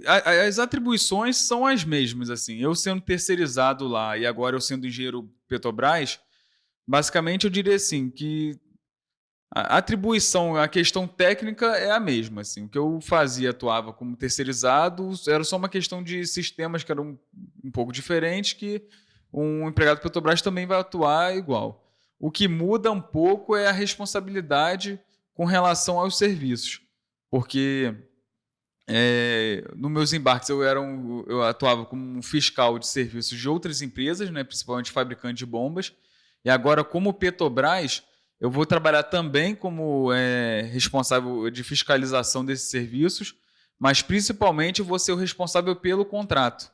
as atribuições são as mesmas, assim. Eu sendo terceirizado lá e agora eu sendo engenheiro Petrobras, basicamente eu diria assim que a atribuição, a questão técnica é a mesma, assim. O que eu fazia, atuava como terceirizado, era só uma questão de sistemas que eram um pouco diferentes, que um empregado Petrobras também vai atuar igual. O que muda um pouco é a responsabilidade com relação aos serviços, porque nos meus embarques eu atuava como um fiscal de serviços de outras empresas, né, principalmente fabricante de bombas, e agora como Petrobras eu vou trabalhar também como responsável de fiscalização desses serviços, mas principalmente eu vou ser o responsável pelo contrato.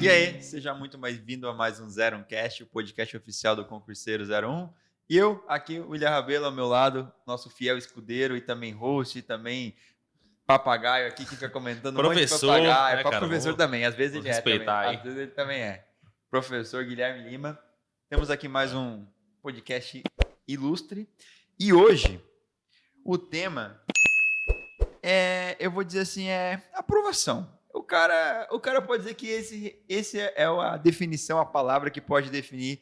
E aí, seja muito bem-vindo a mais um 01cast, o podcast oficial do Concurseiro 01. E eu, aqui, o William Rabelo, ao meu lado, nosso fiel escudeiro e também host, e também papagaio aqui, que fica comentando professor, um monte de papagaio. né, cara? Professor também, às vezes ele é também. Aí. Às vezes ele também é. Professor Guilherme Lima. Temos aqui mais um podcast ilustre. E hoje, o tema eu vou dizer assim, é aprovação. O cara pode dizer que esse é a definição, a palavra que pode definir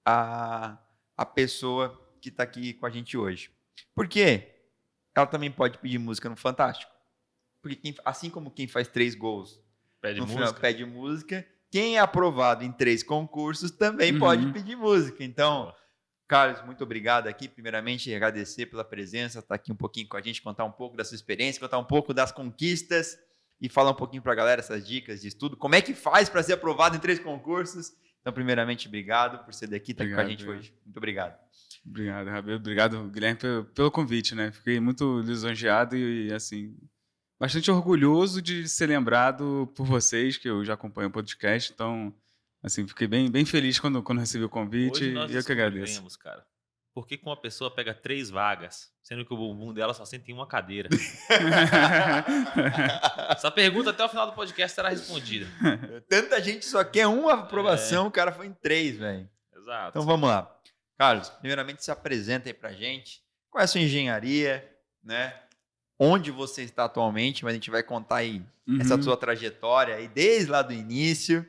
a pessoa que está aqui com a gente hoje. Por quê? Ela também pode pedir música no Fantástico. Porque assim como quem faz 3 gols no final pede música, quem é aprovado em 3 concursos também pode pedir música. Então, Carlos, muito obrigado aqui. Primeiramente, agradecer pela presença, estar aqui um pouquinho com a gente, contar um pouco da sua experiência, contar um pouco das conquistas e falar um pouquinho para a galera essas dicas de estudo. Como é que faz para ser aprovado em 3 concursos? Então, primeiramente, obrigado por ser daqui, estar aqui com a gente hoje. Muito obrigado. Obrigado, Rabelo. Obrigado, Guilherme, pelo convite, né? Fiquei muito lisonjeado e assim, bastante orgulhoso de ser lembrado por vocês, que eu já acompanho o podcast. Então, assim, fiquei bem feliz quando recebi o convite e eu que agradeço. Cara. Por que uma pessoa pega 3 vagas, sendo que o bumbum dela só senta em uma cadeira? Essa pergunta até o final do podcast será respondida. Tanta gente só quer uma aprovação, o cara foi em 3, velho. Exato. Então vamos lá. Carlos, primeiramente se apresenta aí pra gente. Qual é a sua engenharia, né? Onde você está atualmente, mas a gente vai contar aí essa sua trajetória aí desde lá do início.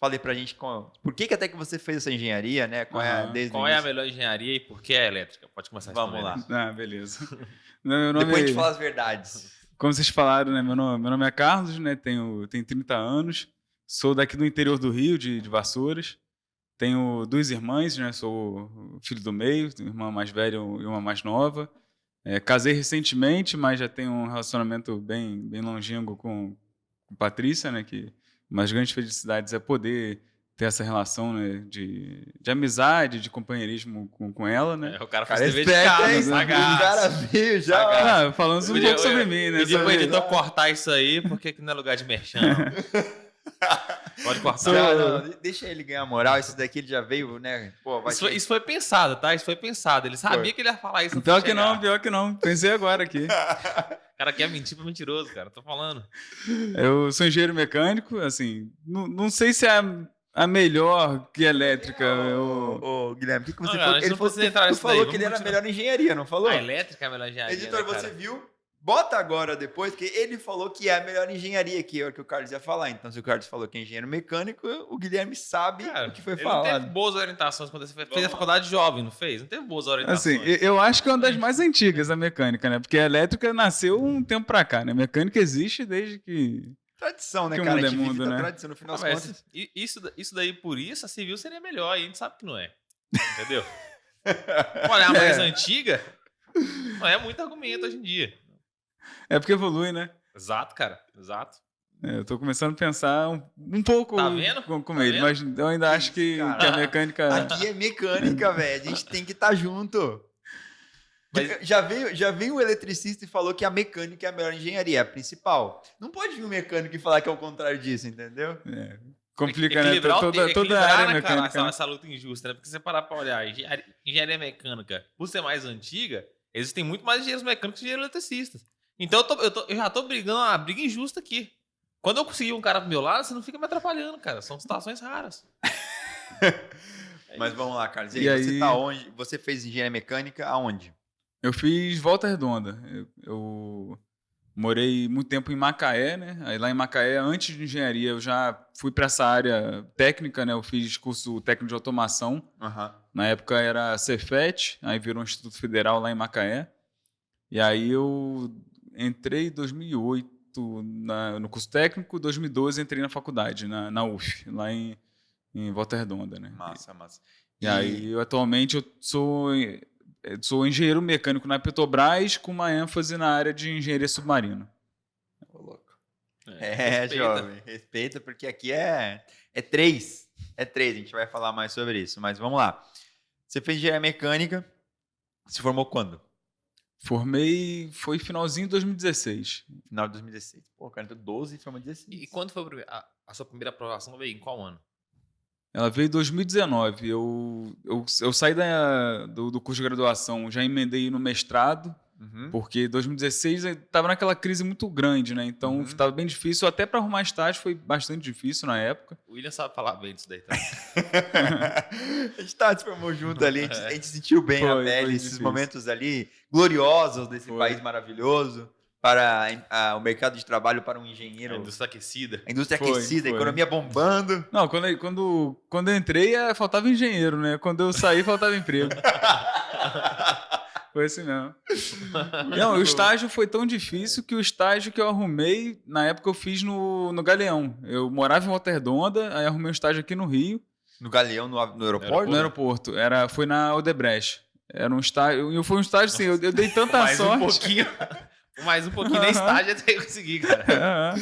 Falei pra gente por que até que você fez essa engenharia, né? Qual é a melhor engenharia e por que é elétrica? Pode começar a Vamos lá. Beleza. Depois a gente fala as verdades. Como vocês falaram, né? Meu nome é Carlos, né? Tenho 30 anos. Sou daqui do interior do Rio, de Vassouras. Tenho 2 irmãs, né? Sou filho do meio, uma irmã mais velha e uma mais nova. Casei recentemente, mas já tenho um relacionamento bem longínquo com Patrícia, né? Que uma das grandes felicidades é poder ter essa relação, né, de amizade, de companheirismo com ela, né? O cara faz dever de casa, sagaz. O cara veio já. Falando um pouco sobre mim, né? Pedi pro editor cortar isso aí, porque aqui não é lugar de merchan, não. Pode cortar. Não, deixa ele ganhar moral. Isso daqui ele já veio, né? Pô, isso foi pensado, tá? Isso foi pensado. Ele sabia que ele ia falar isso. Pior que não. Pensei agora aqui. O cara quer mentir pra mentiroso, cara. Tô falando. Eu sou engenheiro mecânico, assim, não sei se é a melhor que elétrica. Ô, Guilherme, o que você falou? Ele falou que ele era a melhor engenharia, não falou? A elétrica é a melhor engenharia. Editor, você viu? Bota agora depois, porque ele falou que é a melhor engenharia que é o que o Carlos ia falar. Então, se o Carlos falou que é engenheiro mecânico, o Guilherme sabe o que foi falado. Não teve boas orientações quando você fez a faculdade jovem, não fez? Não teve boas orientações. Assim, eu acho que é uma das mais antigas, a mecânica, né? Porque a elétrica nasceu um tempo pra cá, né? A mecânica existe desde que... Tradição, né, que cara? O mundo é mundo, né? Tradição, no final das contas. Isso daí, por isso, a civil seria melhor. Aí a gente sabe que não é. Entendeu? Olha, a mais antiga, não é muito argumento hoje em dia. É porque evolui, né? Exato, cara. Exato. Eu tô começando a pensar um pouco tá vendo? com ele, mas eu ainda acho que a mecânica... Aqui é mecânica, velho. A gente tem que estar junto. Mas... Já veio o eletricista e falou que a mecânica é a melhor engenharia, é a principal. Não pode vir um mecânico e falar que é o contrário disso, entendeu? Complica, né? Toda a área mecânica. Cara, essa luta injusta, né? Porque você parar pra olhar, engenharia mecânica, por ser mais antiga, existem muito mais engenheiros mecânicos que engenheiros eletricistas. Então eu já tô brigando uma briga injusta aqui. Quando eu conseguir um cara pro meu lado, você não fica me atrapalhando, cara. São situações raras. Mas vamos lá, Carlos. E aí, você tá onde? Você fez engenharia mecânica aonde? Eu fiz Volta Redonda. Eu morei muito tempo em Macaé, né? Aí lá em Macaé, antes de engenharia, eu já fui para essa área técnica, né? Eu fiz curso técnico de automação. Aham. Na época era Cefet, aí virou um Instituto Federal lá em Macaé. E aí eu entrei em 2008 no curso técnico, 2012 entrei na faculdade, na UF, lá em Volta Redonda, né? Massa. E aí, atualmente, eu sou engenheiro mecânico na Petrobras, com uma ênfase na área de engenharia submarina. Ô, louco. Respeita. Jovem. Respeita, porque aqui é 3. É 3, a gente vai falar mais sobre isso. Mas vamos lá. Você fez engenharia mecânica, se formou quando? Formei, foi finalzinho de 2016. Final de 2016. Pô, cara, então 12 e formou em 16. E quando foi a sua primeira aprovação? Veio em qual ano? Ela veio em 2019. Eu saí do curso de graduação, já emendei no mestrado, Uhum. porque 2016 estava naquela crise muito grande, né? Então estava bem difícil. Até para arrumar estágio foi bastante difícil na época. O William sabe falar bem disso daí também. A gente se formou junto ali, a gente sentiu bem a Foi pele, esses difícil. momentos ali gloriosos desse Foi. país maravilhoso, para o mercado de trabalho para um A engenheiro. indústria aquecida. A indústria Foi, aquecida, a foi. economia bombando. Não, quando eu entrei, faltava engenheiro, né? Quando eu saí, faltava emprego. Foi assim mesmo. Não, o estágio foi tão difícil que o estágio que eu arrumei, na época eu fiz no Galeão. Eu morava em Volta Redonda, aí arrumei um estágio aqui no Rio, No Galeão, no aeroporto? no aeroporto. Foi na Odebrecht. Era um estágio, e foi um estágio assim, eu dei tanta sorte. Mais um pouquinho na estágio até conseguir, cara.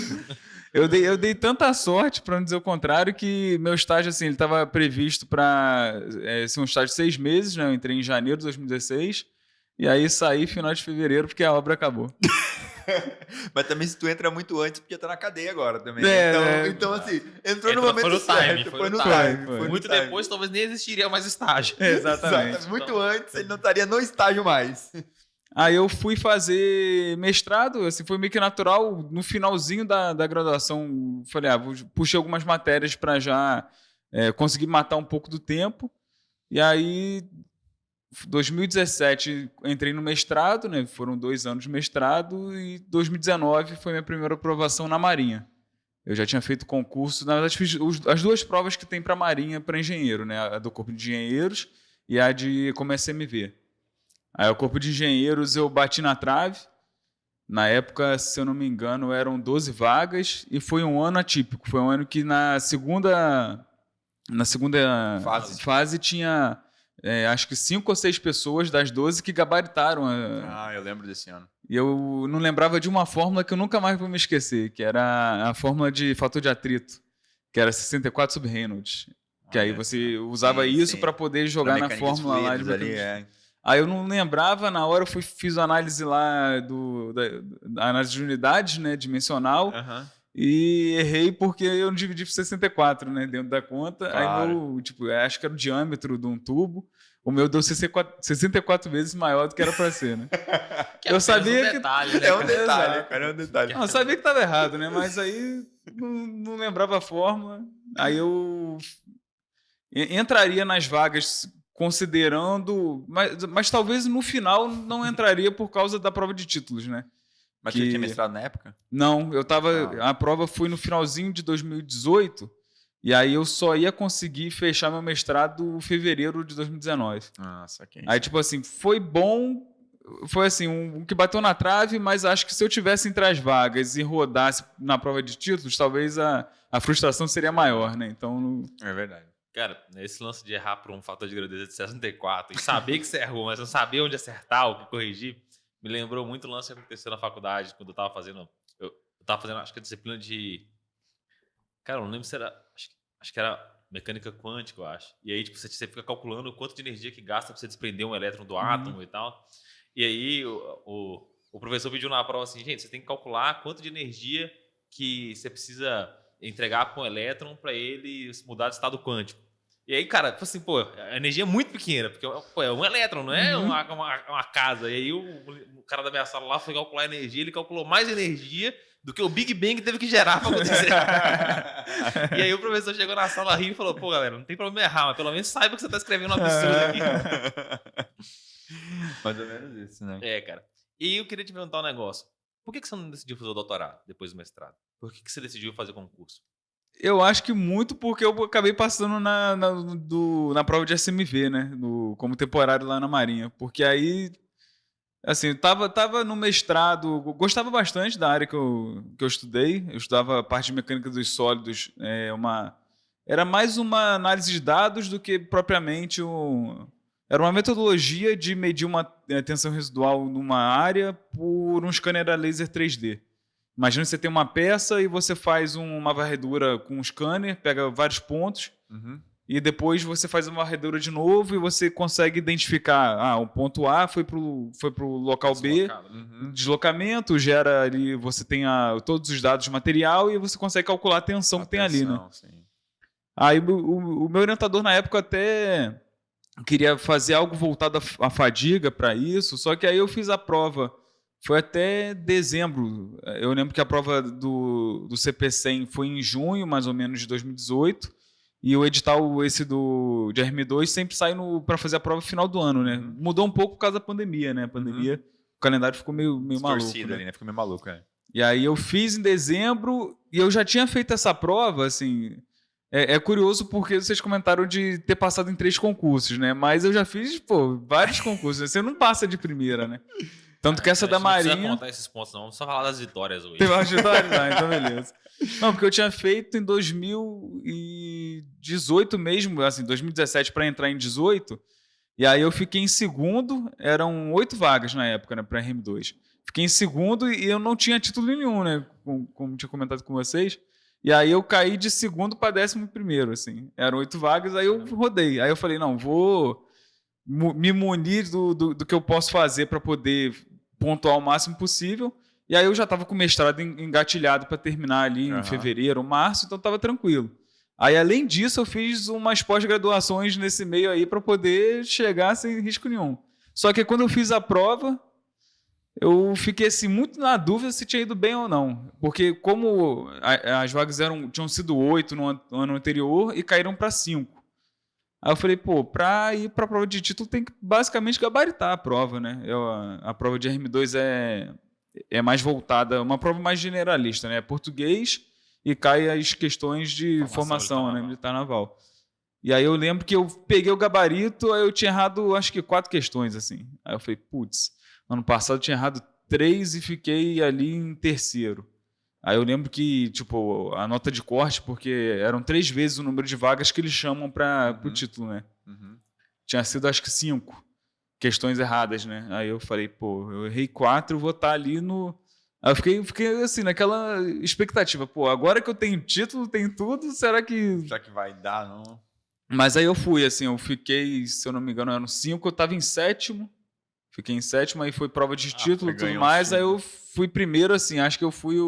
Eu dei tanta sorte, para não dizer o contrário, que meu estágio, assim, ele estava previsto para ser um estágio de 6 meses, né? Eu entrei em janeiro de 2016, e aí saí final de fevereiro, porque a obra acabou. Mas também se tu entra muito antes, porque tá na cadeia agora também. É, então, assim, entrou no Foi momento no certo. time, Foi no time. time. Foi. Foi no Muito time. depois, talvez nem existiria mais estágio. Exatamente. Muito antes, ele não estaria no estágio mais. Aí eu fui fazer mestrado, assim, foi meio que natural. No finalzinho da graduação, falei, puxei algumas matérias para já conseguir matar um pouco do tempo. E aí, 2017, entrei no mestrado, né? Foram 2 anos de mestrado, e 2019 foi minha primeira aprovação na Marinha. Eu já tinha feito concurso, na verdade, fiz as 2 provas que tem para Marinha para engenheiro, né? A do Corpo de Engenheiros e a de como SMV. Aí o Corpo de Engenheiros eu bati na trave. Na época, se eu não me engano, eram 12 vagas e foi um ano atípico. Foi um ano que na segunda fase tinha acho que 5 ou 6 pessoas das 12 que gabaritaram. Eu lembro desse ano. E eu não lembrava de uma fórmula que eu nunca mais vou me esquecer, que era a fórmula de fator de atrito, que era 64 sobre Reynolds. Que aí você usava isso para poder jogar na fórmula lá de ali, Aí eu não lembrava, na hora eu fiz a análise lá da análise de unidades, né, dimensional, e errei porque eu não dividi por 64, né, dentro da conta. Claro. Aí acho que era o diâmetro de um tubo, o meu deu 64 vezes maior do que era para ser, né? Que eu sabia um detalhe, né, É um cara? detalhe, Exato. cara, é um detalhe. Não, eu sabia que estava errado, né, mas aí não lembrava a fórmula. Aí eu entraria nas vagas considerando, mas talvez no final não entraria por causa da prova de títulos, né? Mas você tinha mestrado na época? Não, a prova foi no finalzinho de 2018 e aí eu só ia conseguir fechar meu mestrado em fevereiro de 2019. Saquei. Aí tipo assim, foi bom, foi assim, um que bateu na trave, mas acho que se eu tivesse entre as vagas e rodasse na prova de títulos, talvez a frustração seria maior, né? Então, É verdade. Cara, esse lance de errar por um fator de grandeza de 64 e saber que você errou, mas não saber onde acertar, o que corrigir, me lembrou muito o lance que aconteceu na faculdade, quando eu tava fazendo. Eu tava fazendo, acho que a disciplina de. Cara, eu não lembro se era. Acho que era mecânica quântica, eu acho. E aí, tipo, você fica calculando o quanto de energia que gasta pra você desprender um elétron do átomo e tal. E aí, o professor pediu na prova assim, gente, você tem que calcular quanto de energia que você precisa entregar para um elétron para ele mudar de estado quântico. E aí, cara, assim, a energia é muito pequena, porque é um elétron, não é uma casa. E aí o cara da minha sala lá foi calcular a energia, ele calculou mais energia do que o Big Bang teve que gerar para acontecer. E aí o professor chegou na sala rindo e falou, galera, não tem problema errar, mas pelo menos saiba que você está escrevendo um absurdo aqui. Mais ou menos isso, né? Cara. E eu queria te perguntar um negócio. Por que você não decidiu fazer o doutorado depois do mestrado? Por que você decidiu fazer concurso? Eu acho que muito porque eu acabei passando na prova de SMV, né? Como temporário lá na Marinha. Porque aí, assim, eu tava no mestrado, gostava bastante da área que eu estudei. Eu estudava a parte de mecânica dos sólidos. Era mais uma análise de dados do que propriamente era uma metodologia de medir uma tensão residual numa área por um scanner a laser 3D. Imagina que você tem uma peça e você faz uma varredura com um scanner, pega vários pontos, e depois você faz uma varredura de novo e você consegue identificar, o ponto A foi pro local B, deslocamento, gera ali, você tem todos os dados de material e você consegue calcular a tensão que tem ali, né? Sim. Aí o meu orientador na época até queria fazer algo voltado à fadiga para isso, só que aí eu fiz a prova. Foi até dezembro. Eu lembro que a prova do CP100 foi em junho, mais ou menos, de 2018. E o edital esse de RM2 sempre sai para fazer a prova no final do ano, né? Mudou um pouco por causa da pandemia, né? A pandemia, o calendário ficou meio maluco. Né? Ali, né? Ficou meio maluco, né? E aí eu fiz em dezembro e eu já tinha feito essa prova, assim... É curioso porque vocês comentaram de ter passado em 3 concursos, né? Mas eu já fiz, vários concursos. Você não passa de primeira, né? Tanto que essa da Marinha... Não precisa contar esses pontos, não. Vamos só falar das vitórias hoje. Teve umas vitórias? Então beleza. Não, porque eu tinha feito em 2018 mesmo, assim, 2017 para entrar em 18. E aí eu fiquei em segundo. Eram 8 vagas na época, né, para RM2. Fiquei em segundo e eu não tinha título nenhum, né? Como tinha comentado com vocês. E aí eu caí de segundo para 11º, assim. Eram 8 vagas, aí eu rodei. Aí eu falei, não, vou me munir do que eu posso fazer para poder pontuar o máximo possível. E aí eu já estava com o mestrado engatilhado para terminar ali em fevereiro, março, então estava tranquilo. Aí, além disso, eu fiz umas pós-graduações nesse meio aí para poder chegar sem risco nenhum. Só que quando eu fiz a prova, eu fiquei assim, muito na dúvida se tinha ido bem ou não. Porque como as vagas tinham sido 8 no ano anterior e caíram para 5. Aí eu falei, para ir para a prova de título tem que basicamente gabaritar a prova, né? A prova de RM2 é mais voltada, uma prova mais generalista, né? É português e cai as questões de formação, né? Militar naval. E aí eu lembro que eu peguei o gabarito, aí eu tinha errado acho que 4 questões, assim. Aí eu falei, ano passado eu tinha errado 3 e fiquei ali em terceiro. Aí eu lembro que, tipo, a nota de corte, porque eram 3 vezes o número de vagas que eles chamam para o título, né? Tinha sido, acho que 5 questões erradas, né? Aí eu falei, eu errei 4, eu vou estar ali no... Aí eu fiquei assim, naquela expectativa. Agora que eu tenho título, tenho tudo, será que vai dar, não? Mas aí eu fui, assim, eu fiquei, se eu não me engano, eram 5, eu estava em 7º. Fiquei em 7º, aí foi prova de título e tudo mais. Aí eu fui primeiro, assim, acho que eu fui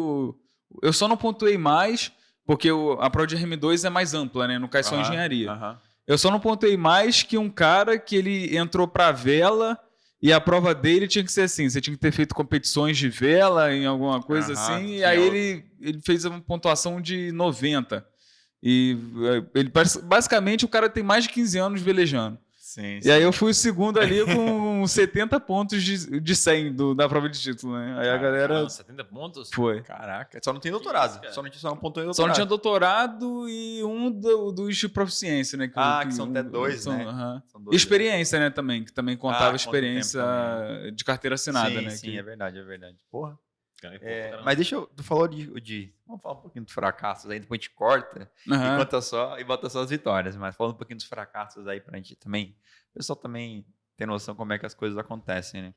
Eu só não pontuei mais, porque a prova de RM2 é mais ampla, né? Não cai só engenharia. Eu só não pontuei mais que um cara que ele entrou pra vela e a prova dele tinha que ser assim, você tinha que ter feito competições de vela em alguma coisa assim, e aí ele fez uma pontuação de 90. E basicamente o cara tem mais de 15 anos velejando. Sim. E aí eu fui o segundo ali com 70 pontos de 100 da prova de título, né? Aí a galera... 70 pontos? Foi. Caraca, só não tem doutorado. Isso, só não pontuou em doutorado. Só não tinha doutorado e um dos de proficiência, né? Que são até 2, né? São 2, experiência, né? Também, que também contava experiência de carteira assinada, né? Sim, é verdade. Porra. Mas tu falou vamos falar um pouquinho dos fracassos aí, depois a gente corta e bota só as vitórias. Mas falando um pouquinho dos fracassos aí pra gente também, o pessoal também tem noção como é que as coisas acontecem, né?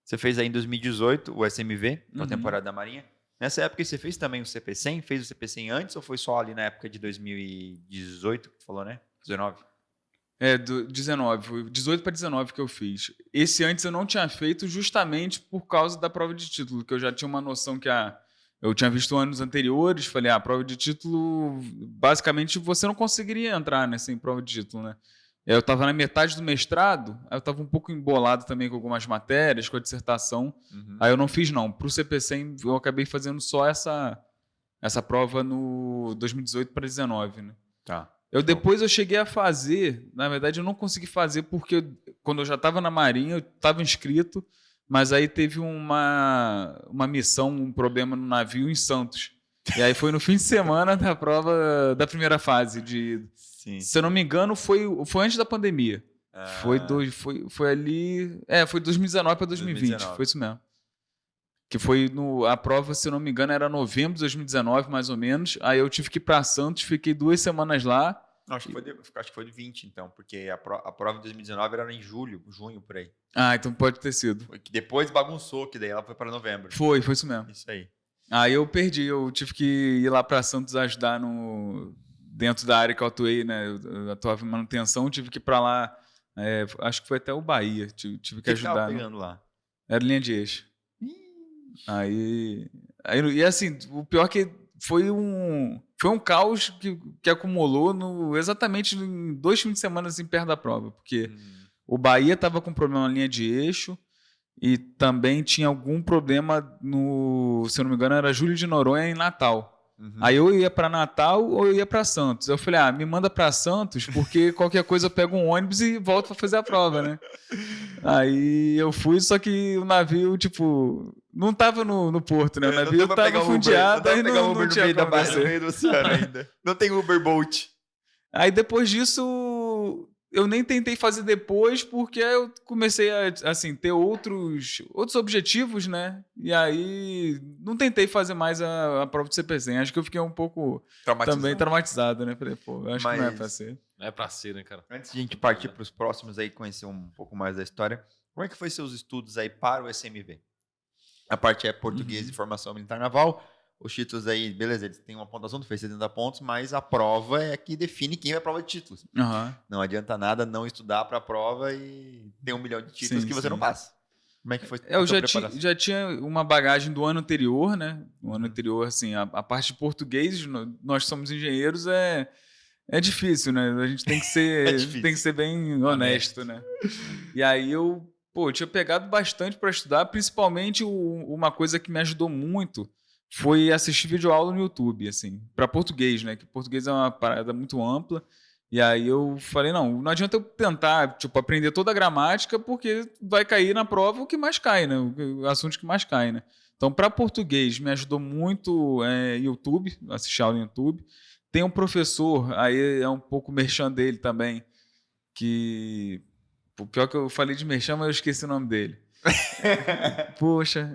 Você fez aí em 2018 o SMV, na temporada da Marinha. Nessa época você fez também o CP100? Fez o CP100 antes ou foi só ali na época de 2018 que tu falou, né? 19? 19. Foi 18 para 19 que eu fiz. Esse antes eu não tinha feito justamente por causa da prova de título, que eu já tinha uma noção que eu tinha visto anos anteriores, falei, a prova de título, basicamente você não conseguiria entrar, né, sem prova de título, né? Eu estava na metade do mestrado, aí eu estava um pouco embolado também com algumas matérias, com a dissertação, aí eu não fiz não. Para o CP100 eu acabei fazendo só essa prova no 2018 para 19, né? Tá. Depois eu cheguei a fazer, na verdade eu não consegui fazer porque quando eu já estava na Marinha, eu estava inscrito, mas aí teve uma missão, um problema no navio em Santos. E aí foi no fim de semana da prova da primeira fase. Sim. Se eu não me engano, foi antes da pandemia. Foi ali. Foi 2019 para 2020. 2019. Foi isso mesmo. Que foi a prova, se eu não me engano, era novembro de 2019, mais ou menos. Aí eu tive que ir para Santos, fiquei 2 semanas lá. Não, acho que foi de 20, então, porque a prova de 2019 era em junho, por aí. Ah, então pode ter sido. Foi que depois bagunçou, que daí ela foi para novembro. Foi isso mesmo. Isso aí. Aí eu perdi, eu tive que ir lá para Santos ajudar dentro da área que eu atuei, né? Eu atuava em manutenção, tive que ir para lá, acho que foi até o Bahia, tive que ajudar. O que tava pegando lá? Era linha de eixo. Aí, e assim, o pior que foi um caos que acumulou exatamente em 2 fins de semana assim, perto da prova, porque o Bahia estava com problema na linha de eixo e também tinha algum problema se eu não me engano, era Júlio de Noronha em Natal. Aí eu ia para Natal ou eu ia para Santos. Eu falei, me manda para Santos, porque qualquer coisa eu pego um ônibus e volto para fazer a prova, né? Aí eu fui, só que o navio, tipo, não tava no porto, né? O navio tava fundeado, aí não tinha no meio do oceano ainda. Não tem Uber Boat. Aí depois disso, eu nem tentei fazer depois, porque eu comecei a, assim, ter outros objetivos, né? E aí não tentei fazer mais a prova de CPC. Acho que eu fiquei um pouco também traumatizado, né? Falei, pô, acho que não é pra ser. Não é pra ser, né, cara? Antes de a gente partir para os próximos aí, conhecer um pouco mais da história, como é que foi seus estudos aí para o SMV? A parte é português e formação militar naval. Os títulos aí, beleza, eles têm uma pontuação, tu fez 70 pontos, mas a prova é que define quem vai prova de títulos. Não adianta nada não estudar para a prova e ter 1 milhão de títulos que você não passa. Como é que foi a eu já tinha uma bagagem do ano anterior, né? No ano anterior, assim, a parte de português, nós somos engenheiros, é difícil, né? A gente tem que ser, tem que ser bem honesto, né? E aí eu tinha pegado bastante para estudar, principalmente uma coisa que me ajudou muito foi assistir videoaula no YouTube, assim, para português, né? Que português é uma parada muito ampla. E aí eu falei, não adianta eu tentar, tipo, aprender toda a gramática, porque vai cair na prova o que mais cai, né? O assunto que mais cai, né? Então, para português, me ajudou muito YouTube, assistir aula no YouTube. Tem um professor, aí é um pouco merchan dele também, que... O pior que eu falei de merchan, mas eu esqueci o nome dele. Poxa.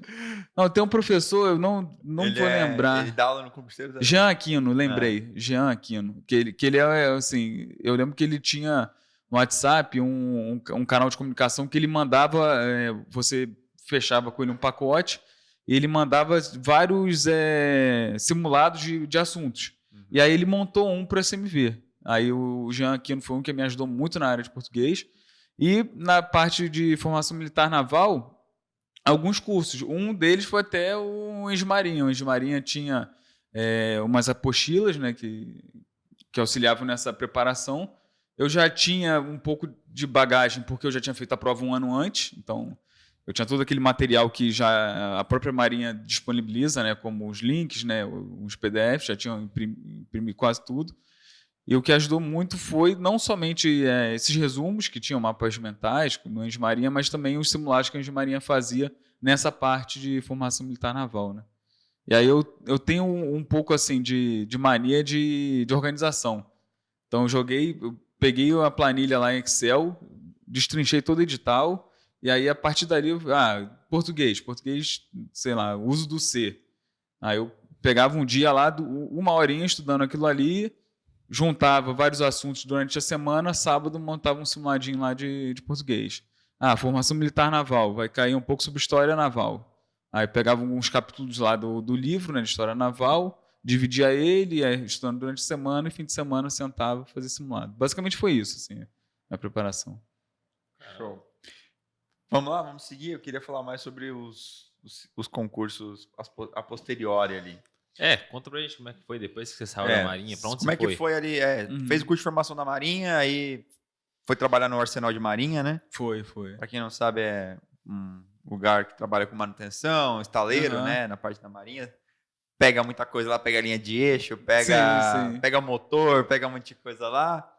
Não, tem um professor, eu não vou lembrar. Ele dá aula no Concurseiro? Jean Aquino, lembrei. Jean Aquino. Que ele é, assim, eu lembro que ele tinha no WhatsApp um canal de comunicação que ele mandava, você fechava com ele um pacote e ele mandava vários simulados de assuntos. E aí ele montou um para o SMV. Aí o Jean Aquino foi um que me ajudou muito na área de português. E na parte de formação militar naval, alguns cursos. Um deles foi até o Engenharia. O Engenharia tinha umas apostilas, né, que auxiliavam nessa preparação. Eu já tinha um pouco de bagagem, porque eu já tinha feito a prova 1 ano antes. Então, eu tinha todo aquele material que já a própria Marinha disponibiliza, né, como os links, né, os PDFs, já tinha imprimido quase tudo. E o que ajudou muito foi não somente esses resumos, que tinham mapas mentais no Engenharia, mas também os simulados que a Engenharia fazia nessa parte de formação militar naval, né? E aí eu tenho um pouco assim de mania de organização. Então eu peguei a planilha lá em Excel, destrinchei todo o edital, e aí a partir dali, português, sei lá, uso do C. Aí eu pegava um dia lá, 1 horinha estudando aquilo ali, juntava vários assuntos durante a semana, sábado montava um simuladinho lá de português. Formação militar naval, vai cair um pouco sobre história naval. Aí pegava alguns capítulos lá do livro, né, de história naval, dividia ele, estudando durante a semana, e fim de semana sentava e fazia simulado. Basicamente foi isso, assim, a preparação. Show. Vamos lá, vamos seguir. Eu queria falar mais sobre os concursos a posteriori ali. Conta pra gente como é que foi depois que você saiu da Marinha, pra onde você foi? Como é que foi ali? Fez o curso de formação da Marinha, aí foi trabalhar no Arsenal de Marinha, né? Foi. Pra quem não sabe, é um lugar que trabalha com manutenção, estaleiro, né? Na parte da Marinha. pega muita coisa lá, pega a linha de eixo, pega, Sim. pega motor, pega um monte de coisa lá.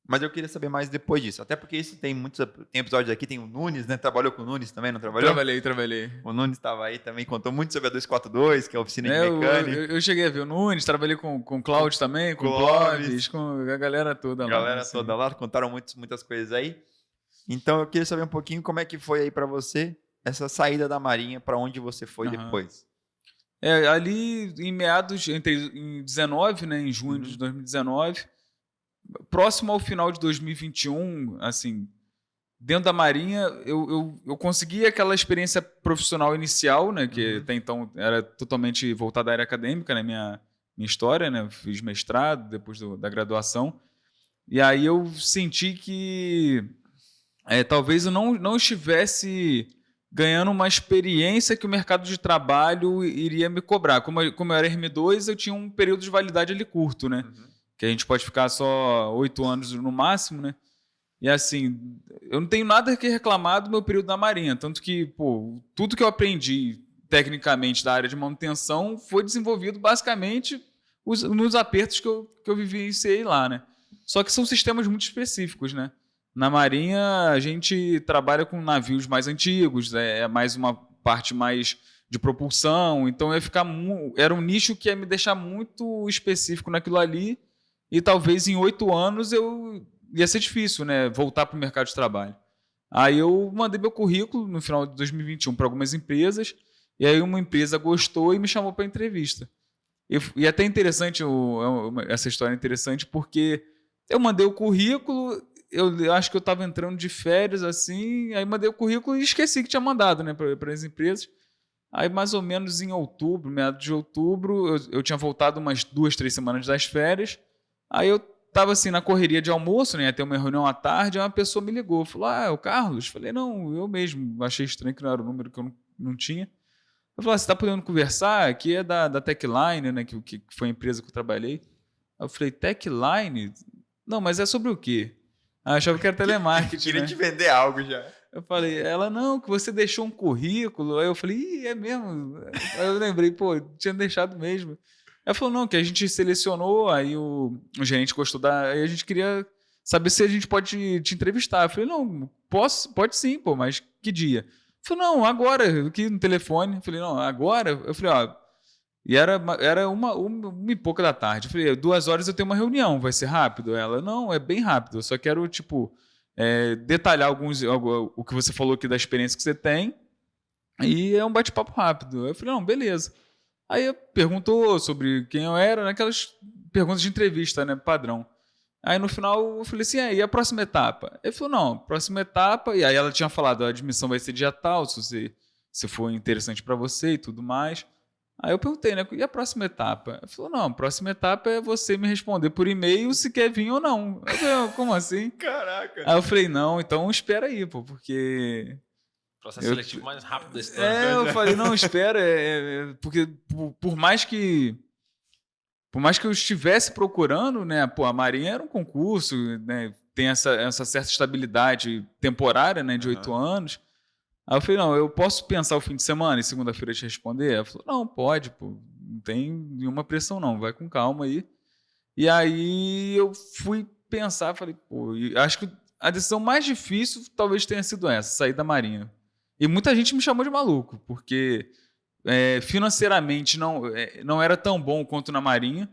Mas eu queria saber mais depois disso. Até porque isso tem episódios aqui, tem o Nunes, né? Trabalhou com o Nunes também, não trabalhou? Trabalhei. O Nunes estava aí também, contou muito sobre a 242, que é a oficina de Eu, mecânica. eu cheguei a ver o Nunes, trabalhei com o Cláudio também, com o Clóvis. Clóvis, com a galera toda lá. Galera assim. toda lá, contaram muitas coisas aí. Então eu queria saber um pouquinho como é que foi aí para você essa saída da Marinha, para onde você foi depois. Ali em meados, em 19, né, em junho de 2019, próximo ao final de 2021, assim, dentro da Marinha, eu consegui aquela experiência profissional inicial, né, que até então era totalmente voltada à área acadêmica, né, minha história, né, eu fiz mestrado depois da graduação, e aí eu senti que talvez eu não estivesse ganhando uma experiência que o mercado de trabalho iria me cobrar. Como eu era RM2, eu tinha um período de validade ali curto, né? Que a gente pode ficar só 8 anos no máximo, né? E assim, eu não tenho nada que reclamar do meu período na Marinha. Tanto que, tudo que eu aprendi tecnicamente da área de manutenção foi desenvolvido basicamente nos apertos que eu vivenciei lá, né? Só que são sistemas muito específicos, né? Na Marinha, a gente trabalha com navios mais antigos, é mais uma parte mais de propulsão, então era um nicho que ia me deixar muito específico naquilo ali, e talvez em 8 anos ia ser difícil, né, voltar para o mercado de trabalho. Aí eu mandei meu currículo no final de 2021 para algumas empresas, e aí uma empresa gostou e me chamou para entrevista. E até interessante, essa história é interessante, porque eu mandei o currículo, eu acho que eu estava entrando de férias, assim, aí mandei o currículo e esqueci que tinha mandado, né, para as empresas. Aí, mais ou menos em outubro, meados de outubro, eu tinha voltado umas 2, 3 semanas das férias. Aí eu estava assim, na correria de almoço, né, ia ter uma reunião à tarde, aí uma pessoa me ligou, falou, é o Carlos? Falei, não, eu mesmo, achei estranho que não era o número que eu não tinha. Eu falei, você está podendo conversar? Aqui é da Techline, né, que foi a empresa que eu trabalhei. Aí eu falei, Techline? Não, mas é sobre o quê? Ah, achava que era telemarketing, Queria né? te vender algo já. Eu falei, ela, não, que você deixou um currículo. Aí eu falei, é mesmo? Aí eu lembrei, tinha deixado mesmo. Ela falou, não, que a gente selecionou, aí o gerente gostou aí a gente queria saber se a gente pode te entrevistar. Eu falei, não, pode sim, mas que dia? Ele falou, não, agora, aqui no telefone. Eu falei, não, agora? Eu falei, e era uma e pouca da tarde. Eu falei, 2 horas eu tenho uma reunião, vai ser rápido? Ela, não, é bem rápido, eu só quero, detalhar o que você falou aqui da experiência que você tem, e é um bate-papo rápido. Eu falei, não, beleza. Aí perguntou sobre quem eu era, naquelas perguntas de entrevista, né, padrão. Aí no final eu falei assim, e a próxima etapa? Ele falou, não, próxima etapa, e aí ela tinha falado, a admissão vai ser dia tal, se for interessante para você e tudo mais. Aí eu perguntei, né? E a próxima etapa? Ele falou, não, a próxima etapa é você me responder por e-mail se quer vir ou não. Eu falei, como assim? Caraca. Aí eu falei, não, então espera aí, porque... Processo seletivo mais rápido da história. Eu falei, não, espera, porque por mais que eu estivesse procurando, né? A Marinha era um concurso, né? Tem essa certa estabilidade temporária, né? De 8 anos. Aí eu falei, não, eu posso pensar o fim de semana e segunda-feira te responder? Ela falou, não, pode, não tem nenhuma pressão não, vai com calma aí. E aí eu fui pensar, falei, acho que a decisão mais difícil talvez tenha sido essa, sair da Marinha. E muita gente me chamou de maluco, porque financeiramente não era tão bom quanto na Marinha.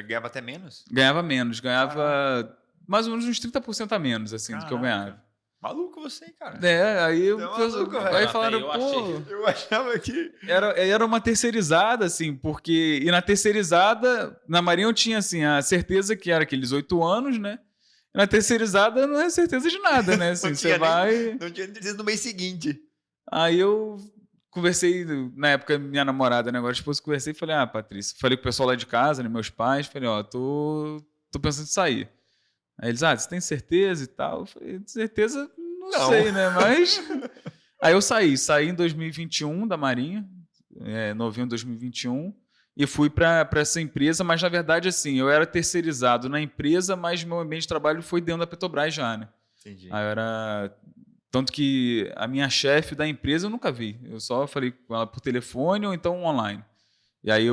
Ganhava até menos? Ganhava menos, ganhava mais ou menos uns 30% a menos, assim, do que eu ganhava. Maluco você, cara. Aí aí falaram, eu achava que... Era uma terceirizada, assim, porque... E na terceirizada, na Marinha eu tinha, assim, a certeza que era aqueles 8 anos, né? E na terceirizada não é certeza de nada, né? Assim, você vai... Não tinha certeza no mês seguinte. Aí eu conversei, na época, minha namorada, né? Agora esposa, conversei e falei, Patrícia, falei com o pessoal lá de casa, né? Meus pais, falei, tô pensando em sair. Aí eles, você tem certeza e tal? Eu falei, certeza, não sei, né? Mas... Aí eu saí em 2021 da Marinha, novembro de 2021, e fui para essa empresa, mas na verdade, assim, eu era terceirizado na empresa, mas meu ambiente de trabalho foi dentro da Petrobras já, né? Entendi. Aí eu Tanto que a minha chefe da empresa eu nunca vi. Eu só falei com ela por telefone ou então online. E aí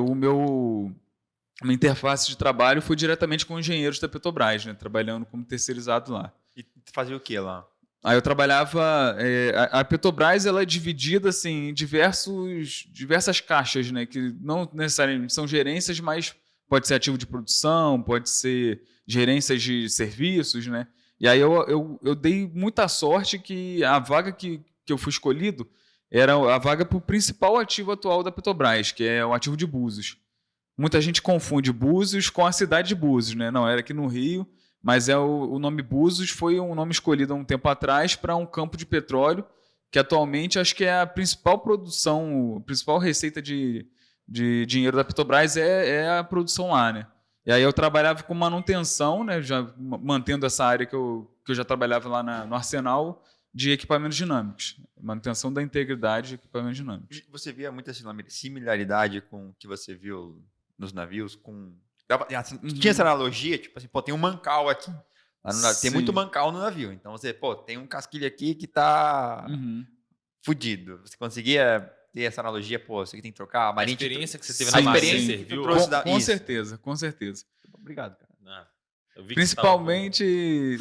minha interface de trabalho foi diretamente com engenheiros da Petrobras, né? Trabalhando como terceirizado lá. E fazia o que lá? Aí eu trabalhava... a Petrobras ela é dividida assim, em diversas caixas, né? Que não necessariamente são gerências, mas pode ser ativo de produção, pode ser gerências de serviços, né? E aí eu dei muita sorte que a vaga que eu fui escolhido era a vaga para o principal ativo atual da Petrobras, que é o ativo de Búzios. Muita gente confunde Búzios com a cidade de Búzios, né? Não, era aqui no Rio, mas o nome Búzios foi um nome escolhido há um tempo atrás para um campo de petróleo, que atualmente acho que é a principal produção, a principal receita de dinheiro da Petrobras é a produção lá, né? E aí eu trabalhava com manutenção, né? Já mantendo essa área que eu já trabalhava lá no Arsenal de equipamentos dinâmicos. Manutenção da integridade de equipamentos dinâmicos. Você via muita similaridade com o que você viu nos navios? Tinha essa analogia, tipo assim, pô, tem um mancal aqui. Tem muito mancal no navio. Então você, pô, tem um casquilho aqui que tá fudido. Você conseguia ter essa analogia, pô, você que tem que trocar a marinha. A experiência que você teve na marinha serviu. Com certeza. Obrigado, cara. Principalmente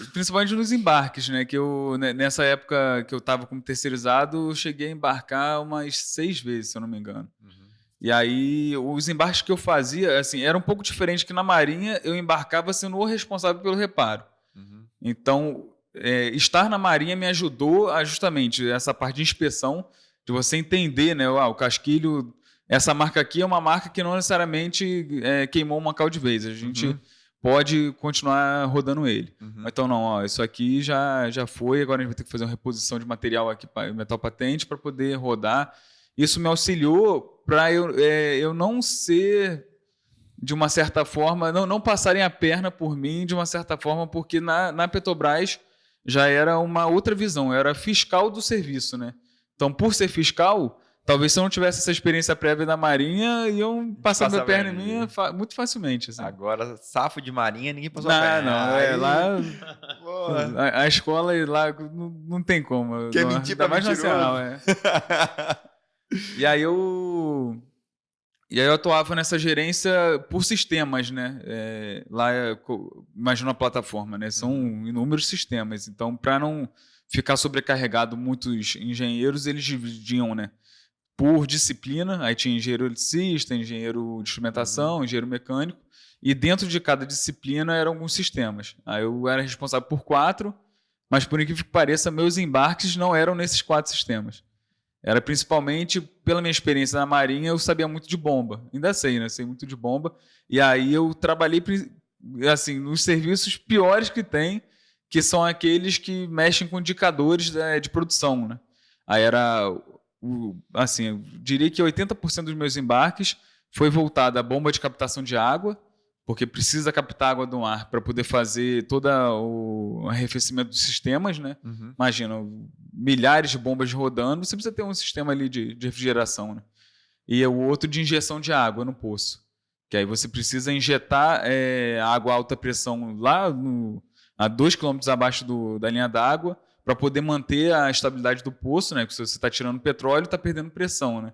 nos embarques, né? Que nessa época que eu estava como terceirizado, eu cheguei a embarcar umas 6 vezes, se eu não me engano. E aí, os embarques que eu fazia, assim, era um pouco diferente que na Marinha eu embarcava sendo o responsável pelo reparo. Então, estar na Marinha me ajudou a justamente essa parte de inspeção, de você entender, né? O casquilho, essa marca aqui é uma marca que não necessariamente queimou o mancal de vez. A gente pode continuar rodando ele. Então, não, isso aqui já foi, agora a gente vai ter que fazer uma reposição de material aqui, metal patente, para poder rodar. Isso me auxiliou para eu não ser, de uma certa forma, não passarem a perna por mim, de uma certa forma, porque na Petrobras já era uma outra visão, eu era fiscal do serviço, né? Então, por ser fiscal, talvez se eu não tivesse essa experiência prévia da Marinha, iam passar minha perna em mim muito facilmente. Assim. Agora, safo de Marinha, ninguém passou a perna. Lá a escola lá não tem como. Quer mentir pra mais nacional, E aí eu atuava nessa gerência por sistemas, né? Lá, imagina a plataforma, né? São inúmeros sistemas. Então, para não ficar sobrecarregado muitos engenheiros, eles dividiam, né? Por disciplina, aí tinha engenheiro eletricista, engenheiro de instrumentação, engenheiro mecânico, e dentro de cada disciplina eram alguns sistemas. Aí eu era responsável por 4, mas por incrível que pareça, meus embarques não eram nesses 4 sistemas. Era principalmente, pela minha experiência na Marinha, eu sabia muito de bomba. Ainda sei, né? Sei muito de bomba. E aí eu trabalhei assim, nos serviços piores que tem, que são aqueles que mexem com indicadores de produção, né? Aí era, assim, eu diria que 80% dos meus embarques foi voltado à bomba de captação de água, porque precisa captar água do mar para poder fazer todo o arrefecimento dos sistemas, né? Imagina, milhares de bombas rodando, você precisa ter um sistema ali de refrigeração, né? E o outro de injeção de água no poço, que aí você precisa injetar água a alta pressão lá a 2 km abaixo da linha d'água para poder manter a estabilidade do poço, né? Porque se você está tirando petróleo, está perdendo pressão, né?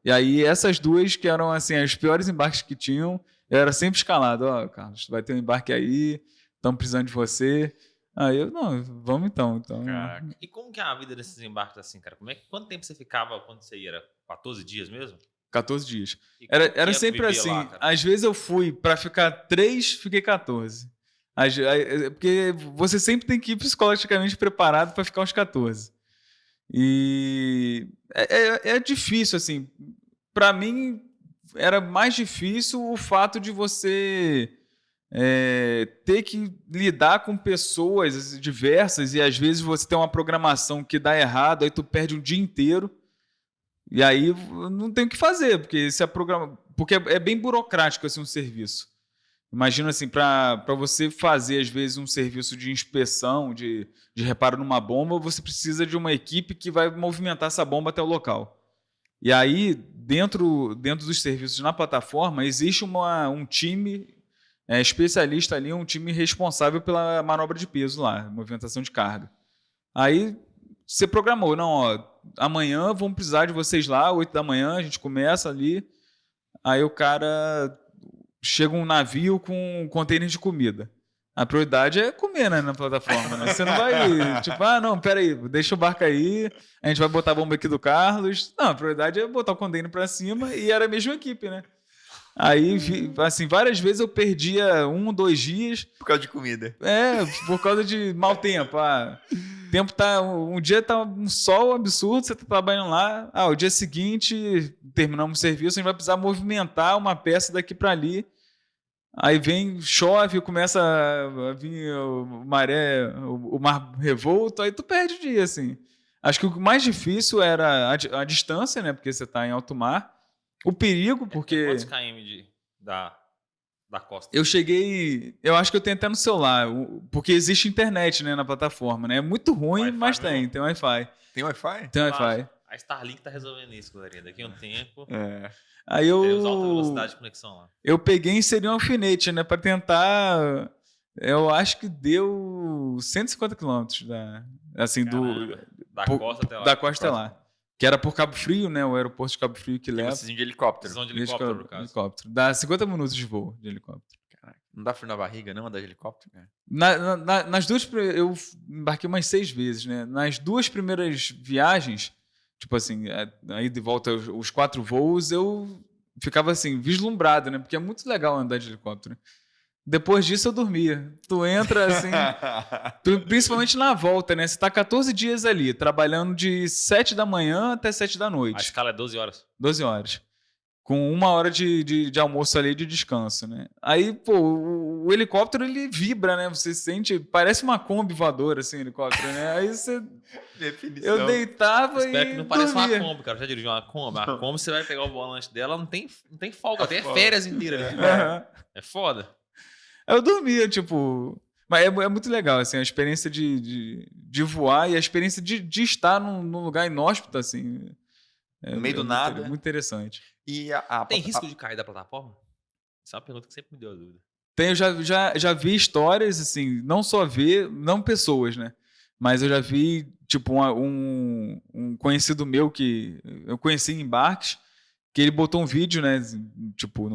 E aí essas duas que eram assim, os piores embarques que tinham, eu era sempre escalado. Carlos, vai ter um embarque aí, estamos precisando de você. Aí eu, não, vamos então. Caraca. E como que é a vida desses embarques assim, cara? Quanto tempo você ficava quando você ia? Era 14 dias mesmo? 14 dias. Era sempre assim. Lá, às vezes eu fui para ficar 3, fiquei 14. Porque você sempre tem que ir psicologicamente preparado para ficar uns 14. E é difícil, assim. Para mim, era mais difícil o fato de você ter que lidar com pessoas diversas e às vezes você tem uma programação que dá errado, aí tu perde um dia inteiro e aí não tem o que fazer, porque porque é bem burocrático assim, um serviço. Imagina assim, para você fazer às vezes um serviço de inspeção, de reparo numa bomba, você precisa de uma equipe que vai movimentar essa bomba até o local. E aí, dentro dos serviços na plataforma, existe um time especialista ali, um time responsável pela manobra de peso lá, movimentação de carga. Aí, você programou, não, ó, amanhã vamos precisar de vocês lá, 8 da manhã, a gente começa ali. Aí o cara chega um navio com um container de comida. A prioridade é comer, né, na plataforma, né? Você não vai, tipo, não, peraí, deixa o barco aí, a gente vai botar a bomba aqui do Carlos. Não, a prioridade é botar o container pra cima e era a mesma equipe, né? Aí, assim, várias vezes eu perdia 1, 2 dias. Por causa de comida. Por causa de mau tempo. Tempo tá. Um dia tá um sol absurdo, você tá trabalhando lá. O dia seguinte, terminamos o serviço, a gente vai precisar movimentar uma peça daqui para ali. Aí chove, começa a vir o mar revolto, aí tu perde o dia, assim. Acho que o mais difícil era a distância, né? Porque você tá em alto mar. O perigo, porque... Quantos km da costa? Eu cheguei... Eu acho que eu tenho até no celular, porque existe internet, né, na plataforma, né? É muito ruim, Wi-Fi mas mesmo? tem Wi-Fi. Tem Wi-Fi? Tem Wi-Fi. A Starlink tá resolvendo isso, galerinha. Daqui a um tempo, Aí teremos alta velocidade de conexão lá. eu peguei e inseri um alfinete, né, para tentar... Eu acho que deu 150 quilômetros assim, Da costa até lá. Da costa até lá. Que era por Cabo Frio, né? O aeroporto de Cabo Frio que leva. Vocês iam de helicóptero. Precisam de helicóptero, no caso. Helicóptero. Dá 50 minutos de voo de helicóptero. Caraca, não dá frio na barriga, não, andar de helicóptero? Cara? Nas duas... Eu embarquei umas 6 vezes, né? Nas 2 primeiras viagens, tipo assim, aí de volta os 4 voos, eu ficava assim, vislumbrado, né? Porque é muito legal andar de helicóptero. Depois disso eu dormia. Tu entra assim, principalmente na volta, né? Você tá 14 dias ali, trabalhando de 7 da manhã até 7 da noite. A escala é 12 horas. 12 horas. Com 1 hora de almoço ali de descanso, né? Aí, pô, o helicóptero ele vibra, né? Você sente, parece uma Kombi voadora, assim, o helicóptero, né? Aí você... Definição. Eu deitava Espero e que não pareça uma dormia. Kombi, cara. Eu já dirigi uma Kombi. A Kombi, você vai pegar o volante dela, não tem folga. Tem folga. férias inteiras. Aham. É foda. Eu dormia, tipo... Mas é muito legal, assim, a experiência de voar e a experiência de estar num lugar inóspito, assim. No meio do nada. Muito interessante. E Tem risco de cair da plataforma? Essa é uma pergunta que sempre me deu a dúvida. Eu já vi histórias, assim, não só não pessoas, né? Mas eu já vi, tipo, um conhecido meu que eu conheci em embarques, que ele botou um vídeo, né? Tipo,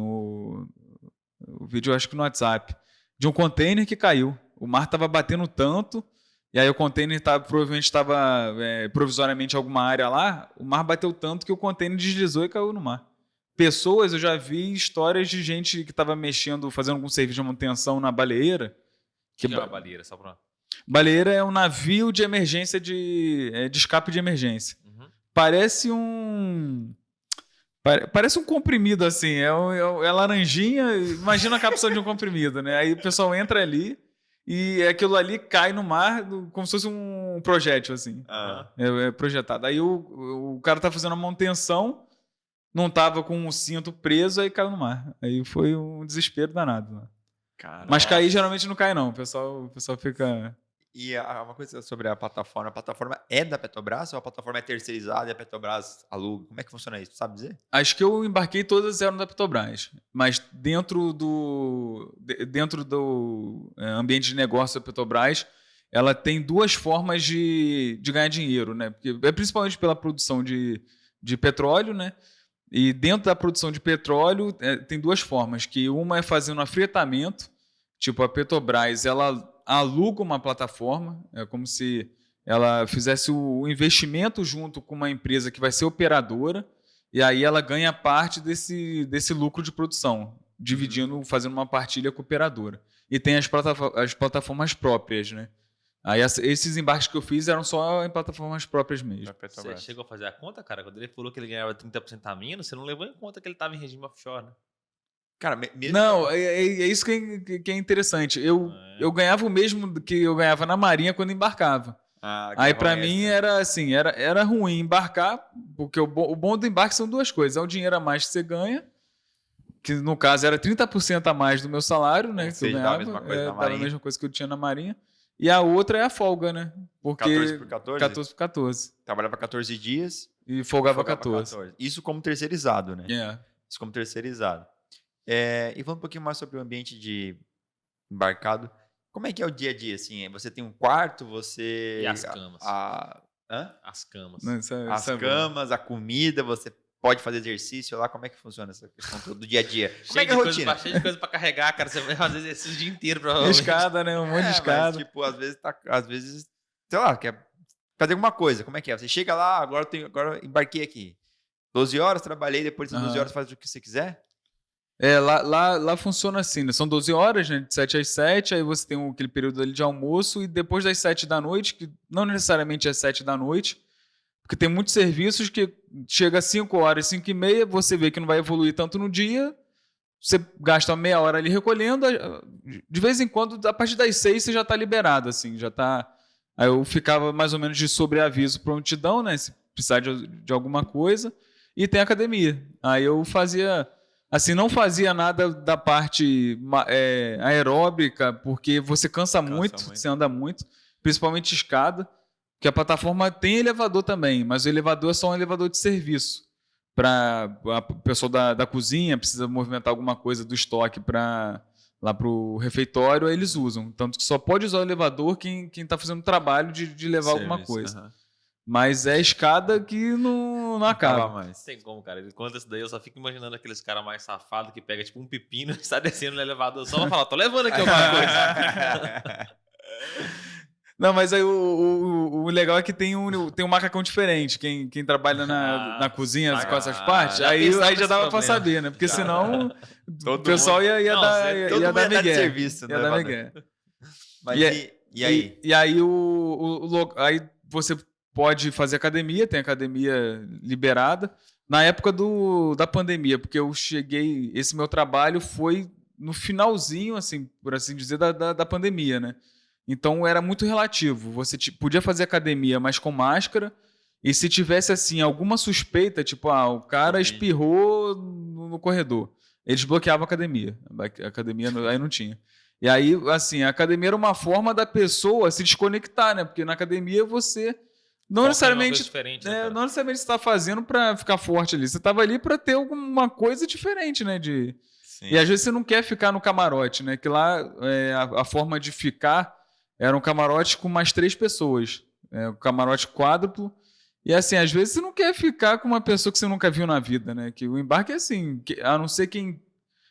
o vídeo, eu acho que no WhatsApp, de um container que caiu. O mar estava batendo tanto, e aí o container provavelmente estava provisoriamente em alguma área lá, o mar bateu tanto que o container deslizou e caiu no mar. Pessoas, eu já vi histórias de gente que estava mexendo, fazendo algum serviço de manutenção na baleeira. O que é uma baleeira? Só pra... Baleeira é um navio de emergência, de escape de emergência. Uhum. Parece um comprimido, assim. É laranjinha. Imagina a cápsula de um comprimido, né? Aí o pessoal entra ali e aquilo ali cai no mar como se fosse um projétil, assim. É projetado. Aí o cara tá fazendo a manutenção, não tava com o cinto preso, aí caiu no mar. Aí foi um desespero danado. Né? Mas cair geralmente não cai, não. O pessoal fica... E uma coisa sobre a plataforma é da Petrobras ou a plataforma é terceirizada e a Petrobras aluga? Como é que funciona isso? Tu sabe dizer? Acho que eu embarquei todas eram da Petrobras, mas dentro do ambiente de negócio da Petrobras, ela tem 2 formas de ganhar dinheiro, né? Porque é principalmente pela produção de petróleo, né? E dentro da produção de petróleo tem 2 formas, que uma é fazendo afretamento, tipo a Petrobras, ela aluga uma plataforma, é como se ela fizesse o investimento junto com uma empresa que vai ser operadora, e aí ela ganha parte desse lucro de produção, dividindo, fazendo uma partilha com a operadora. E tem as plataformas próprias, né? Aí esses embarques que eu fiz eram só em plataformas próprias mesmo. Você chegou a fazer a conta, cara? Quando ele falou que ele ganhava 30% a menos, você não levou em conta que ele estava em regime offshore, né? Cara, mesmo... Não, é isso que é interessante. Eu ganhava o mesmo que eu ganhava na Marinha quando embarcava. Aí para mim era assim, era ruim embarcar, porque o bom do embarque são 2 coisas. É o dinheiro a mais que você ganha, que no caso era 30% a mais do meu salário, né? Que eu ganhava, a mesma coisa na dava Marinha. a mesma coisa que eu tinha na Marinha. E a outra é a folga, né? Porque 14 por 14? 14 por 14. Trabalhava 14 dias E folgava 14. Isso como terceirizado, né? É. Isso como terceirizado. E falando um pouquinho mais sobre o ambiente de embarcado, como é que é o dia a dia, assim? Você tem um quarto, você... E as camas? Hã? As camas. Não, isso é- As isso é bom. camas, a comida, você pode fazer exercício lá. Como é que funciona essa questão toda do dia a dia? Como é Cheio que é a de coisa rotina? cheio de coisa pra carregar, cara. Você vai fazer exercício o dia inteiro, provavelmente. Escada, né? Um monte de Mas, escada. tipo, às vezes, sei lá, quer fazer alguma coisa. Como é que é? Você chega lá, agora eu embarquei aqui. 12 horas, trabalhei, depois das 12 Aham. horas faz o que você quiser? Lá funciona assim, né? São 12 horas, né? De 7 às 7, aí você tem aquele período ali de almoço, e depois das 7 da noite, que não necessariamente é 7 da noite, porque tem muitos serviços que chega às 5 horas, 5 e meia, você vê que não vai evoluir tanto no dia, você gasta meia hora ali recolhendo, de vez em quando, a partir das 6 você já está liberado, assim, já tá. Aí eu ficava mais ou menos de sobreaviso prontidão, né? Se precisar de alguma coisa, e tem academia. Aí eu fazia. Assim, não fazia nada da parte aeróbica, porque você cansa muito, você anda muito, principalmente escada, porque a plataforma tem elevador também, mas o elevador é só um elevador de serviço. Para a pessoa da cozinha precisa movimentar alguma coisa do estoque para lá para o refeitório, aí eles usam. Tanto que só pode usar o elevador quem está fazendo o trabalho de levar alguma coisa. aham. Mas é escada que não acaba. mais. Não tem como, cara. Ele conta isso daí, eu só fico imaginando aqueles caras mais safados que pega tipo um pepino e sai descendo no elevador só pra falar, tô levando aqui alguma coisa. Não, mas aí o legal é que tem um macacão diferente. Quem trabalha na cozinha com essas partes, já aí pensava já nesse dava pra problema. saber, né? Porque Já. senão Todo o pessoal ia Não, dar, você- todo ia mundo dar ia dar de migué. serviço no Ia dar elevador. migué. Mas E e aí? E aí, aí você pode fazer academia, tem academia liberada. Na época da pandemia, porque eu cheguei. Esse meu trabalho foi no finalzinho, assim, por assim dizer, da pandemia, né? Então era muito relativo. Você podia fazer academia, mas com máscara. E se tivesse, assim, alguma suspeita, tipo, o cara Covid. espirrou no corredor, eles bloqueavam a academia. A academia aí não tinha. E aí, assim, a academia era uma forma da pessoa se desconectar, né? Porque na academia você não Foca em uma necessariamente coisa diferente, né, cara? não necessariamente está fazendo para ficar forte ali. Você estava ali para ter alguma coisa diferente, né? Sim. E às vezes você não quer ficar no camarote, né? Que lá a forma de ficar era um camarote com mais 3 pessoas. Um camarote quádruplo. E assim, às vezes você não quer ficar com uma pessoa que você nunca viu na vida, né? Que o embarque é assim, a não ser quem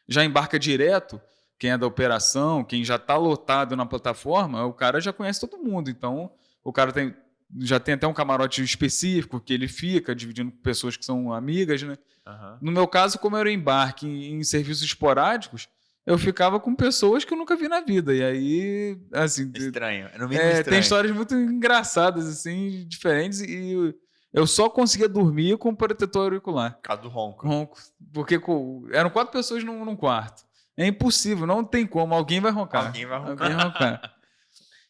já embarca direto, quem é da operação, quem já está lotado na plataforma, o cara já conhece todo mundo. Então, o cara já tem até um camarote específico que ele fica dividindo com pessoas que são amigas, né? Aham. No meu caso, como era embarque em serviços esporádicos, eu ficava com pessoas que eu nunca vi na vida. E aí, assim, Estranho. No mínimo estranho. tem histórias muito engraçadas, assim, diferentes, e eu só conseguia dormir com protetor auricular. Por causa do ronco. Ronco. Porque eram 4 pessoas num quarto. É impossível, não tem como. Alguém vai roncar. Alguém vai roncar. Alguém vai roncar.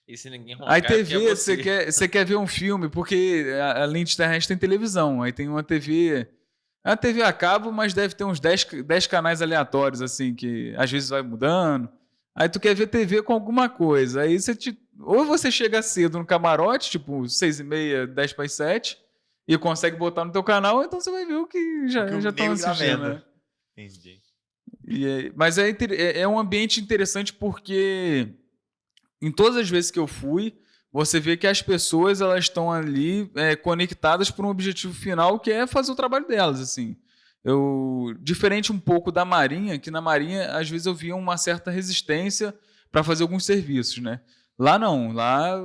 E se ninguém roncar, Aí é porque é TV, você. você quer ver um filme, porque a lente terrestre tem televisão. Aí tem uma TV. É uma TV a cabo, mas deve ter uns 10 canais aleatórios, assim, que às vezes vai mudando. Aí tu quer ver TV com alguma coisa. Aí ou você chega cedo no camarote, tipo 6h30, 10 para as 7, e consegue botar no teu canal, então você vai ver o que já estão nego tá assistindo. vendo. Né? Entendi. Mas é um ambiente interessante porque em todas as vezes que eu fui, você vê que as pessoas elas estão ali conectadas por um objetivo final que é fazer o trabalho delas. Assim. Diferente um pouco da Marinha, que na Marinha às vezes eu via uma certa resistência para fazer alguns serviços. Né? Lá não, lá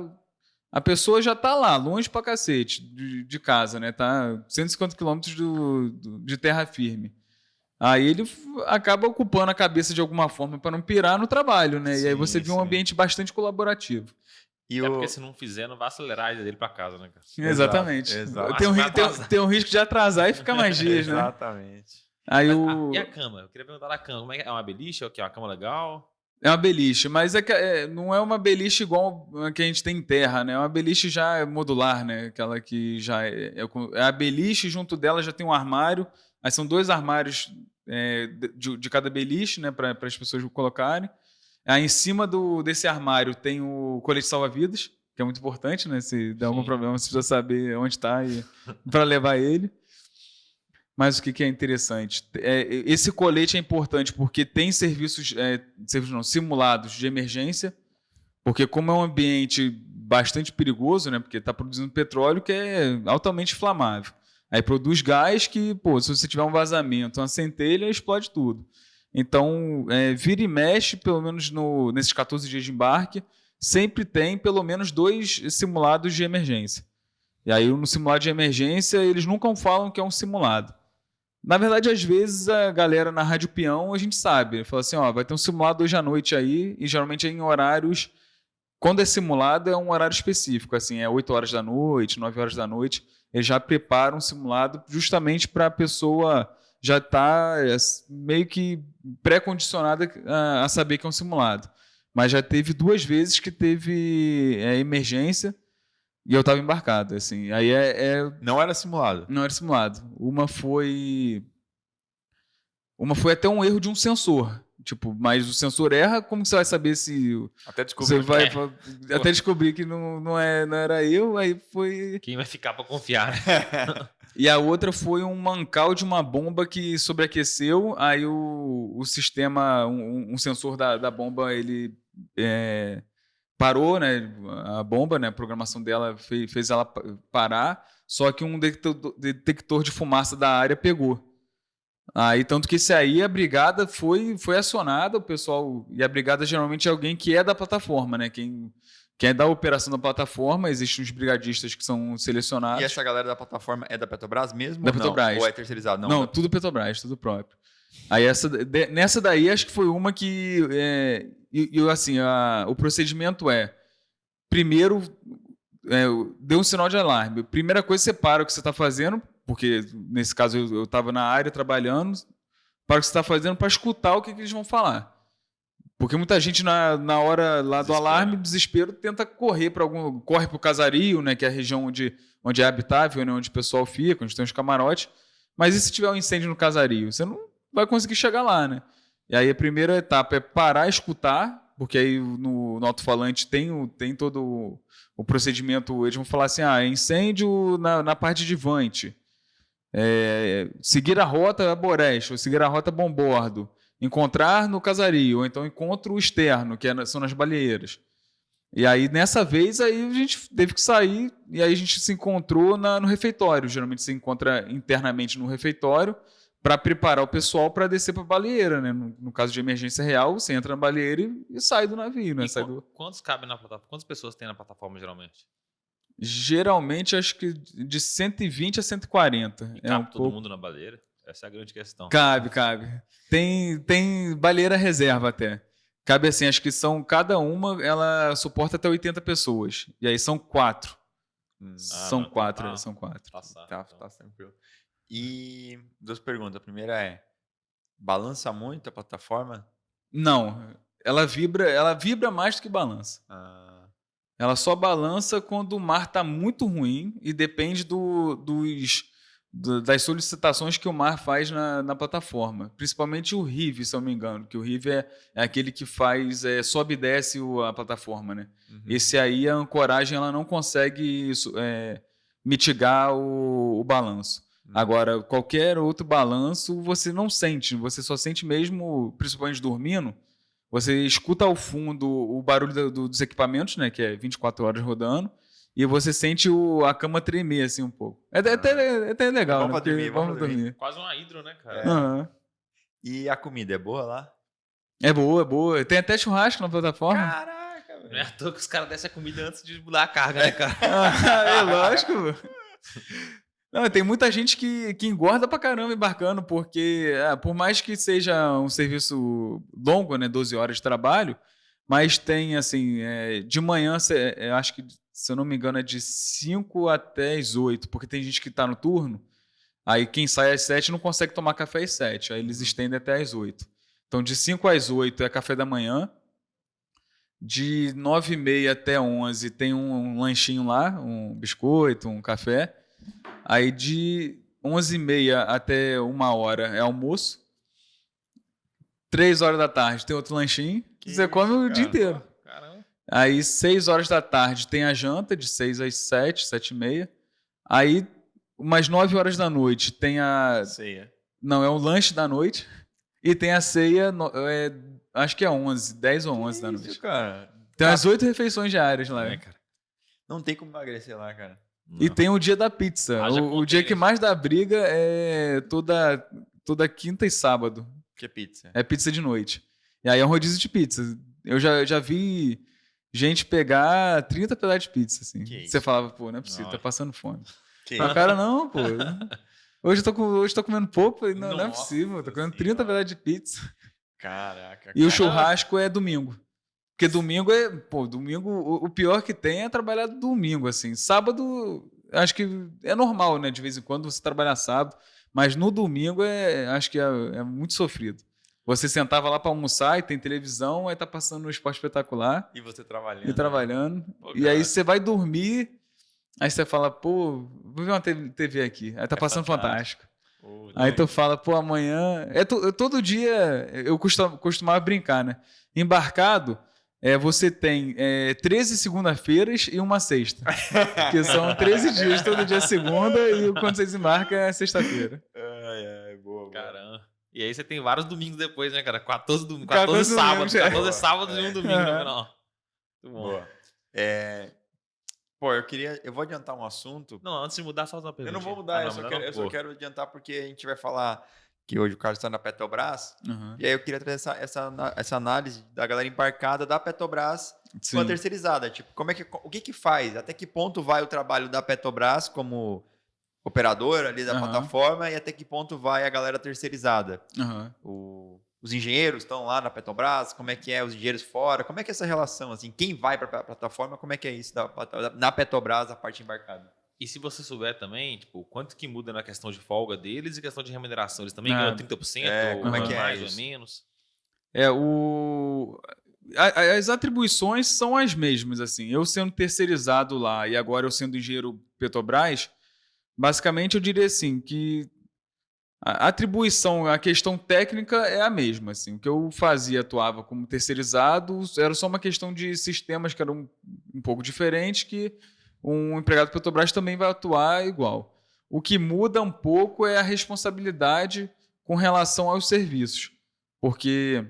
a pessoa já está lá, longe pra cacete de casa, né? Tá 150 quilômetros de terra firme. Aí ele acaba ocupando a cabeça de alguma forma para não pirar no trabalho, né? E aí você vê um sim. ambiente bastante colaborativo. E É porque se não fizer, não vai acelerar a ida dele pra casa, né, cara? Exatamente. exato. Tem um risco de atrasar e ficar mais dias, né? Exatamente. Aí E a cama? Eu queria perguntar da cama. Como é uma beliche? É uma cama legal? É uma beliche, mas não é uma beliche igual a que a gente tem em terra, né? É uma beliche já modular, né? Aquela que já é a beliche, junto dela já tem um armário. Aí são 2 armários de cada beliche, né? Para as pessoas colocarem. Aí em cima desse armário tem o colete salva-vidas, que é muito importante, né? Se der algum problema, você precisa saber onde está para levar ele. Mas o que é interessante? Esse colete é importante porque tem serviços simulados de emergência, porque como é um ambiente bastante perigoso, né? Porque está produzindo petróleo que é altamente inflamável. Aí produz gás que, pô, se você tiver um vazamento, uma centelha, explode tudo. Então, vira e mexe, pelo menos nesses 14 dias de embarque, sempre tem pelo menos 2 simulados de emergência. E aí, no simulado de emergência, eles nunca falam que é um simulado. Na verdade, às vezes, a galera na Rádio Peão, a gente sabe. Fala assim, ó, vai ter um simulado hoje à noite aí, e geralmente é em horários... Quando é simulado, é um horário específico, assim, é 8 horas da noite, 9 horas da noite. Eles já preparam um simulado justamente para a pessoa já estar meio que pré-condicionada a saber que é um simulado. Mas já teve 2 vezes que teve emergência, e eu estava embarcado, assim. Aí Não era simulado? Não era simulado. Uma foi até um erro de um sensor. Tipo, mas o sensor erra, como você vai saber se... Até descobrir você vai até descobrir que não era eu, aí foi... Quem vai ficar para confiar, né? E a outra foi um mancal de uma bomba que sobreaqueceu, aí o sistema, um sensor da bomba, ele... parou, né, a bomba, né, a programação dela fez ela parar, só que um detector de fumaça da área pegou. Aí, tanto que isso aí, a brigada foi acionada, o pessoal, e a brigada geralmente é alguém que é da plataforma, né, quem é da operação da plataforma, existem os brigadistas que são selecionados. E essa galera da plataforma é da Petrobras mesmo? Da Petrobras. Ou é terceirizado? Não, tudo Petrobras, tudo próprio. Aí nessa daí acho que foi uma que assim, o procedimento primeiro deu um sinal de alarme. Primeira coisa, você para o que você está fazendo, porque nesse caso eu estava na área trabalhando, para o que você está fazendo para escutar o que eles vão falar. Porque muita gente na hora lá do alarme, desespero, tenta corre para o casario, né, que é a região onde é habitável, né, onde o pessoal fica, onde tem os camarotes. Mas e se tiver um incêndio no casario? Você não vai conseguir chegar lá, né? E aí a primeira etapa é parar e escutar, porque aí no alto-falante tem todo o procedimento. Eles vão falar assim, incêndio na parte de Vante. Seguir a rota a Boreste, ou seguir a rota a Bombordo. Encontrar no casario, ou então encontro externo, que são nas baleeiras. E aí, nessa vez, aí a gente teve que sair, e aí a gente se encontrou no refeitório. Geralmente se encontra internamente no refeitório, para preparar o pessoal para descer para a baleeira, né? No caso de emergência real, você entra na baleeira e sai do navio, né? Quantos cabem na plataforma? Quantas pessoas tem na plataforma, geralmente? Geralmente, acho que de 120 a 140. E cabe todo mundo na baleeira? Essa é a grande questão. Cabe. Tem baleeira reserva até. Cabe assim, acho que cada uma, ela suporta até 80 pessoas. E aí são 4. São 4. Tá tranquilo. E 2 perguntas. A primeira balança muito a plataforma? Não, ela vibra mais do que balança. Ela só balança quando o mar está muito ruim e depende das solicitações que o mar faz na plataforma. Principalmente o RIV, se eu não me engano, que o RIV é aquele que faz, sobe e desce a plataforma, né? Uhum. Esse aí, a ancoragem, ela não consegue mitigar o balanço. Uhum. Agora, qualquer outro balanço, você não sente. Você só sente mesmo, principalmente dormindo, você escuta ao fundo o barulho dos equipamentos, né? Que é 24 horas rodando. E você sente a cama tremer, assim, um pouco. É até legal, vamos né? Vamos dormir. Quase uma hidro, né, cara? Uhum. E a comida é boa lá? É boa. Tem até churrasco na plataforma. Caraca, velho. Não é à toa que os caras descem a comida antes de mudar a carga, né, cara? Lógico. Não, tem muita gente que engorda pra caramba embarcando, porque por mais que seja um serviço longo, né, 12 horas de trabalho, mas tem, assim, de manhã, acho que, se eu não me engano, é de 5 até as 8, porque tem gente que está no turno, aí quem sai às 7 não consegue tomar café às 7, aí eles estendem até às 8. Então, de 5 às 8 é café da manhã, de 9h30 até 11 tem um lanchinho lá, um biscoito, um café, aí de 11h30 até 1h é almoço, 3 horas da tarde tem outro lanchinho, que você come o dia inteiro. Aí, 6 horas da tarde, tem a janta, de 6 às 7, 7h30. Aí, umas 9 horas da noite, tem a... Ceia. Não, é o lanche da noite. E tem a ceia, acho que é 10 ou 11 da noite. Cara. Tem umas 8 refeições diárias lá. Cara. Não tem como emagrecer lá, cara. E tem o dia da pizza. Haja O dia que mais dá briga é toda quinta e sábado. Que é pizza. É pizza de noite. E aí é um rodízio de pizza. Eu já vi gente pegar 30 pedaços de pizza, assim. Que isso? Você falava, pô, não é possível, Nossa. tá passando fome. Que Mas, cara, não, pô. Hoje eu tô comendo pouco, não é Nossa possível. Eu tô comendo 30 Senhora. pedaços de pizza. Caraca. E o cara. churrasco é domingo. Porque domingo é. Pô, domingo. O pior que tem é trabalhar domingo, assim. Sábado, acho que é normal, né? De vez em quando você trabalhar sábado. Mas no domingo acho que é muito sofrido. Você sentava lá pra almoçar e tem televisão, aí tá passando no Esporte Espetacular E você trabalhando. e trabalhando. Pô, E aí cara. você vai dormir, aí você fala, pô, vou ver uma TV aqui. Aí tá passando Fantástico. Pô, Aí tu fala, pô, amanhã. Todo dia eu costumava brincar, né? Embarcado, você tem 13 segunda-feiras e uma sexta. Que são 13 dias, todo dia é segunda, e quando você desembarca é sexta-feira. Ai, boa. Caramba. E aí você tem vários domingos depois, né, cara? 14 14 sábados. domingos, é. 14 sábados e um domingo no Aham. final. Muito bom. Boa. Pô, eu vou adiantar um assunto. Não, antes de mudar, só uma Eu pergunta. não vou mudar, eu só quero adiantar porque a gente vai falar que hoje o Carlos está na Petrobras. Uhum. E aí eu queria trazer essa análise da galera embarcada da Petrobras Sim. com a terceirizada. Tipo, o que faz? Até que ponto vai o trabalho da Petrobras como operador ali da Aham. plataforma e até que ponto vai a galera terceirizada? Uhum. Os engenheiros estão lá na Petrobras, como é que é os engenheiros fora? Como é que é essa relação? Assim, quem vai para a plataforma, como é que é isso na Petrobras, a parte embarcada? E se você souber também, tipo, quanto que muda na questão de folga deles e questão de remuneração? Eles também ganham 30%? como é que é mais isso? ou menos? As atribuições são as mesmas, assim. Eu sendo terceirizado lá e agora eu sendo engenheiro Petrobras, basicamente eu diria assim que a atribuição, a questão técnica é a mesma, assim. O que eu fazia, atuava como terceirizado, era só uma questão de sistemas que eram um pouco diferentes, que um empregado Petrobras também vai atuar igual. O que muda um pouco é a responsabilidade com relação aos serviços, porque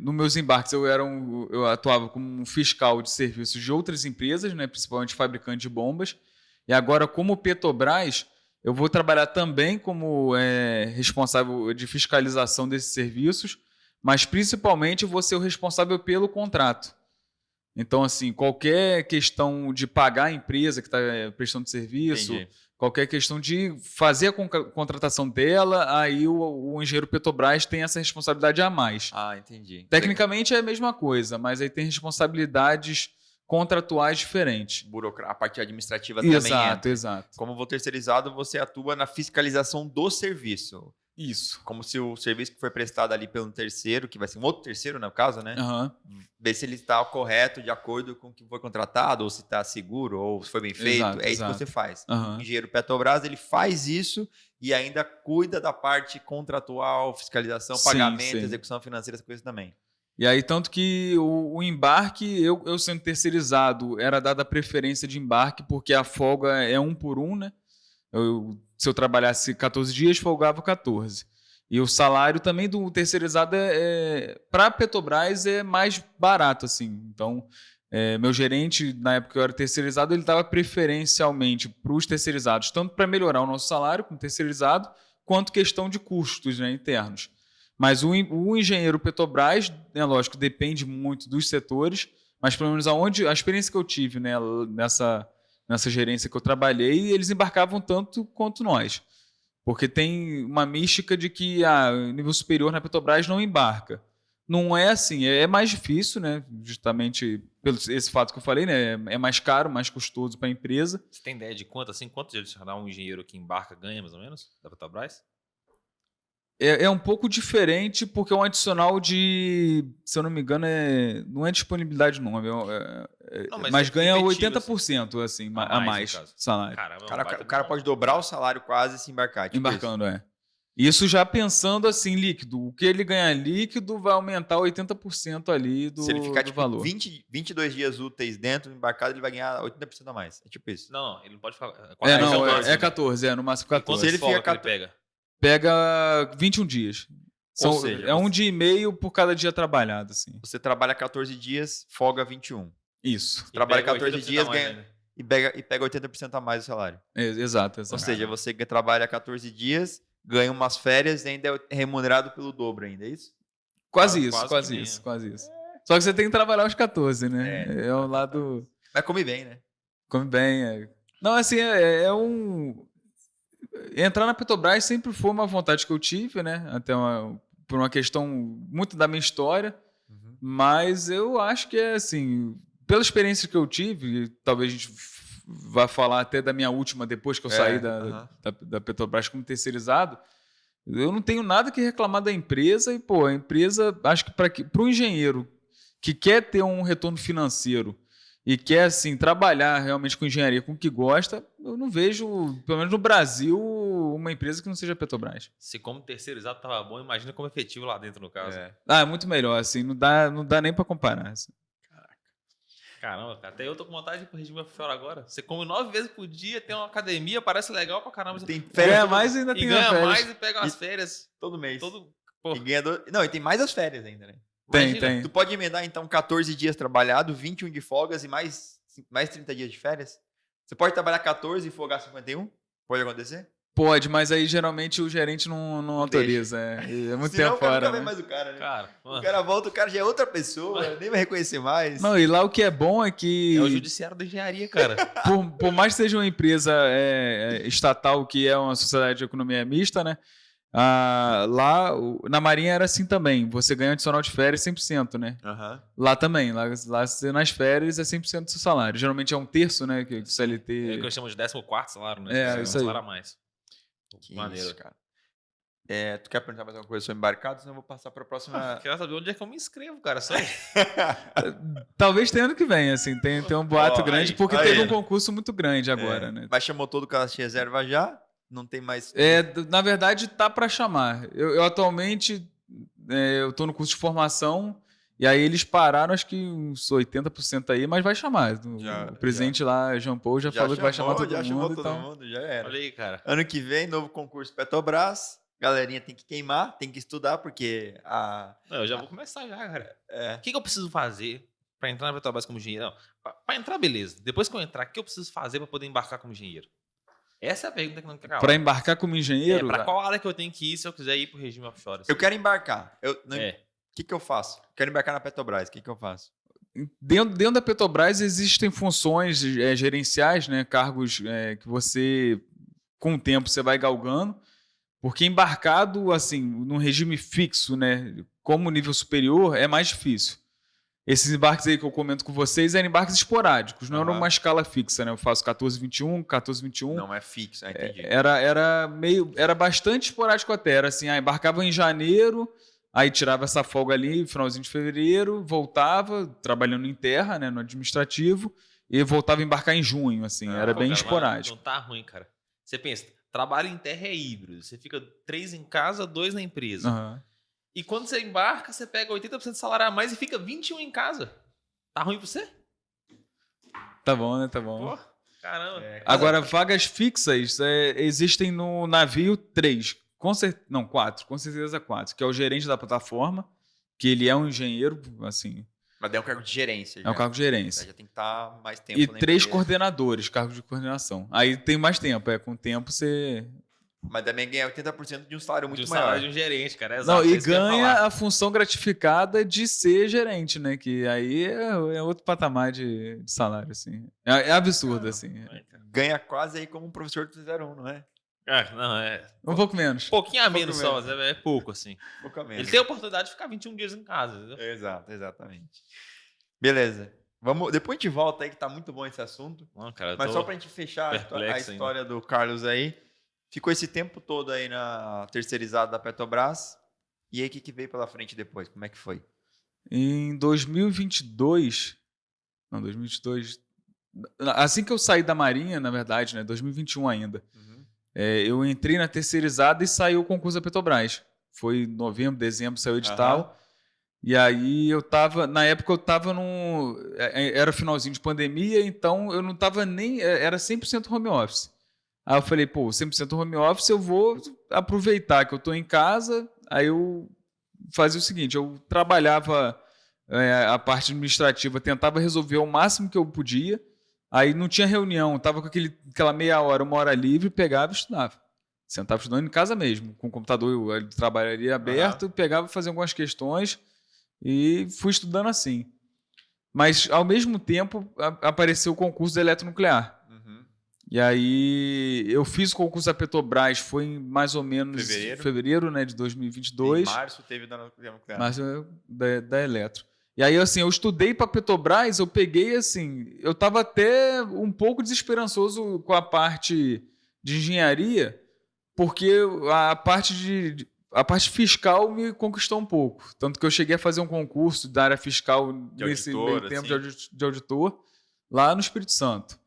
nos meus embarques eu atuava como um fiscal de serviços de outras empresas, né, principalmente fabricantes de bombas, e agora como Petrobras eu vou trabalhar também como responsável de fiscalização desses serviços, mas principalmente vou ser o responsável pelo contrato. Então, assim, qualquer questão de pagar a empresa que está prestando serviço, Entendi. qualquer questão de fazer a contratação dela, aí o engenheiro Petrobras tem essa responsabilidade a mais. Ah, entendi. Tecnicamente é a mesma coisa, mas aí tem responsabilidades contratuais diferentes. A parte administrativa também entra. Exato. Como vou terceirizado, você atua na fiscalização do serviço. Isso. Como se o serviço que foi prestado ali pelo terceiro, que vai ser um outro terceiro, no caso, né? Aham. Ver se ele está correto, de acordo com o que foi contratado, ou se está seguro, ou se foi bem feito. Exato, É isso que exato. você faz. Aham. O engenheiro Petrobras, ele faz isso e ainda cuida da parte contratual, fiscalização, Sim, pagamento, sim. execução financeira, essa coisa também. E aí, tanto que o embarque, eu sendo terceirizado, era dada a preferência de embarque, porque a folga é 1 por 1, né? Se eu trabalhasse 14 dias, folgava 14. E o salário também do terceirizado para a Petrobras é mais barato, assim. Então, meu gerente, na época que eu era terceirizado, ele dava preferencialmente para os terceirizados, tanto para melhorar o nosso salário como terceirizado, quanto questão de custos, né, internos. Mas o engenheiro Petrobras, né, lógico, depende muito dos setores, mas pelo menos a experiência que eu tive, né, nessa gerência que eu trabalhei, eles embarcavam tanto quanto nós. Porque tem uma mística de que nível superior na Petrobras não embarca. Não é assim, é mais difícil, né? Justamente pelo esse fato que eu falei, né? É mais caro, mais custoso para a empresa. Você tem ideia de quanto um engenheiro que embarca ganha, mais ou menos, da Petrobras? É um pouco diferente, porque é um adicional de, se eu não me engano, não é disponibilidade não, mas ganha efetivo, 80% assim, A a mais, mais no caso. salário. Caramba, O cara pode dobrar o salário quase e se embarcar. Tipo Embarcando, Isso já pensando assim, líquido. O que ele ganha líquido vai aumentar 80% ali isso. Se ele ficar do tipo, valor. 22 dias úteis dentro do embarcado, ele vai ganhar 80% a mais. É tipo isso. Não, ele não pode falar. É 14, no máximo 14. Quantos Se ele folga fica que ele pega? Pega 21 dias. Ou seja, é um dia e meio por cada dia trabalhado, assim. Você trabalha 14 dias, folga 21. Isso. Trabalha pega 14 80% dias, a mais ganha ainda. e pega 80% a mais do salário. Exato, Ou exato. seja, você trabalha 14 dias, ganha umas férias e ainda é remunerado pelo dobro ainda, é isso? Quase Quase- isso, quase quase que nem, isso, é. quase isso. Só que você tem que trabalhar os 14, né? É um lado... Mas come bem, né? Come bem. Não, assim, é um... Entrar na Petrobras sempre foi uma vontade que eu tive, né? Por uma questão muito da minha história. Mas eu acho que é assim, pela experiência que eu tive, talvez a gente vá falar até da minha última, depois que eu saí da Petrobras como terceirizado, eu não tenho nada que reclamar da empresa e, pô, a empresa, acho que para o engenheiro que quer ter um retorno financeiro e quer, assim, trabalhar realmente com engenharia, com o que gosta, eu não vejo, pelo menos no Brasil, uma empresa que não seja a Petrobras. Se como terceirizado tava bom, imagina como efetivo lá dentro, no caso. É muito melhor, assim, não dá nem para comparar. Assim. Caramba, cara, até eu tô com vontade de ir pro regime offshore agora. Você come 9 vezes por dia, tem uma academia, parece legal pra caramba. Tem Você férias Ganha todo- mais e ainda e tem ganha férias. mais e pega umas férias. todo mês. Pô, E ganha Não, e tem mais as férias ainda, né? imagina. Tu pode emendar, então, 14 dias trabalhado, 21 de folgas e mais 30 dias de férias? Você pode trabalhar 14 e folgar 51? Pode acontecer? Pode, mas aí geralmente o gerente não autoriza. É muito Senão tempo o cara fora. nunca vê Né? mais o cara, né? Cara, O mano, cara volta, o cara já é outra pessoa, nem vai reconhecer mais. Não, e lá o que é bom é que, é o judiciário da engenharia, cara. por mais que seja uma empresa estatal, que é uma sociedade de economia mista, né? Lá na Marinha era assim também. Você ganha adicional de férias 100%, né? Aham. Lá também. Lá você, nas férias é 100% do seu salário. Geralmente é um terço, né? Que o É o CLT. que eu chamo de 14º salário, né? É, Um isso aí. salário a mais. Que Maneiro. isso, cara. Tu quer perguntar mais alguma coisa sobre embarcado? Senão eu vou passar para a próxima. Quero saber onde é que eu me inscrevo, cara. Só isso. Talvez tenha ano que vem, assim. Tem um boato Ó, grande, aí, porque aí, teve um né? concurso muito grande agora, né? Mas chamou todo o cadastro de reserva já? Não tem mais. Na verdade, tá para chamar. Eu atualmente eu tô no curso de formação e aí eles pararam, acho que uns 80% aí, mas vai chamar. O presidente lá, Jean Paul, já falou que vai chamar todo já mundo. chamou todo Então... mundo, já era. Olha aí, cara. Ano que vem, novo concurso Petrobras. Galerinha tem que queimar, tem que estudar, porque Não, eu já vou começar já, cara. é, O que eu preciso fazer pra entrar na Petrobras como engenheiro? Não, pra entrar, beleza. Depois que eu entrar, o que eu preciso fazer pra poder embarcar como engenheiro? Essa é a pergunta que não quer calar. Para embarcar como engenheiro, Pra qual área que eu tenho que ir se eu quiser ir pro regime offshore? assim? eu quero embarcar. O É. que eu faço? Quero embarcar na Petrobras. O que eu faço? dentro da Petrobras existem funções gerenciais, né? Cargos que você, com o tempo, você vai galgando. Porque embarcado, assim, num regime fixo, né? Como nível superior, é mais difícil. Esses embarques aí que eu comento com vocês eram embarques esporádicos, não era uma escala fixa, né? Eu faço 14-21, 14-21. Não é fixo, entendi. Era bastante esporádico até. Era assim, embarcava em janeiro, aí tirava essa folga ali, finalzinho de fevereiro, voltava, trabalhando em terra, né? No administrativo, e voltava a embarcar em junho, assim. Era Pô, bem cara, esporádico. Não tá ruim, cara. Você pensa, trabalho em terra é híbrido. Você fica 3 em casa, 2 na empresa. Aham. E quando você embarca, você pega 80% do salário a mais e fica 21 em casa. Tá ruim pra você? Tá bom, né? Tá bom. Pô, caramba. Agora, vagas fixas existem no navio 3. Não, 4. Com certeza 4. Que é o gerente da plataforma, que ele é um engenheiro, assim, Mas daí é um cargo de gerência. é um cargo de gerência. Já tem que estar mais tempo E na 3 empresa. coordenadores, cargos de coordenação. Aí tem mais tempo, com o tempo você... Mas também ganha 80% de um salário muito de um maior. salário de um gerente, cara. Exato, Não, e é isso que eu ia ganha falar. a função gratificada de ser gerente, né? Que aí é outro patamar de salário, assim. É absurdo, assim. Ganha quase aí como um professor do 01, não é? Não, é. Um pouco menos. Um pouquinho a menos Pouco só, menos. é pouco, assim. Pouco a menos. Ele tem a oportunidade de ficar 21 dias em casa, entendeu? Exato, exatamente. Beleza. Depois a gente volta aí, que tá muito bom esse assunto. Não, cara, eu Mas tô só pra gente fechar a perplexo história do Carlos aí. Ficou esse tempo todo aí na terceirizada da Petrobras. E aí, o que veio pela frente depois? Como é que foi? Em 2022... Não, 2022... Assim que eu saí da Marinha, na verdade, né? 2021 ainda. Eu entrei na terceirizada e saiu o concurso da Petrobras. Foi em novembro, dezembro, saiu o edital. E aí na época eu tava era finalzinho de pandemia, então eu não tava nem, era 100% home office. Aí eu falei, 100% home office, eu vou aproveitar que eu tô em casa. Aí eu fazia o seguinte, eu trabalhava a parte administrativa, tentava resolver o máximo que eu podia. Aí não tinha reunião, tava com aquela meia hora, 1 hora livre, pegava e estudava. Sentava estudando em casa mesmo, com o computador, o trabalho ali aberto, pegava, fazia algumas questões e fui estudando assim. Mas, ao mesmo tempo, apareceu o concurso da eletronuclear. E aí, eu fiz o concurso da Petrobras, foi em mais ou menos fevereiro, né, de 2022. Em março teve da nuclear. Março da Eletro. E aí, assim, eu estudei para Petrobras, eu peguei, assim, eu estava até um pouco desesperançoso com a parte de engenharia, porque a parte fiscal me conquistou um pouco. Tanto que eu cheguei a fazer um concurso da área fiscal nesse meio tempo de auditor, lá no Espírito Santo.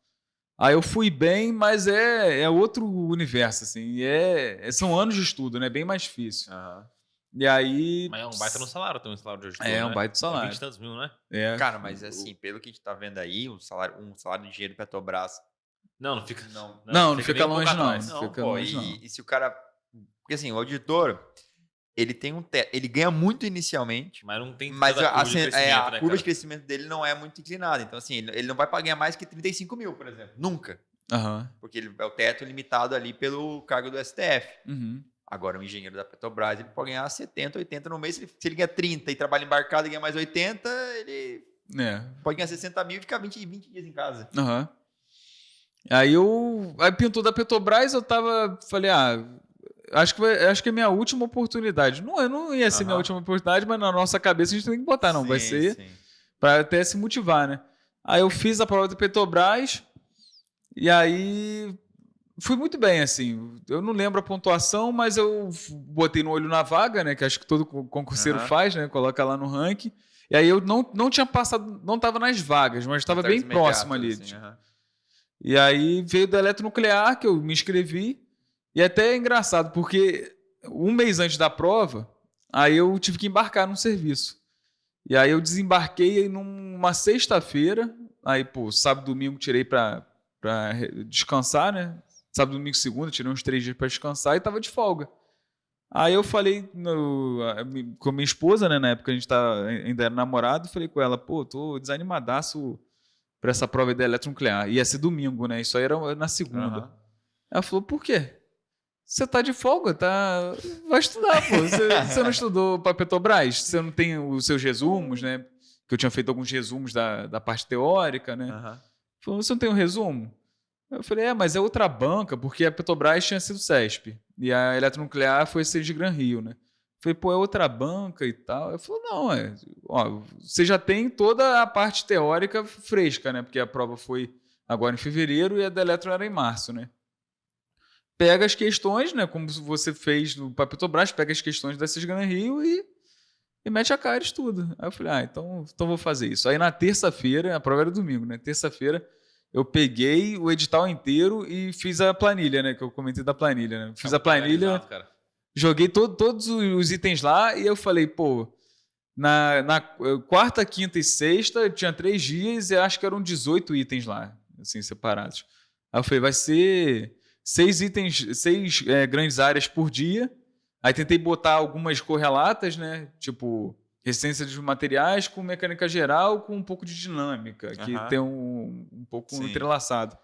Aí eu fui bem, mas é outro universo, assim. São anos de estudo, né? Bem mais difícil. E aí... Mas é um baita no salário, tem um salário de auditor, É um baita salário. 20 e tantos mil, né? Cara, mas assim, pelo que a gente tá vendo aí, um salário de engenheiro Petrobras... Não fica... Não fica longe, não. E se o cara... Porque assim, o auditor, ele tem um teto, ele ganha muito inicialmente, mas não tem a curva de crescimento dele não é muito inclinada. Então, assim, ele não vai ganhar mais que 35 mil, por exemplo. Nunca. Porque ele é o teto limitado ali pelo cargo do STF. Agora, o engenheiro da Petrobras, ele pode ganhar 70, 80 no mês. Se ele ganha 30 e trabalha embarcado e ganha mais 80, ele pode ganhar 60 mil e ficar 20 dias em casa. Aí pintou da Petrobras, falei, acho que é minha última oportunidade. Não ia ser minha última oportunidade, mas na nossa cabeça a gente tem que botar, não. Vai ser para até se motivar, né? Aí eu fiz a prova da Petrobras e aí fui muito bem, assim. Eu não lembro a pontuação, mas eu botei no olho na vaga, né? Que acho que todo concurseiro faz, né? Coloca lá no ranking. E aí eu não tinha passado, não estava nas vagas, mas estava bem próximo ali. Assim, E aí veio da eletronuclear, que eu me inscrevi. E até é engraçado, porque um mês antes da prova, aí eu tive que embarcar num serviço. E aí eu desembarquei numa sexta-feira. Aí, sábado e domingo tirei para descansar, né? Sábado, domingo, segunda, tirei uns 3 dias para descansar e tava de folga. Aí eu falei com a minha esposa, né? Na época a gente ainda era namorado, falei com ela, tô desanimadaço para essa prova da eletronuclear. Ia ser domingo, né? Isso aí era na segunda. Ela falou, por quê? Você tá de folga, tá? Vai estudar, pô. Você não estudou para Petrobras? Você não tem os seus resumos, né? Que eu tinha feito alguns resumos da parte teórica, né? Falou, você não tem um resumo? Eu falei, mas é outra banca, porque a Petrobras tinha sido CESP. E a eletronuclear foi de Gran Rio, né? Eu falei, é outra banca e tal. Eu falei, não, você já tem toda a parte teórica fresca, né? Porque a prova foi agora em fevereiro e a da eletro era em março, né? Pega as questões, né? Como você fez no Petrobras, pega as questões da CESP Gran Rio e mete a cara e estuda. Aí eu falei, então vou fazer isso. Aí na terça-feira, a prova era domingo, né? Terça-feira, eu peguei o edital inteiro e fiz a planilha, né? Que eu comentei da planilha, né? Fiz a planilha, joguei todos os itens lá e eu falei, na quarta, quinta e sexta, tinha 3 dias e acho que eram 18 itens lá, assim, separados. Aí eu falei, vai ser 6 itens, 6 grandes áreas por dia. Aí tentei botar algumas correlatas, né? Tipo, resistência dos materiais com mecânica geral, com um pouco de dinâmica, que tem um pouco entrelaçado.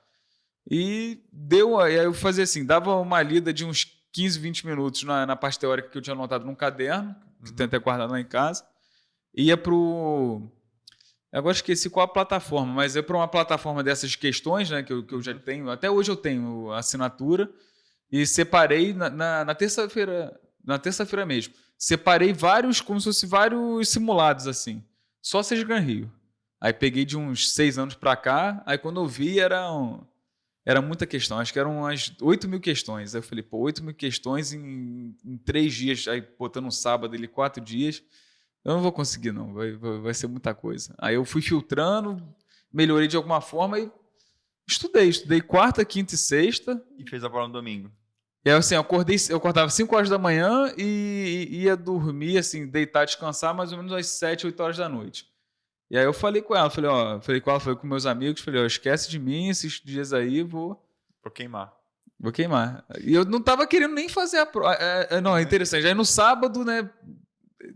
E aí eu fazia assim, dava uma lida de uns 15, 20 minutos na parte teórica que eu tinha anotado num caderno, que eu tenho até guardado lá em casa. Ia pro... Agora esqueci qual a plataforma, mas é para uma plataforma dessas questões, né, que eu já tenho, até hoje eu tenho a assinatura, e separei na terça-feira mesmo. Separei vários, como se fossem vários simulados, assim. Só CESP Gran Rio. Aí peguei de uns 6 anos para cá, aí quando eu vi era muita questão, acho que eram umas 8 mil questões. Aí eu falei, 8 mil questões em 3 dias, aí botando um sábado ali, 4 dias... Eu não vou conseguir, não. Vai ser muita coisa. Aí eu fui filtrando, melhorei de alguma forma e estudei quarta, quinta e sexta. E fez a prova no domingo. E aí, assim, eu acordava 5 horas da manhã e ia dormir, assim, deitar, descansar mais ou menos às 7, 8 horas da noite. E aí eu falei com ela, falei com meus amigos, esquece de mim esses dias aí, vou queimar. Vou queimar. E eu não tava querendo nem fazer a prova. Não, é interessante. Aí no sábado, né,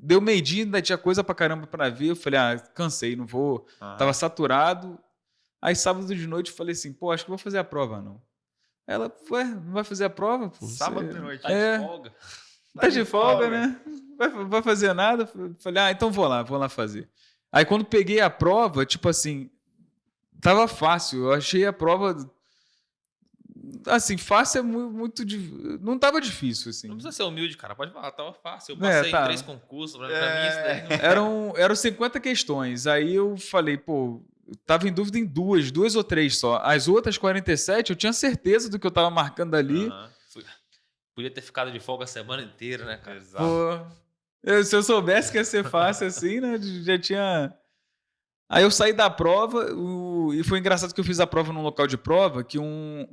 deu meio-dia, ainda tinha coisa pra caramba pra ver. Eu falei, cansei, não vou. Tava saturado. Aí sábado de noite eu falei assim, pô, acho que vou fazer a prova, não. Ela, ué, não vai fazer a prova? Pô? Sábado de noite. Tá de folga. Tá de folga, né? Vai fazer nada? Falei, então vou lá fazer. Aí quando peguei a prova, tipo assim, tava fácil. Eu achei a prova, assim, fácil é muito não tava difícil, assim. Não precisa ser humilde, cara. Pode falar, tava fácil. Eu passei em 3 concursos. Pra mim, isso daí não... Eram 50 questões. Aí eu falei, pô, eu tava em dúvida em duas ou três só. As outras 47, eu tinha certeza do que eu tava marcando ali. Podia ter ficado de folga a semana inteira, né, cara? Exato. Pô, se eu soubesse que ia ser fácil assim, né? Já tinha. Aí eu saí da prova e foi engraçado que eu fiz a prova num local de prova que um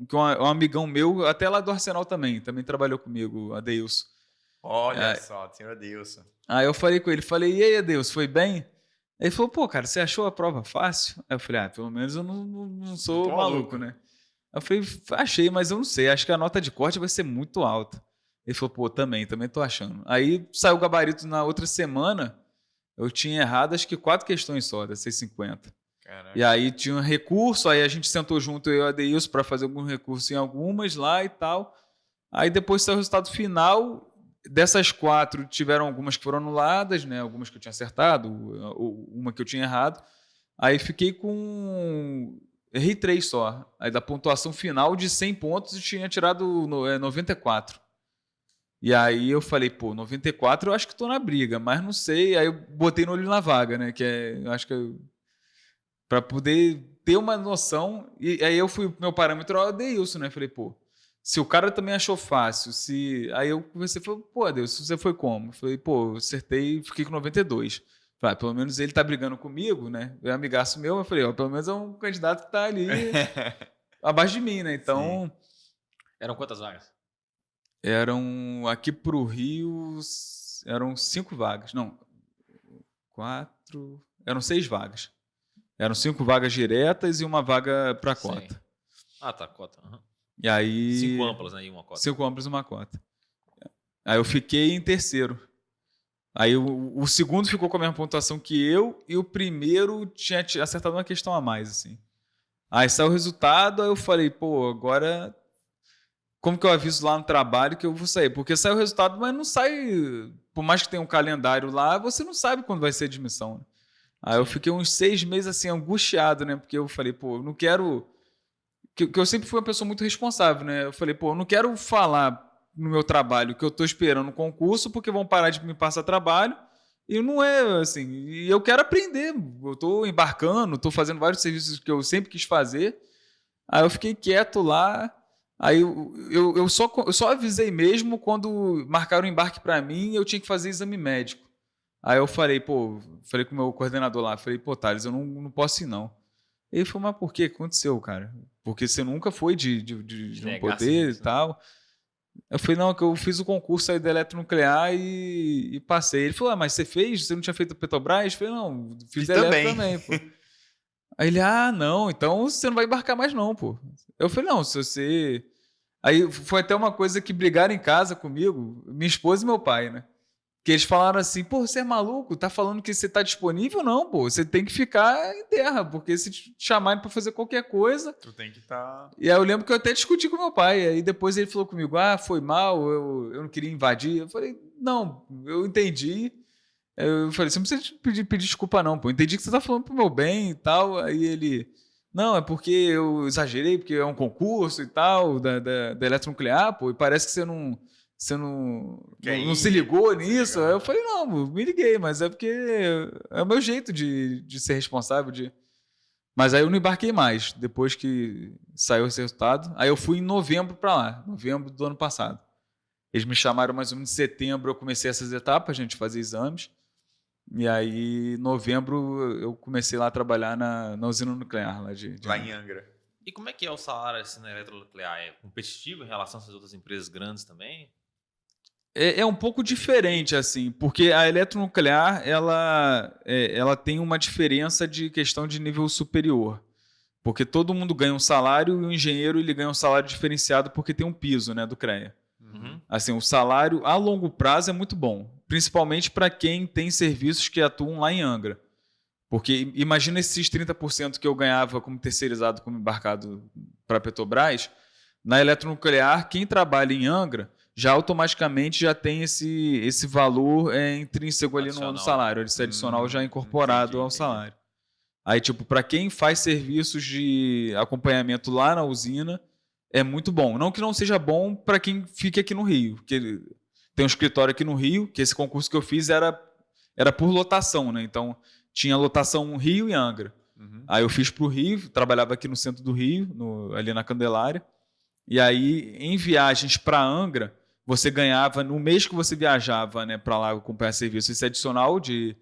amigão meu, até lá do Arsenal também trabalhou comigo, Adeilson. Olha só, senhor Adeilson. Aí eu falei com ele, e aí, Adeilson, foi bem? Ele falou, pô, cara, você achou a prova fácil? Aí eu falei, pelo menos eu não sou maluco, né? Aí eu falei, achei, mas eu não sei, acho que a nota de corte vai ser muito alta. Ele falou, pô, também tô achando. Aí saiu o gabarito na outra semana, eu tinha errado acho que 4 questões só, das 650. Caraca. E aí tinha um recurso, aí a gente sentou junto, eu e o Adeilson, para fazer algum recurso em algumas lá e tal. Aí depois saiu o resultado final. Dessas 4, tiveram algumas que foram anuladas, né? Algumas que eu tinha acertado, uma que eu tinha errado. Aí fiquei com... Errei 3 só. Aí da pontuação final de 100 pontos eu tinha tirado 94. E aí eu falei, pô, 94 eu acho que tô na briga, mas não sei. Aí eu botei no olho na vaga, né? Que eu acho que para poder ter uma noção. E aí meu parâmetro era o Adeilson, né? Falei, pô, se o cara também achou fácil, aí eu conversei e falei, pô, Adeilson, você foi como? Eu falei, pô, eu acertei, fiquei com 92. Falei, pelo menos ele tá brigando comigo, né? É amigaço meu, eu falei, pelo menos é um candidato que tá ali abaixo de mim, né? Então. Sim. Eram quantas vagas? Aqui pro Rio, eram 5 vagas. Não, 4. Eram 6 vagas. Eram 5 vagas diretas e uma vaga para cota. Tá, cota. Uhum. E aí... 5 amplas, né? E uma cota. 5 amplas e uma cota. Aí eu fiquei em terceiro. Aí o segundo ficou com a mesma pontuação que eu e o primeiro tinha acertado uma questão a mais, assim. Aí saiu o resultado, aí eu falei, pô, agora... Como que eu aviso lá no trabalho que eu vou sair? Porque sai o resultado, mas não sai... Por mais que tenha um calendário lá, você não sabe quando vai ser a admissão, né? Aí eu fiquei uns 6 meses assim, angustiado, né? Porque eu falei, pô, eu não quero... Que eu sempre fui uma pessoa muito responsável, né? Eu falei, pô, eu não quero falar no meu trabalho que eu tô esperando um concurso porque vão parar de me passar trabalho. E não é assim. E eu quero aprender. Eu tô embarcando, tô fazendo vários serviços que eu sempre quis fazer. Aí eu fiquei quieto lá. Aí eu só avisei mesmo quando marcaram o embarque para mim e eu tinha que fazer exame médico. Aí eu falei com o meu coordenador lá, falei, pô, Thales, eu não posso ir não. Ele falou, mas por quê? O que aconteceu, cara? Porque você nunca foi de não poder e tal. Eu falei, não, que eu fiz o concurso aí da eletronuclear e passei. Ele falou, mas você fez? Você não tinha feito a Petrobras? Eu falei, não, fiz da eletro também, pô. Aí ele, não, então você não vai embarcar mais não, pô. Eu falei, não, se você... Aí foi até uma coisa que brigaram em casa comigo, minha esposa e meu pai, né? Que eles falaram assim, pô, você é maluco? Tá falando que você tá disponível? Não, pô, você tem que ficar em terra, porque se te chamarem pra fazer qualquer coisa... Tu tem que estar... E aí eu lembro que eu até discuti com meu pai, aí depois ele falou comigo, foi mal, eu não queria invadir. Eu falei, não, eu entendi. Eu falei, você não precisa pedir desculpa não, pô, eu entendi que você tá falando pro meu bem e tal. Aí ele, não, é porque eu exagerei, porque é um concurso e tal, da eletronuclear, pô, e parece que você não se ligou nisso. Aí eu falei, não, me liguei, mas é porque é o meu jeito de ser responsável. Mas aí eu não embarquei mais, depois que saiu esse resultado. Aí eu fui em novembro para lá, novembro do ano passado. Eles me chamaram mais ou menos em setembro, eu comecei essas etapas, a gente fazia exames. E aí, em novembro, eu comecei lá a trabalhar na usina nuclear. Lá em Angra. E como é que é o salário assim, na eletronuclear? É competitivo em relação às outras empresas grandes também? É um pouco diferente, assim, porque a eletronuclear ela tem uma diferença de questão de nível superior. Porque todo mundo ganha um salário e o engenheiro ele ganha um salário diferenciado porque tem um piso, né, do CREA. Uhum. Assim, o salário a longo prazo é muito bom. principalmente para quem tem serviços que atuam lá em Angra. Porque imagina esses 30% que eu ganhava como terceirizado, como embarcado para a Petrobras, na eletronuclear, quem trabalha em Angra já automaticamente já tem esse valor intrínseco ali no salário, esse adicional já incorporado ao salário. Aí, tipo, para quem faz serviços de acompanhamento lá na usina, é muito bom. Não que não seja bom para quem fica aqui no Rio, porque tem um escritório aqui no Rio, que esse concurso que eu fiz era por lotação, né? Então, tinha lotação Rio e Angra. Aí eu fiz para o Rio, trabalhava aqui no centro do Rio, ali na Candelária. E aí, em viagens para Angra, você ganhava, no mês que você viajava, né, para lá acompanhar serviço, esse adicional de...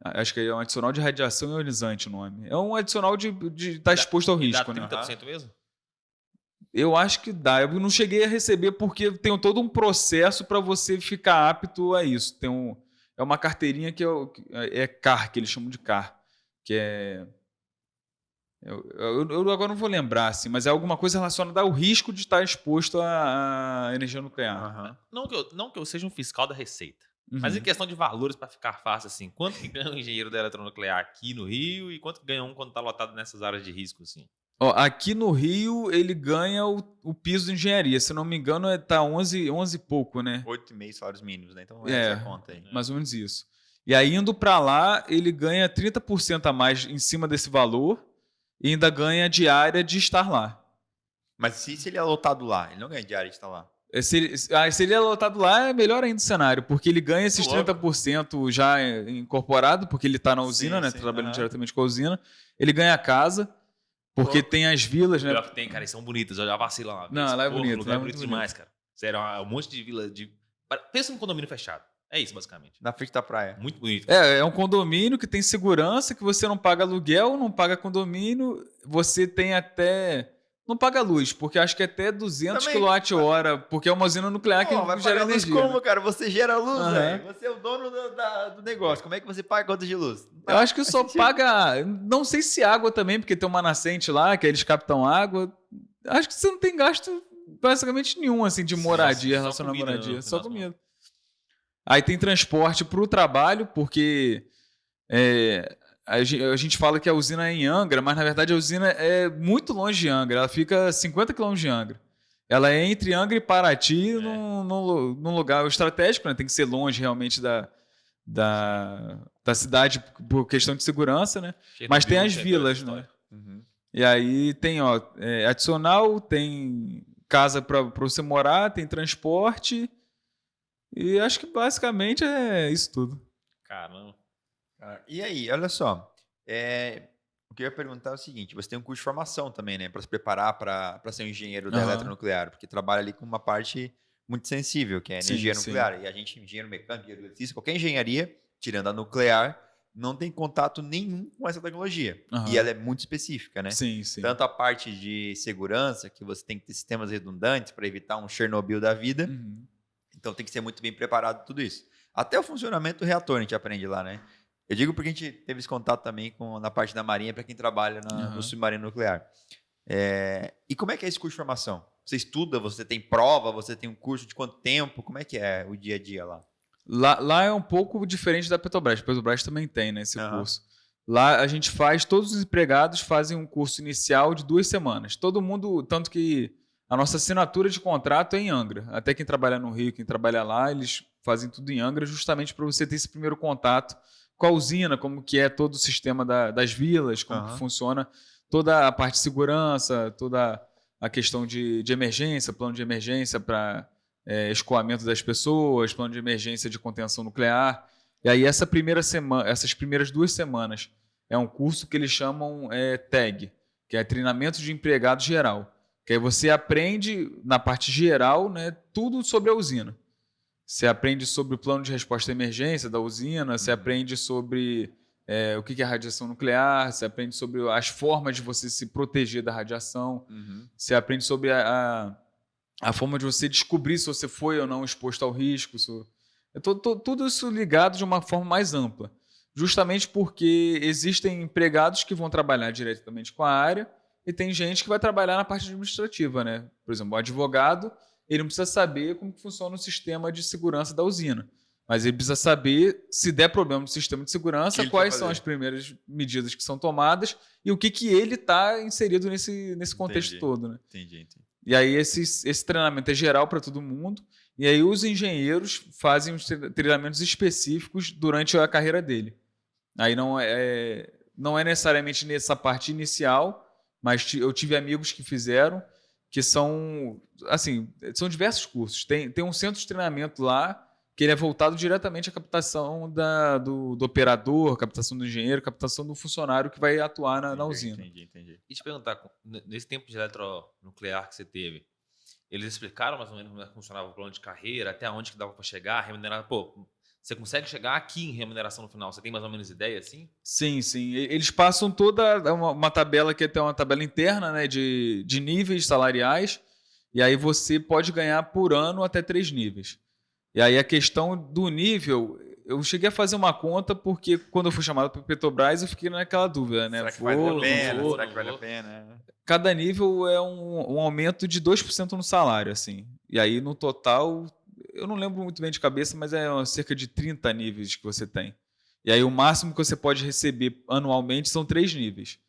acho que é um adicional de radiação ionizante o nome. É um adicional de estar exposto ao risco. Dá 30% mesmo? Eu acho que dá. Eu não cheguei a receber porque tem todo um processo para você ficar apto a isso. É uma carteirinha que é CAR, que eles chamam de CAR, que é... Eu agora não vou lembrar, assim, mas é alguma coisa relacionada ao risco de estar exposto à energia nuclear. Não que eu seja um fiscal da Receita, mas em questão de valores, para ficar fácil, assim, quanto que ganha um engenheiro da eletronuclear aqui no Rio e quanto que ganha um quando está lotado nessas áreas de risco, assim? Ó, aqui no Rio, ele ganha o piso de engenharia. Se não me engano, tá 11 e pouco, né? 8,5 salários mínimos, né? Então, essa conta aí. Mais ou menos isso. E aí, indo para lá, ele ganha 30% a mais em cima desse valor e ainda ganha diária de estar lá. Mas se ele é lotado lá, ele não ganha diária de estar lá? Se ele é lotado lá, é melhor ainda o cenário, porque ele ganha esses 30% já incorporado, porque ele está na usina, né? Trabalhando diretamente com a usina. Ele ganha a casa, porque tem as vilas, né? Tem, cara, e são bonitas, eu já vacilo lá. Não, lá é bonito. Lugar bonito demais, cara. Sério, um monte de vila de... Pensa num condomínio fechado. É isso, basicamente. Na frente da praia. Muito bonito. É um condomínio que tem segurança, que você não paga aluguel, não paga condomínio, você tem até... Não paga luz, porque acho que até 200 kWh, porque é uma usina nuclear que vai gera pagar energia. Luz como, cara? Você gera luz, velho. Você é o dono do negócio. Como é que você paga conta de luz? Eu acho que só paga... Não sei se água também, porque tem uma nascente lá, que eles captam água. Acho que você não tem gasto basicamente nenhum, assim, de moradia, relacionado à moradia. Só comida. Aí tem transporte para o trabalho, porque a gente fala que a usina é em Angra, mas na verdade a usina é muito longe de Angra. Ela fica a 50 km de Angra. Ela é entre Angra e Paraty, num lugar estratégico, né? Tem que ser longe realmente da cidade por questão de segurança, né? Mas tem as vilas, né? E aí tem adicional, tem casa para você morar, tem transporte... E acho que basicamente é isso tudo. Caramba. E aí, olha só. O que eu ia perguntar é o seguinte: você tem um curso de formação também, né? Para se preparar para ser um engenheiro da eletronuclear, porque trabalha ali com uma parte muito sensível, que é a energia nuclear. E a gente, engenheiro mecânico, engenheiro eletricista, qualquer engenharia, tirando a nuclear, não tem contato nenhum com essa tecnologia. E ela é muito específica, né? Sim. Tanto a parte de segurança, que você tem que ter sistemas redundantes para evitar um Chernobyl da vida. Então tem que ser muito bem preparado tudo isso. Até o funcionamento do reator a gente aprende lá, né? Eu digo porque a gente teve esse contato também na parte da Marinha para quem trabalha no submarino nuclear. E como é que é esse curso de formação? Você estuda, você tem prova, você tem um curso de quanto tempo? Como é que é o dia a dia lá? Lá é um pouco diferente da Petrobras. A Petrobras também tem, né, esse curso. Lá a gente todos os empregados fazem um curso inicial de 2 semanas. Todo mundo, tanto que a nossa assinatura de contrato é em Angra. Até quem trabalha no Rio, quem trabalha lá, eles fazem tudo em Angra justamente para você ter esse primeiro contato com a usina, como que é todo o sistema das vilas, como que funciona toda a parte de segurança, toda a questão de emergência, plano de emergência para escoamento das pessoas, plano de emergência de contenção nuclear. E aí essas primeiras 2 semanas é um curso que eles chamam TAG, que é Treinamento de Empregado Geral. Que aí você aprende, na parte geral, né, tudo sobre a usina. Você aprende sobre o plano de resposta à emergência da usina, você aprende sobre o que é radiação nuclear, você aprende sobre as formas de você se proteger da radiação, você aprende sobre a forma de você descobrir se você foi ou não exposto ao risco. Tudo isso ligado de uma forma mais ampla. Justamente porque existem empregados que vão trabalhar diretamente com a área, e tem gente que vai trabalhar na parte administrativa, né? Por exemplo, o advogado, ele não precisa saber como funciona o sistema de segurança da usina. Mas ele precisa saber, se der problema no sistema de segurança, ele quais vai são fazer? as primeiras medidas que são tomadas e o que ele está inserido nesse contexto Entendi. todo, né? Entendi. E aí esse treinamento é geral para todo mundo. E aí os engenheiros fazem os treinamentos específicos durante a carreira dele. Aí não é necessariamente nessa parte inicial, mas eu tive amigos que fizeram, que são, assim, são diversos cursos. Tem um centro de treinamento lá, que ele é voltado diretamente à captação do operador, captação do engenheiro, captação do funcionário que vai atuar na usina. Entendi. E te perguntar, nesse tempo de eletronuclear que você teve, eles explicaram mais ou menos como é que funcionava o plano de carreira, até onde que dava para chegar, remunerar. Pô, você consegue chegar aqui em remuneração no final? Você tem mais ou menos ideia assim? Sim. Eles passam toda uma tabela que é até uma tabela interna, né, de níveis salariais, e aí você pode ganhar por ano até 3 níveis. E aí a questão do nível, eu cheguei a fazer uma conta porque quando eu fui chamado para Petrobras eu fiquei naquela dúvida, né? Será que vale a pena? vou, Será não que vale a vou? pena? Cada nível é um aumento de 2% no salário, assim. E aí no total, eu não lembro muito bem de cabeça, mas é cerca de 30 níveis que você tem. E aí o máximo que você pode receber anualmente são 3 níveis.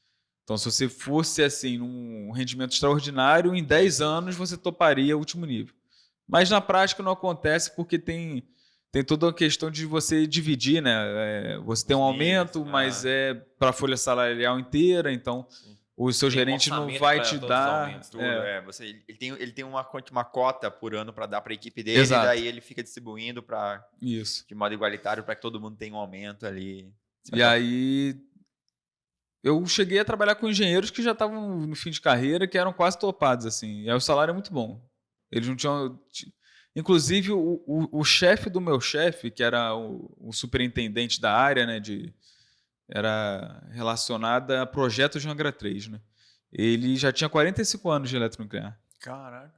Então, se você fosse assim, num rendimento extraordinário, em 10 anos você toparia o último nível. Mas na prática não acontece porque tem toda a questão de você dividir, né? Você tem um aumento, mas é para a folha salarial inteira, então Sim. o seu Tem gerente não orçamento vai pra te todos os dar. aumentos, Tudo, ele tem uma cota por ano para dar para a equipe dele, Exato. e daí ele fica distribuindo Isso. de modo igualitário para que todo mundo tenha um aumento ali. E aí eu cheguei a trabalhar com engenheiros que já estavam no fim de carreira, que eram quase topados, assim. E aí o salário é muito bom. Eles não tinham. Inclusive, o chefe do meu chefe, que era o superintendente da área, né, era relacionada a projetos de Angra 3, né? Ele já tinha 45 anos de eletronuclear. Caraca.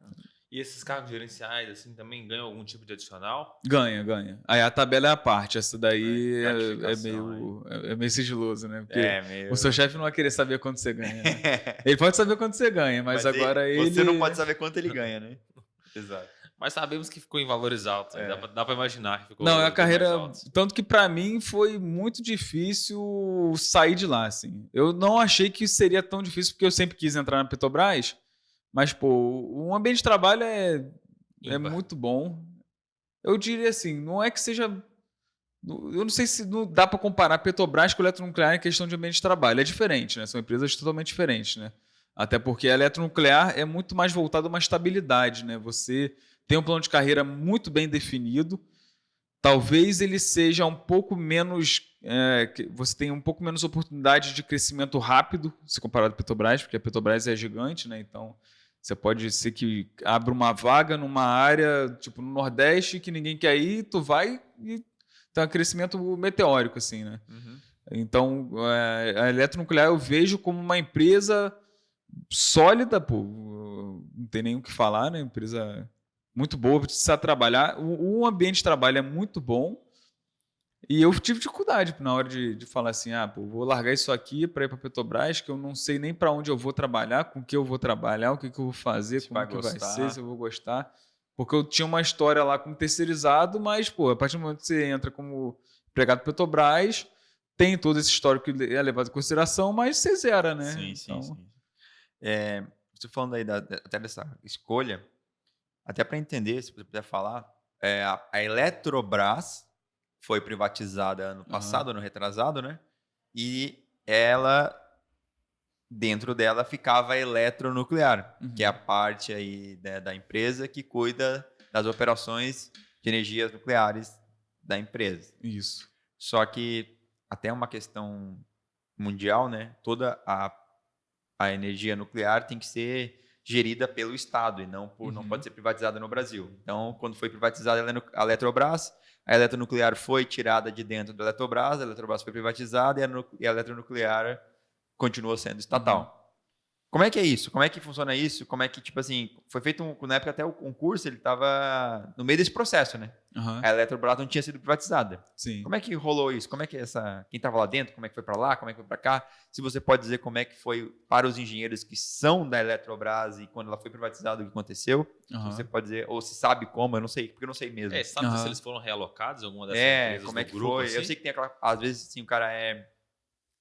E esses cargos gerenciais, assim, também ganham algum tipo de adicional? Ganha. Aí a tabela é a parte. Essa daí é Gratificação, meio sigiloso, né? Porque meio... o seu chefe não vai querer saber quanto você ganha. Né? Ele pode saber quanto você ganha, mas agora ele... Você não pode saber quanto ele ganha, né? Exato. Mas sabemos que ficou em valores altos. É. Dá pra imaginar que ficou Não, é a valores bem carreira... mais altos. Tanto que pra mim foi muito difícil sair de lá, assim. Eu não achei que seria tão difícil, porque eu sempre quis entrar na Petrobras, mas, pô, o ambiente de trabalho é Ímpar. muito bom. Eu diria assim, não é que seja... Eu não sei se não dá para comparar Petrobras com a eletronuclear em questão de ambiente de trabalho. É diferente, né? São empresas totalmente diferentes, né? Até porque a eletronuclear é muito mais voltada a uma estabilidade, né? Você tem um plano de carreira muito bem definido. Talvez ele seja um pouco menos... você tem um pouco menos oportunidade de crescimento rápido, se comparado à Petrobras, porque a Petrobras é gigante, né? Então, você pode ser que abra uma vaga numa área, tipo no Nordeste, que ninguém quer ir, tu vai e tem um crescimento meteórico, assim, né? Uhum. Então, a eletronuclear eu vejo como uma empresa sólida, pô, não tem nem o que falar, né? Empresa muito boa, precisa trabalhar. O ambiente de trabalho é muito bom. E eu tive dificuldade na hora de falar assim, pô, vou largar isso aqui para ir para Petrobras, que eu não sei nem para onde eu vou trabalhar, com o que eu vou trabalhar, o que eu vou fazer, Se como vai que vai gostar. ser, se eu vou gostar. Porque eu tinha uma história lá como terceirizado, mas, pô, a partir do momento que você entra como empregado Petrobras, tem todo esse histórico que é levado em consideração, mas você zera, né? Sim. Então, Você falando aí até dessa escolha, até para entender, se você puder falar, a Eletrobras foi privatizada ano passado, ano retrasado, né? E ela, dentro dela, ficava a Eletronuclear, que é a parte aí, né, da empresa que cuida das operações de energias nucleares da empresa. Isso. Só que até uma questão mundial, né? Toda a energia nuclear tem que ser gerida pelo Estado e não pode ser privatizada no Brasil. Então, quando foi privatizada a Eletrobras, a eletronuclear foi tirada de dentro da Eletrobras, a Eletrobras foi privatizada e a eletronuclear continuou sendo estatal. Como é que é isso? Como é que funciona isso? Como é que, tipo assim, foi feito na época até o concurso, ele estava no meio desse processo, né? Aham, A Eletrobras não tinha sido privatizada. sim. Como é que rolou isso? Como é que quem estava lá dentro, como é que foi para lá, como é que foi para cá? Se você pode dizer como é que foi para os engenheiros que são da Eletrobras e quando ela foi privatizada, o que aconteceu? Aham. Você pode dizer, ou se sabe como, eu não sei, porque eu não sei mesmo. Sabe Aham. se eles foram realocados em alguma dessas empresas Como é do que grupo, foi? assim? Eu sei que tem aquela, às vezes, assim, o cara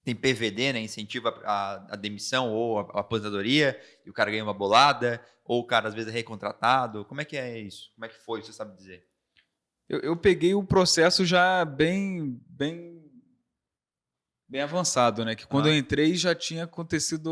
tem PVD, né? Incentiva a demissão ou a aposentadoria, e o cara ganha uma bolada, ou o cara às vezes é recontratado. Como é que é isso? Como é que foi? Você sabe dizer? Eu peguei o processo já bem avançado, né? Que quando eu entrei já tinha acontecido.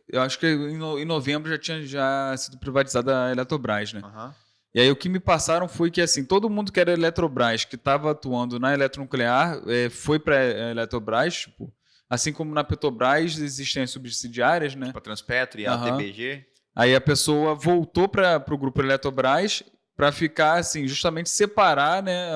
Eu acho que em novembro já tinha sido privatizada a Eletrobras, né? Aham. E aí o que me passaram foi que assim, todo mundo que era Eletrobras, que estava atuando na eletronuclear, foi para a Eletrobras, tipo, assim como na Petrobras existem as subsidiárias, né? Tipo a Transpetro e a Aham. TBG. Aí a pessoa voltou para o grupo Eletrobras para ficar assim, justamente separar, né,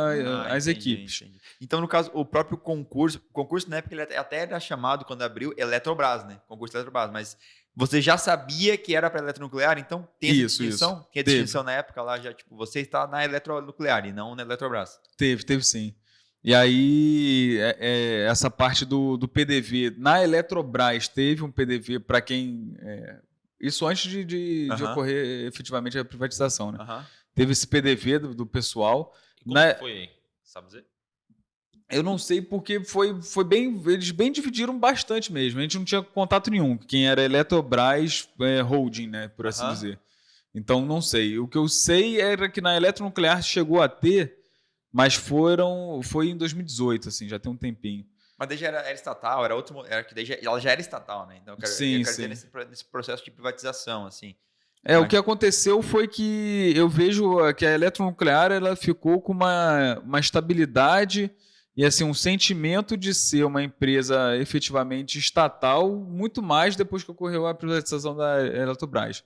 as Entendi, equipes. entendi. Então, no caso, o próprio concurso na época ele até era chamado, quando abriu, Eletrobras, né? Concurso Eletrobras, mas você já sabia que era para eletronuclear, então tem essa Isso. distinção? Que a Teve. distinção na época lá já, tipo, você está na eletronuclear e não na Eletrobras. Teve sim. E aí, essa parte do PDV, na Eletrobras teve um PDV para quem. Isso antes de Aham. ocorrer efetivamente a privatização, né? Aham. Teve esse PDV do pessoal. E como Na- que foi aí? Sabe dizer? Eu não sei porque foi bem. Eles bem dividiram bastante mesmo. A gente não tinha contato nenhum. Quem era Eletrobras Holding, né? Por assim Aham. dizer. Então, não sei. O que eu sei era que na eletronuclear chegou a ter, mas foi em 2018, assim, já tem um tempinho. Mas daí já era estatal, era outro. Que daí ela já era estatal, né? Então eu quero Sim. dizer nesse processo de privatização, assim. O que aconteceu foi que eu vejo que a eletronuclear ela ficou com uma estabilidade e assim um sentimento de ser uma empresa efetivamente estatal muito mais depois que ocorreu a privatização da Eletrobras.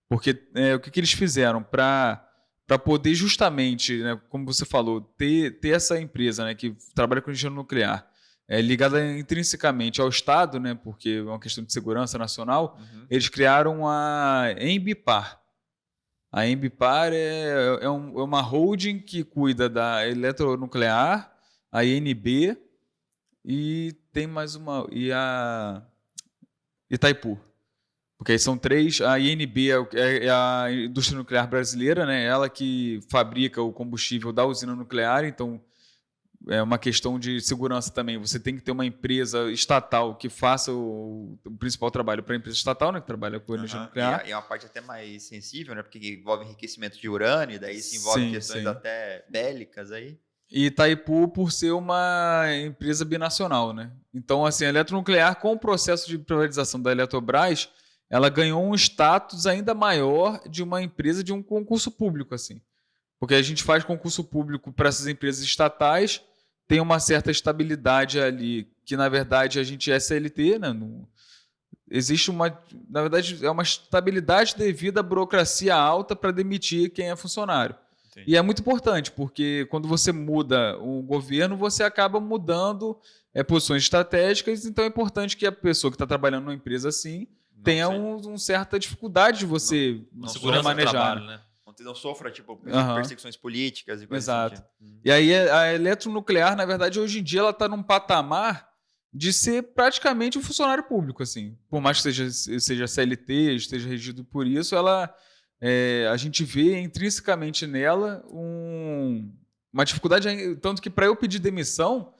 Porque o que eles fizeram para poder justamente, né, como você falou, ter essa empresa, né, que trabalha com engenharia nuclear, ligada intrinsecamente ao Estado, né, porque é uma questão de segurança nacional, eles criaram a Embipar. A Embipar é uma holding que cuida da eletronuclear, a INB e tem mais uma, e a Itaipu. Porque aí são três. A INB é a indústria nuclear brasileira, né? Ela que fabrica o combustível da usina nuclear, então é uma questão de segurança também. Você tem que ter uma empresa estatal que faça o principal trabalho para a empresa estatal, né? Que trabalha com energia nuclear. E é uma parte até mais sensível, né? Porque envolve enriquecimento de urânio, daí se envolve questões até bélicas aí. E Itaipu por ser uma empresa binacional, né? Então, assim, a eletronuclear, com o processo de privatização da Eletrobras, ela ganhou um status ainda maior de uma empresa de um concurso público, assim. Porque a gente faz concurso público para essas empresas estatais, tem uma certa estabilidade ali, que na verdade a gente é CLT, né? Existe na verdade, é uma estabilidade devido à burocracia alta para demitir quem é funcionário. Entendi. E é muito importante, porque quando você muda o governo, você acaba mudando posições estratégicas, então é importante que a pessoa que está trabalhando numa empresa assim tenha uma certa dificuldade de você manejar. Trabalho, né? Não sofra, tipo, perseguições políticas e coisas Exato. assim. E aí a eletronuclear, na verdade, hoje em dia ela está num patamar de ser praticamente um funcionário público, assim. Por mais que seja CLT, esteja regido por isso, a gente vê intrinsecamente nela uma dificuldade, tanto que para eu pedir demissão,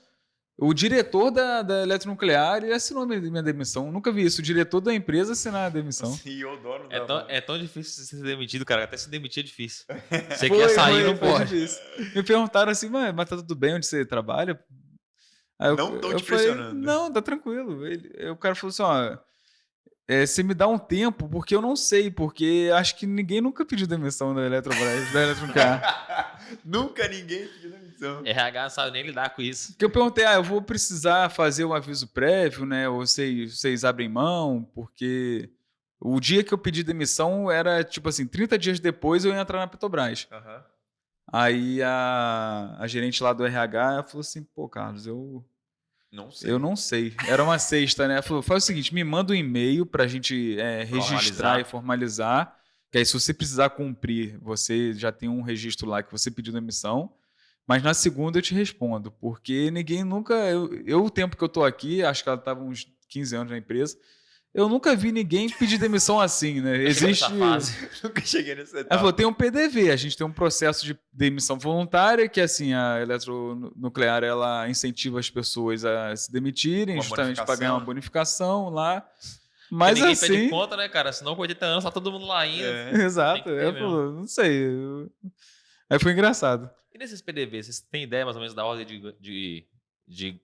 o diretor da eletronuclear ele assinou minha demissão. Eu nunca vi isso. O diretor da empresa assinar a demissão. E o dono é tão difícil ser demitido, cara. Até se demitir é difícil. Você quer sair, não pode. Difícil. Me perguntaram assim, mas tá tudo bem onde você trabalha? Aí não estão te falei, pressionando. Não, tá tranquilo. O cara falou assim, ó... você me dá um tempo, porque eu não sei, porque acho que ninguém nunca pediu demissão da Eletrobras, da eletronuclear. Nunca ninguém pediu demissão. RH não sabe nem lidar com isso. Porque eu perguntei, eu vou precisar fazer um aviso prévio, né? Ou vocês abrem mão, porque o dia que eu pedi demissão era, tipo assim, 30 dias depois eu ia entrar na Petrobras. Aí a gerente lá do RH falou assim, pô, Carlos, eu Não sei. Eu não sei. Era uma sexta, né? Ela falou, faz o seguinte, me manda um e-mail pra gente registrar e formalizar. Que aí, se você precisar cumprir, você já tem um registro lá que você pediu demissão. Mas na segunda eu te respondo. Porque ninguém nunca... o tempo que eu tô aqui, acho que ela estava uns 15 anos na empresa, eu nunca vi ninguém pedir demissão assim, né? Existe... Nunca cheguei nessa etapa. Ela falou, tem um PDV, a gente tem um processo de demissão voluntária, que assim, a Eletronuclear, ela incentiva as pessoas a se demitirem, Uma justamente para ganhar uma bonificação lá. Mas Mas ninguém assim... pede conta, né, cara? Senão com 80 anos tá todo mundo lá ainda. Exato. Ela falou, não sei. Aí foi engraçado. E nesses PDVs, vocês têm ideia mais ou menos da ordem de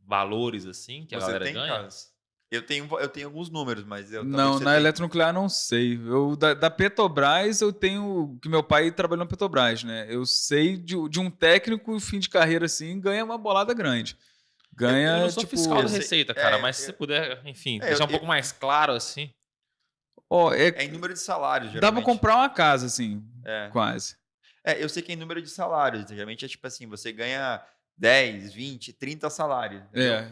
valores, assim, que a galera ganha? Carlos? Eu tenho alguns números, mas eu não, na Eletronuclear não sei. Da Petrobras eu tenho... Que meu pai trabalhou na Petrobras, né? Eu sei de um técnico, fim de carreira assim, ganha uma bolada grande. Ganha, eu não sou tipo... fiscal da Receita, cara, mas se você puder, enfim, deixar um pouco mais claro, assim. É em número de salários, geralmente. Dá pra comprar uma casa, assim, quase. Eu sei que é em número de salários. Geralmente é tipo assim, você ganha 10, 20, 30 salários.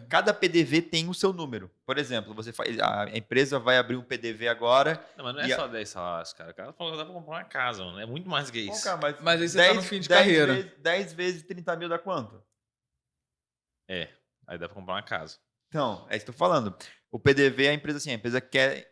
Cada PDV tem o seu número. Por exemplo, a empresa vai abrir um PDV agora... Não, mas não é só 10 salários, cara. O cara falou que dá pra comprar uma casa, mano. É muito mais que isso. Cara, mas aí você tá no fim de carreira. 10 vezes 30 mil dá quanto? Aí dá pra comprar uma casa. Então, é isso que eu tô falando. O PDV, a empresa quer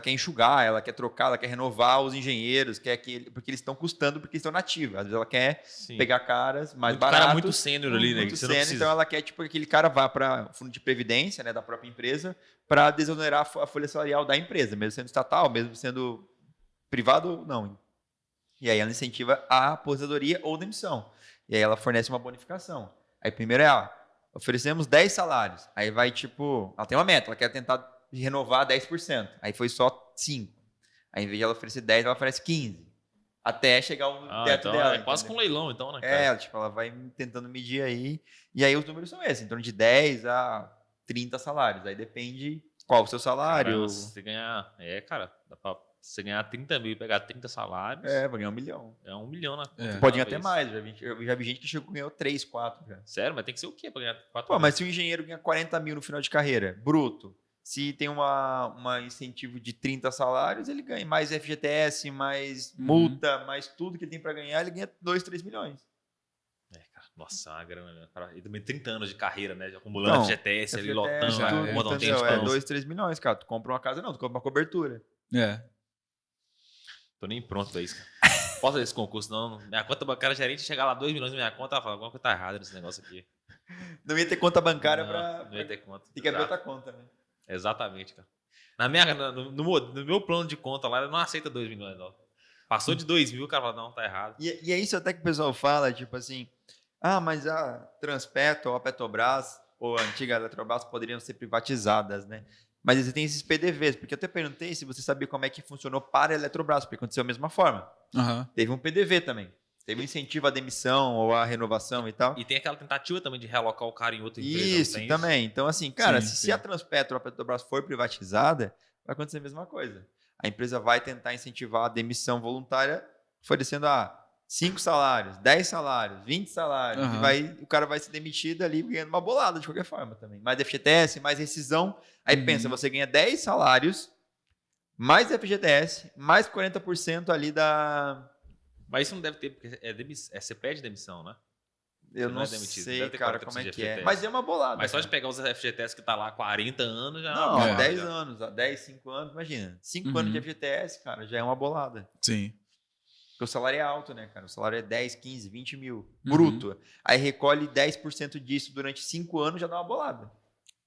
enxugar, ela quer trocar, ela quer renovar os engenheiros, porque eles estão custando, porque eles estão nativos. Às vezes ela quer pegar caras mais baratos. Cara muito sênior ali, né? Muito sênior, então ela quer que aquele cara vá para o fundo de previdência, né, da própria empresa, para desonerar a folha salarial da empresa, mesmo sendo estatal, mesmo sendo privado, não. E aí ela incentiva a aposentadoria ou demissão. E aí ela fornece uma bonificação. Aí primeiro oferecemos 10 salários. Aí vai ela tem uma meta, ela quer tentar renovar 10%. Aí foi só 5. Aí em vez de ela oferecer 10, ela oferece 15. Até chegar ao teto então dela. É quase com um leilão, então, né, cara? Ela vai tentando medir aí. E aí os números são esses, em torno de 10 a 30 salários. Aí depende qual o seu salário. Caramba, se você ganhar... cara, dá pra você ganhar 30 mil e pegar 30 salários... vai ganhar 1 milhão. É 1 milhão na conta. Pode ganhar até mais. Eu já vi gente que ganhou 3, 4 já. Sério? Mas tem que ser o quê pra ganhar 4 mil? Mas se o engenheiro ganha 40 mil no final de carreira, bruto, se tem uma incentivo de 30 salários, ele ganha mais FGTS, mais multa, mais tudo que ele tem para ganhar, ele ganha 2, 3 milhões. Cara, nossa, uma grana, né? E também 30 anos de carreira, né? Acumulando FGTS ali, lotando, montão 2, 3 milhões, cara. Tu compra uma casa, não, tu compra uma cobertura. Tô nem pronto pra isso, cara. Posso fazer esse concurso, não? Minha conta bancária gerente chegar lá 2 milhões na minha conta, ela fala, alguma coisa tá errada nesse negócio aqui. Não ia ter conta bancária Não ia ter conta. Tem que abrir outra conta, né? Exatamente, cara. No meu plano de conta lá, ele não aceita 2 milhões, não. Passou de 2 mil, o cara fala, não, tá errado. E é isso até que o pessoal fala, tipo assim, mas a Transpetro, ou a Petrobras, ou a antiga Eletrobras poderiam ser privatizadas, né? Mas existem esses PDVs, porque eu até perguntei se você sabia como é que funcionou para a Eletrobras, porque aconteceu da mesma forma. Teve um PDV também. Teve um incentivo à demissão ou à renovação e tal. E tem aquela tentativa também de realocar o cara em outra empresa. Isso, também. Então, assim, cara, se a Transpetro ou a Petrobras for privatizada, vai acontecer a mesma coisa. A empresa vai tentar incentivar a demissão voluntária, oferecendo 5 salários, 10 salários, 20 salários. E o cara vai ser demitido ali ganhando uma bolada de qualquer forma também. Mais FGTS, mais rescisão. Aí pensa, você ganha 10 salários, mais FGTS, mais 40% ali da... Mas isso não deve ter, porque você pede demissão, né? Eu não sei, cara, como é que é. Mas é uma bolada. Mas só de pegar os FGTS que tá lá há 40 anos já... Não, há 10 anos, 5 anos, imagina. 5 anos de FGTS, cara, já é uma bolada. Sim. Porque o salário é alto, né, cara? O salário é 10, 15, 20 mil, bruto. Aí recolhe 10% disso durante 5 anos, já dá uma bolada.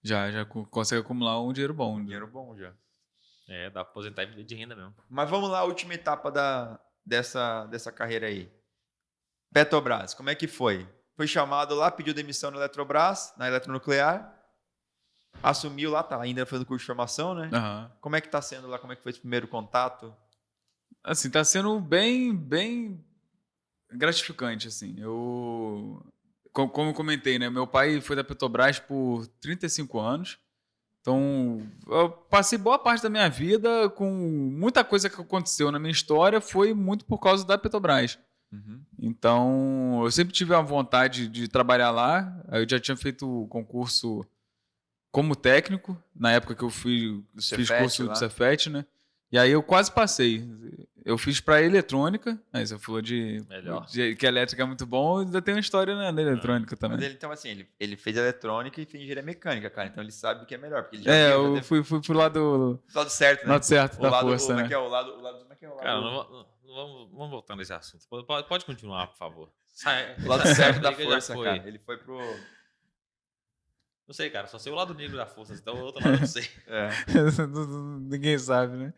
Já consegue acumular um dinheiro bom. Dinheiro bom, já. Dá pra aposentar e viver de renda mesmo. Mas vamos lá, a última etapa dessa carreira aí. Petrobras, como é que foi? Foi chamado lá, pediu demissão na Eletrobras, na Eletronuclear, assumiu lá, tá ainda fazendo curso de formação, né? Como é que tá sendo lá? Como é que foi esse primeiro contato? Assim, tá sendo bem gratificante, assim. Como eu comentei, né? Meu pai foi da Petrobras por 35 anos. Então, eu passei boa parte da minha vida com muita coisa que aconteceu na minha história foi muito por causa da Petrobras. Então, eu sempre tive a vontade de trabalhar lá. Eu já tinha feito o concurso como técnico, na época que eu fiz Cefet curso lá. do Cefet, né? E aí eu quase passei. Eu fiz para eletrônica, aí você falou Melhor. que a elétrica é muito bom, ainda tem uma história na eletrônica também. Mas ele, então, assim, ele fez eletrônica e fez engenharia mecânica, cara. Então ele sabe o que é melhor. Porque ele já Eu fui pro lado certo, né? certo da força, como é né? que é? O lado, como é que é o lado? Cara, vamos voltar nesse assunto. Pode continuar, por favor. O lado certo da briga já força, foi. cara. Ele foi pro... Não sei, cara. Só sei o lado negro da força. Então o outro lado eu não sei. Ninguém sabe, né?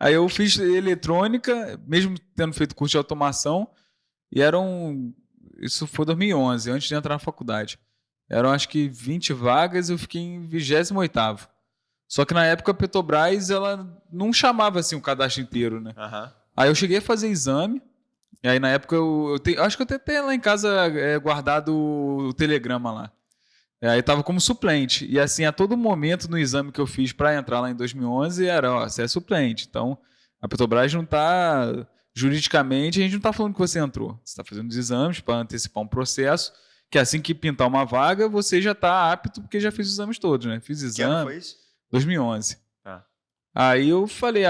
Aí eu fiz eletrônica, mesmo tendo feito curso de automação, e isso foi 2011, antes de entrar na faculdade. Eram acho que 20 vagas e eu fiquei em 28º. Só que na época a Petrobras, ela não chamava assim o cadastro inteiro, né? Aham. Aí eu cheguei a fazer exame, e aí na época acho que eu até tenho lá em casa guardado o telegrama lá. Aí tava como suplente. E assim, a todo momento no exame que eu fiz para entrar lá em 2011, era, você é suplente. Então, a Petrobras não tá, juridicamente, a gente não tá falando que você entrou. Você tá fazendo os exames para antecipar um processo, que assim que pintar uma vaga, você já tá apto, porque já fez os exames todos, né? Fiz Que ano exame. foi isso? 2011. Tá. Aí eu falei,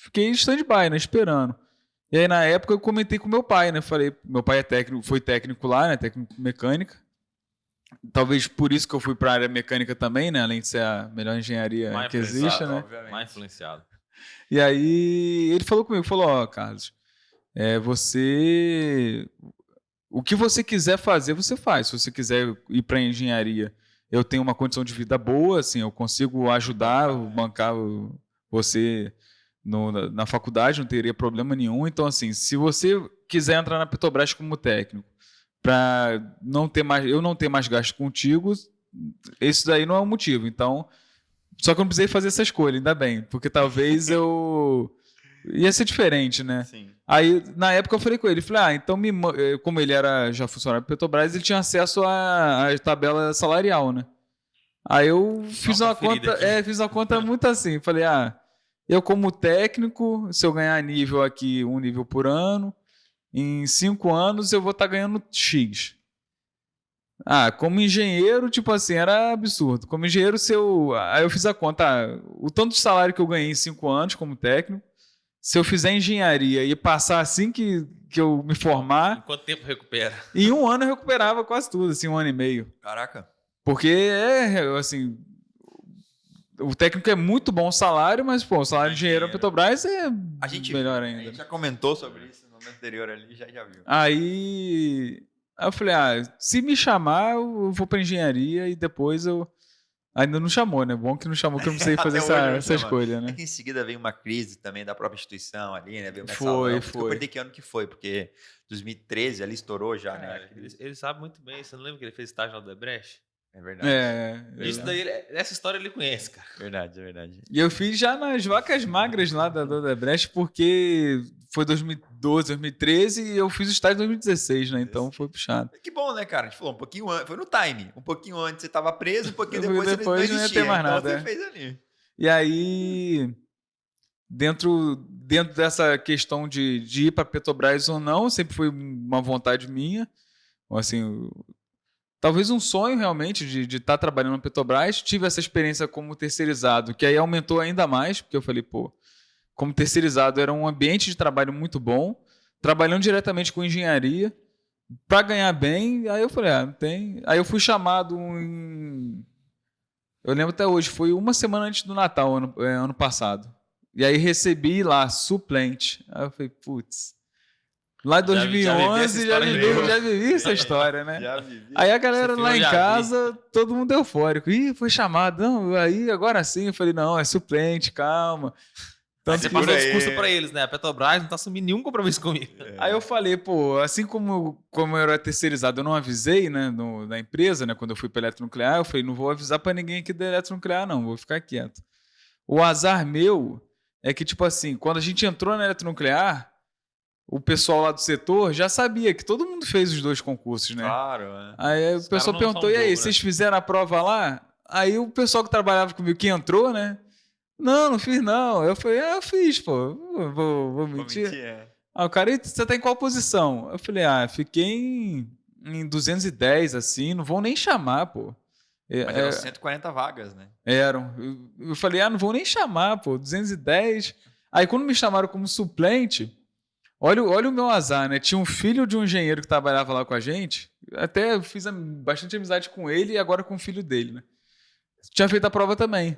fiquei em stand-by, né? Esperando. E aí, na época, eu comentei com meu pai, né? Falei, meu pai foi técnico lá, né? Técnico mecânica. Talvez por isso que eu fui para a área mecânica também, né? Além de ser a melhor engenharia Mais que existe, né? Obviamente. Mais influenciado. E aí ele falou comigo, falou, Carlos, o que você quiser fazer, você faz. Se você quiser ir para engenharia, eu tenho uma condição de vida boa, assim, eu consigo ajudar, bancar você na faculdade, não teria problema nenhum. Então, assim, se você quiser entrar na Petrobras como técnico, para eu não ter mais gasto contigo, isso daí não é um motivo. Então, só que eu não precisei fazer essa escolha, ainda bem, porque talvez eu ia ser diferente, né? Sim. Aí, na época, eu falei com ele, falei, então como ele era já funcionário da Petrobras, ele tinha acesso à tabela salarial, né? Aí eu fiz uma conta muito assim, falei, eu como técnico, se eu ganhar nível aqui, um nível por ano, em 5 anos eu vou estar ganhando X. Como engenheiro, tipo assim, era absurdo. Como engenheiro, aí eu fiz a conta, o tanto de salário que eu ganhei em 5 anos como técnico, se eu fizer engenharia e passar assim que eu me formar... Em quanto tempo recupera? Em 1 ano eu recuperava quase tudo, assim, 1 ano e meio. Caraca. Porque, assim, o técnico é muito bom o salário, mas, pô, o salário de engenheiro na Petrobras é melhor ainda. A gente já comentou sobre isso no momento anterior ali, já viu. Aí eu falei, se me chamar, eu vou pra engenharia e depois eu... Ainda não chamou, né? Bom que não chamou, que eu não sei fazer essa escolha, né? É que em seguida veio uma crise também da própria instituição ali, né? Veio Foi. Eu perdi que ano que foi, porque 2013 ali estourou já, né? Ele sabe muito bem. Você não lembra que ele fez estágio na Odebrecht? É verdade. Isso daí, essa história ele conhece, cara. Verdade. E eu fiz já nas vacas magras lá da Odebrecht, porque foi 2012, 2013 e eu fiz o estágio em 2016, né? Então foi puxado. Que bom, né, cara? A gente falou um pouquinho antes, foi no time. Um pouquinho antes você tava preso, um pouquinho depois você não existia. Não ia ter mais nada. Então você fez ali. E aí, dentro dessa questão de ir para Petrobras ou não, sempre foi uma vontade minha. Assim, talvez um sonho realmente de estar trabalhando na Petrobras. Tive essa experiência como terceirizado, que aí aumentou ainda mais, porque eu falei, como terceirizado era um ambiente de trabalho muito bom, trabalhando diretamente com engenharia, para ganhar bem. Aí eu falei, não tem. Aí eu fui chamado eu lembro até hoje, foi 1 semana antes do Natal, ano passado. E aí recebi lá, suplente. Aí eu falei, putz. Lá em 2011 já vivi essa história, né? Já vivi. Aí a galera lá em casa, todo mundo eufórico. Ih, foi chamado. Não, aí agora sim. Eu falei, não, é suplente, calma. Aí você passou o discurso pra eles, né? A Petrobras não tá assumindo nenhum compromisso comigo. Aí eu falei, assim como eu era terceirizado, eu não avisei, né, da empresa, né, quando eu fui para eletronuclear, eu falei, não vou avisar para ninguém aqui da eletronuclear, não, vou ficar quieto. O azar meu é que, tipo assim, quando a gente entrou na eletronuclear, o pessoal lá do setor já sabia que todo mundo fez os 2 concursos, né? Claro, né? Aí o pessoal perguntou, e aí, vocês fizeram a prova lá? Aí o pessoal que trabalhava comigo, que entrou, né? Não fiz não. Eu falei, eu fiz, pô. Vou mentir. O cara, e você tá em qual posição? Eu falei, fiquei em 210, assim, não vão nem chamar, pô. Mas eram 140 vagas, né? Eram. Eu falei, não vou nem chamar, pô, 210. Aí quando me chamaram como suplente, olha o meu azar, né? Tinha um filho de um engenheiro que trabalhava lá com a gente, até fiz bastante amizade com ele e agora com o filho dele, né? Tinha feito a prova também.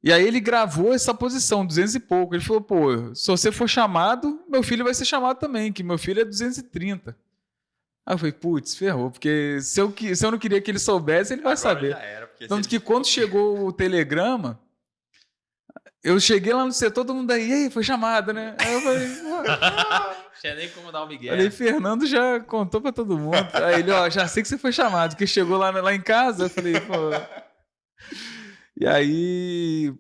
E aí ele gravou essa posição, 200 e pouco. Ele falou, pô, se você for chamado, meu filho vai ser chamado também, que meu filho é 230. Aí eu falei, putz, ferrou, porque se eu não queria que ele soubesse, ele vai Agora saber. já era, porque Tanto que quando chegou o telegrama, eu cheguei lá no setor, todo mundo aí, e aí, foi chamado, né? Aí eu falei, Tinha nem como dar o Miguel. falei, Fernando já contou pra todo mundo. Aí ele, já sei que você foi chamado, porque chegou lá em casa, eu falei, pô. E aí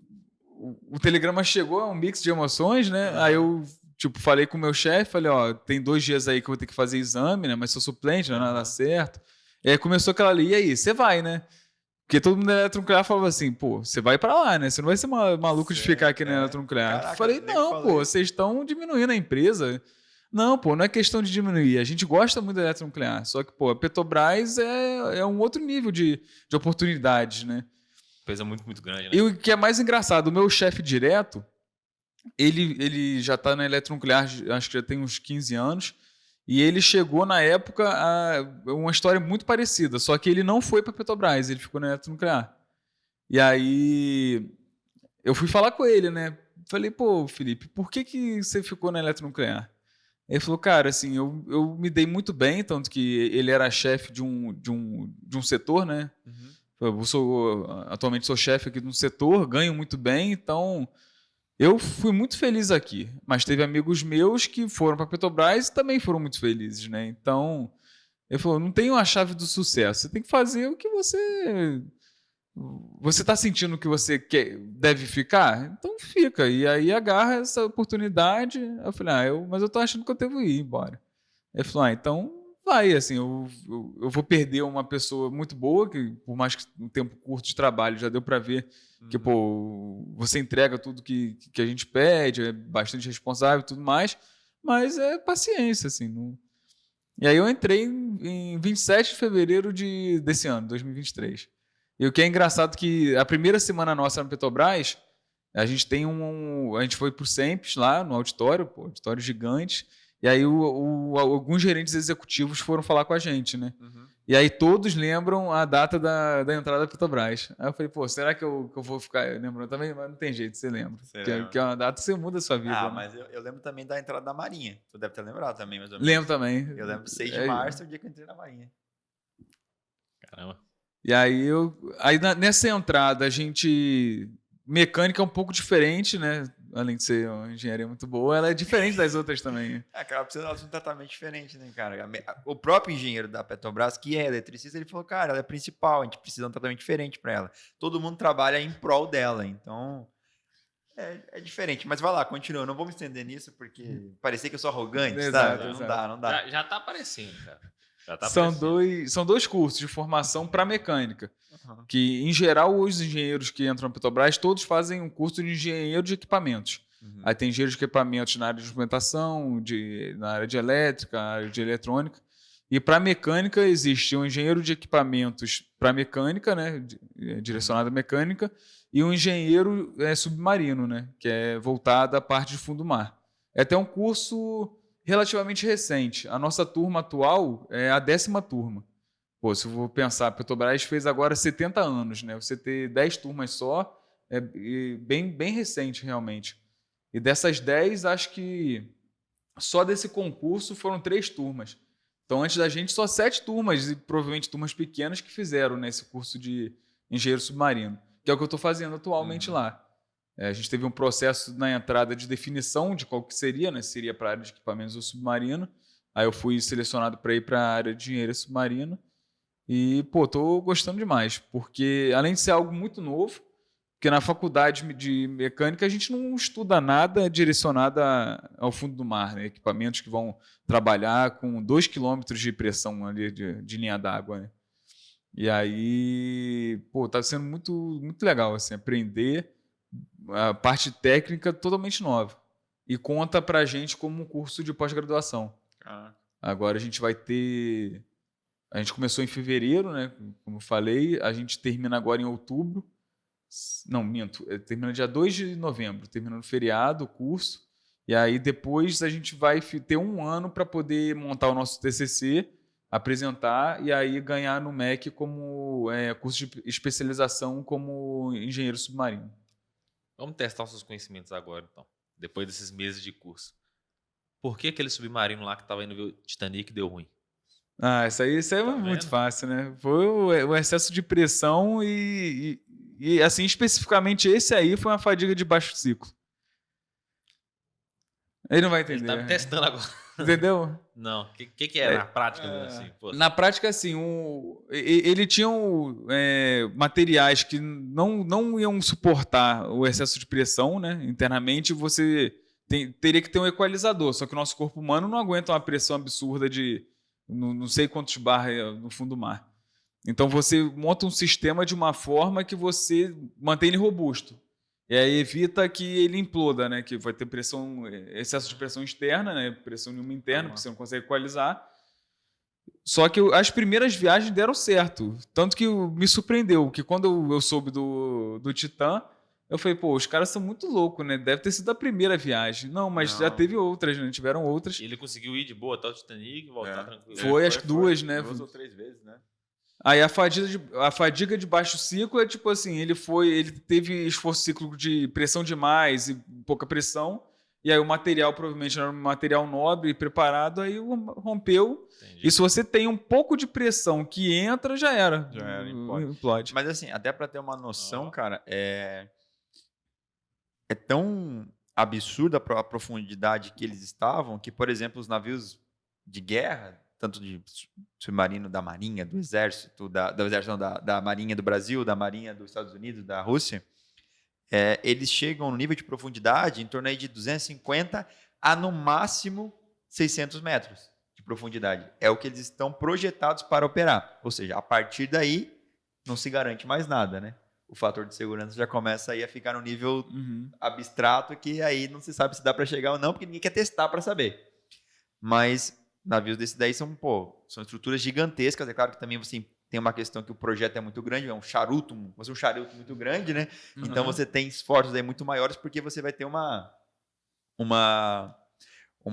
o telegrama chegou, é um mix de emoções, né? Aí eu, tipo, falei com o meu chefe, falei, tem 2 dias aí que eu vou ter que fazer exame, né? Mas sou suplente, não é nada certo. E aí começou aquela ali, e aí, você vai, né? Porque todo mundo da eletronuclear falava assim, pô, você vai pra lá, né? Você não vai ser maluco de ficar aqui na eletronuclear. Caraca, Falei, não, pô, vocês estão diminuindo a empresa. Não, pô, não é questão de diminuir. A gente gosta muito da eletronuclear. Só que, pô, a Petrobras é um outro nível de oportunidades, né? Coisa muito, muito grande, né? E o que é mais engraçado, o meu chefe direto, ele já está na eletronuclear, acho que já tem uns 15 anos, e ele chegou na época a uma história muito parecida, só que ele não foi para a Petrobras, ele ficou na eletronuclear. E aí eu fui falar com ele, né? Falei, pô, Felipe, por que você ficou na eletronuclear? Ele falou, cara, assim, eu me dei muito bem, tanto que ele era chefe de um setor, né? Atualmente sou chefe aqui de um setor, ganho muito bem, então eu fui muito feliz aqui. Mas teve amigos meus que foram para a Petrobras e também foram muito felizes, né? Então, ele falou, não tem uma chave do sucesso, você tem que fazer o que você está sentindo que você deve ficar? Então fica. E aí agarra essa oportunidade. Eu falei, mas eu tô achando que eu devo ir embora. Ele falou, então vai, assim, eu vou perder uma pessoa muito boa, que por mais que um tempo curto de trabalho já deu para ver que, pô, você entrega tudo que a gente pede, é bastante responsável e tudo mais, mas é paciência, assim. Não... E aí eu entrei em 27 de fevereiro desse ano, 2023. E o que é engraçado é que a primeira semana nossa na Petrobras, a gente foi pro Sempre lá no auditório, pô, auditório gigante. E aí alguns gerentes executivos foram falar com a gente, né? E aí todos lembram a data da entrada da Petrobras. Aí eu falei, pô, será que eu vou ficar lembrando também? Mas não tem jeito, você lembra. Que é uma data que você muda a sua vida. Ah, né? mas eu lembro também da entrada da Marinha. Tu deve ter lembrado também, mais ou menos. Lembro também. Eu lembro 6 de março, o dia que eu entrei na Marinha. Caramba. E aí nessa entrada a gente... Mecânica é um pouco diferente, né? Além de ser uma engenharia muito boa, ela é diferente das outras também. Acaba precisando de um tratamento diferente, né, cara? O próprio engenheiro da Petrobras, que é eletricista, ele falou, cara, ela é principal, a gente precisa de um tratamento diferente para ela. Todo mundo trabalha em prol dela, então é diferente. Mas vai lá, continua. Eu não vou me estender nisso, porque parecia que eu sou arrogante, Exato, sabe? exato. Não dá. Já tá aparecendo, cara. Já tá São aparecendo. dois cursos de formação para mecânica. Que, em geral, os engenheiros que entram na Petrobras, todos fazem um curso de engenheiro de equipamentos. Aí tem engenheiro de equipamentos na área de instrumentação, na área de elétrica, na área de eletrônica. E para mecânica existe um engenheiro de equipamentos para mecânica, né, direcionado à mecânica, e um engenheiro submarino, né, que é voltado à parte de fundo do mar. É até um curso relativamente recente. A nossa turma atual é a 10ª turma. Pô, se eu vou pensar, a Petrobras fez agora 70 anos, né? Você ter 10 turmas só é bem recente, realmente. E dessas 10, acho que só desse concurso foram 3 turmas. Então, antes da gente, só 7 turmas, e provavelmente turmas pequenas, que fizeram esse curso de engenheiro submarino, que é o que eu estou fazendo atualmente lá. A gente teve um processo na entrada de definição de qual que seria, né? Seria para a área de equipamentos ou submarino. Aí eu fui selecionado para ir para a área de engenharia submarino. E, pô, tô gostando demais, porque além de ser algo muito novo, porque na faculdade de mecânica a gente não estuda nada direcionado ao fundo do mar, né? Equipamentos que vão trabalhar com 2 km de pressão ali de linha d'água, né? E aí, pô, tá sendo muito, muito legal, assim, aprender a parte técnica totalmente nova. E conta pra gente como um curso de pós-graduação. Agora a gente vai ter A gente começou em fevereiro, né? Como eu falei, a gente termina agora em outubro. Não, minto. Termina dia 2 de novembro, termina no feriado o curso. E aí depois a gente vai ter um ano para poder montar o nosso TCC, apresentar e aí ganhar no MEC como curso de especialização como engenheiro submarino. Vamos testar os seus conhecimentos agora, então. Depois desses meses de curso. Por que aquele submarino lá que estava indo ver o Titanic deu ruim? Ah, isso aí Tá muito vendo? fácil, né? Foi o excesso de pressão e, assim, especificamente esse aí foi uma fadiga de baixo ciclo. Ele não vai Ele entender. tá me testando agora. Entendeu? Não, o que é na prática mesmo assim? Pô, Na prática, assim, ele tinha materiais que não iam suportar o excesso de pressão, né? Internamente, você teria que ter um equalizador, só que o nosso corpo humano não aguenta uma pressão absurda de não sei quantos bar no fundo do mar. Então, você monta um sistema de uma forma que você mantém ele robusto. E aí evita que ele imploda, né? Que vai ter pressão, excesso de pressão externa, né? Pressão nenhuma interna, porque você não consegue equalizar. Só que as primeiras viagens deram certo. Tanto que me surpreendeu, que quando eu soube do Titã, eu falei, pô, os caras são muito loucos, né? Deve ter sido a primeira viagem. Não, mas já teve outras, né? Tiveram outras. e ele conseguiu ir de boa até o Titanic e voltar tranquilo. Foi, acho que duas, né? 2 ou 3 vezes, né? Aí a fadiga de baixo ciclo é tipo assim, ele teve esforço cíclico de pressão demais e pouca pressão, e aí o material provavelmente era um material nobre e preparado, aí rompeu. Entendi. E se você tem um pouco de pressão que entra, já era. Já era, Implode. Mas assim, até para ter uma noção, Ó. cara, é tão absurda a profundidade que eles estavam que, por exemplo, os navios de guerra, tanto de submarino da Marinha, do Exército, do Exército não, da Marinha do Brasil, da Marinha dos Estados Unidos, da Rússia, eles chegam no nível de profundidade em torno aí de 250 a no máximo 600 metros de profundidade. É o que eles estão projetados para operar. Ou seja, a partir daí não se garante mais nada, né? O fator de segurança já começa aí a ficar no nível abstrato que aí não se sabe se dá para chegar ou não, porque ninguém quer testar para saber. Mas navios desse daí são estruturas gigantescas. É claro que também você tem uma questão que o projeto é muito grande, é um charuto muito grande, né? Então você tem esforços aí muito maiores porque você vai ter uma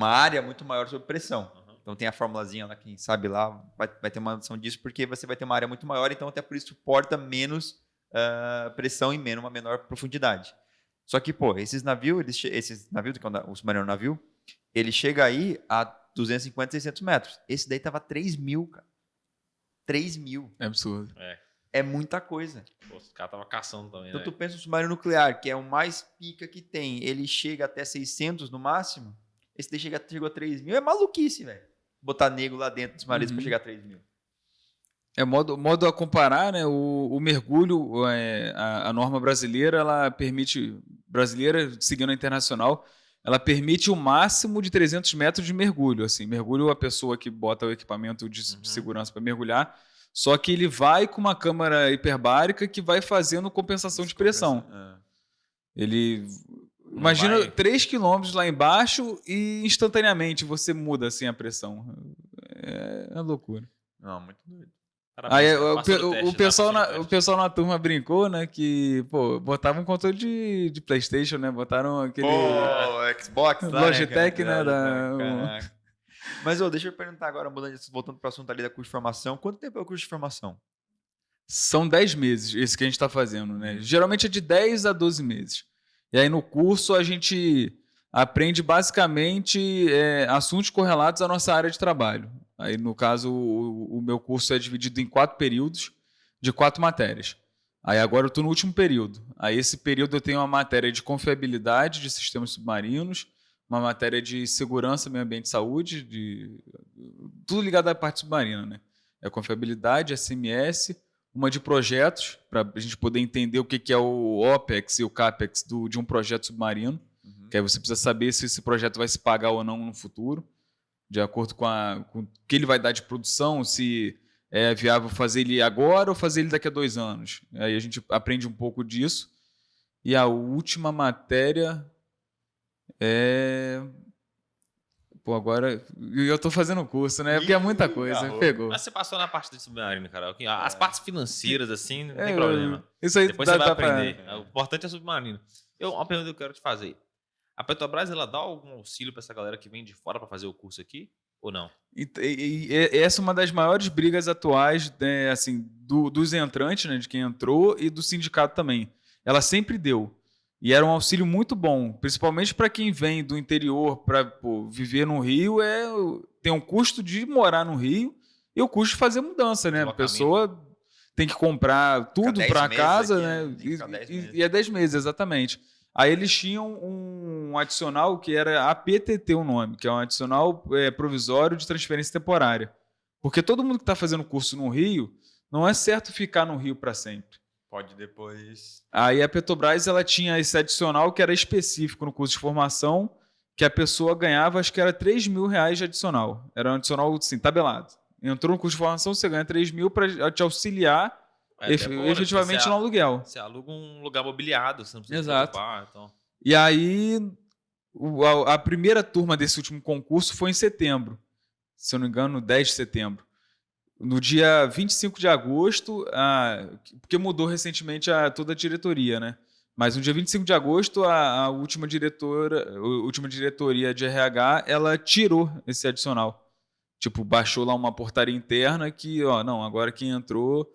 área muito maior sob pressão. Então tem a formulazinha lá, quem sabe lá vai ter uma noção disso, porque você vai ter uma área muito maior, então até por isso suporta menos pressão e uma menor profundidade. Só que, esses navios, que é o submarino navio, ele chega aí a 250, 600 metros. Esse daí tava 3.000, cara. 3.000. É absurdo. É muita coisa. Pô, os caras estavam caçando também, Então né? tu pensa no submarino nuclear, que é o mais pica que tem, ele chega até 600 no máximo, esse daí chegou a 3.000, é maluquice, velho. Botar nego lá dentro dos marinhos para chegar a 3.000. Modo a comparar, né? O mergulho, a norma brasileira, ela permite, seguindo a internacional, ela permite o máximo de 300 metros de mergulho. Assim, mergulho a pessoa que bota o equipamento de segurança para mergulhar, só que ele vai com uma câmara hiperbárica que vai fazendo compensação de pressão. Ele... Imagina 3 quilômetros lá embaixo e instantaneamente você muda assim a pressão. É loucura. Não, muito doido. Aí o pessoal na turma brincou, né? Que, botava um controle de PlayStation, né? Botaram aquele. Xbox lá, Logitech, né? Mas, deixa eu perguntar agora, voltando para o assunto ali da curso de formação. Quanto tempo é o curso de formação? São 10 meses, esse que a gente está fazendo, né? Geralmente é de 10 a 12 meses. E aí no curso a gente aprende basicamente assuntos correlatos à nossa área de trabalho. Aí, no caso, o meu curso é dividido em 4 períodos de 4 matérias. Aí agora eu estou no último período. Aí esse período eu tenho uma matéria de confiabilidade de sistemas submarinos, uma matéria de segurança, meio ambiente e saúde, tudo ligado à parte submarina, né? É confiabilidade, SMS, uma de projetos, para a gente poder entender o que é o OPEX e o CAPEX de um projeto submarino, que aí você precisa saber se esse projeto vai se pagar ou não no futuro, de acordo com o que ele vai dar de produção, se é viável fazer ele agora ou fazer ele daqui a 2 anos. Aí a gente aprende um pouco disso. E a última matéria Pô, agora eu tô fazendo curso, né? Porque é muita coisa, Ih, pegou. Mas você passou na parte do submarino, cara. As partes financeiras, assim, não tem É, problema. Isso aí Depois você vai dá aprender. O importante é submarino. Uma pergunta que eu quero te fazer. A Petrobras, ela dá algum auxílio pra essa galera que vem de fora pra fazer o curso aqui? Ou não? E essa é uma das maiores brigas atuais, né, assim, dos entrantes, né, de quem entrou, e do sindicato também. Ela sempre deu. E era um auxílio muito bom, principalmente para quem vem do interior para viver no Rio, tem um custo de morar no Rio e o custo de fazer mudança, né? A Deslocamento. pessoa tem que comprar tudo 10 para meses casa, aqui, né? né? Tem que ficar 10 meses. E é 10 meses, exatamente. Aí eles tinham um adicional que era APTT o nome, que é um adicional provisório de transferência temporária. Porque todo mundo que está fazendo curso no Rio, não é certo ficar no Rio para sempre. Pode depois... Aí a Petrobras ela tinha esse adicional que era específico no curso de formação, que a pessoa ganhava, acho que era R$3.000 de adicional. Era um adicional assim, tabelado. Entrou no curso de formação, você ganha 3 mil para te auxiliar efetivamente no aluguel. Você aluga um lugar mobiliado, você não precisa Exato. se preocupar. Então... E aí, a primeira turma desse último concurso foi em setembro. Se eu não me engano, 10 de setembro. No dia 25 de agosto, porque mudou recentemente toda a diretoria, né? Mas no dia 25 de agosto, a última diretoria de RH, ela tirou esse adicional. Tipo, baixou lá uma portaria interna que, não, agora quem entrou,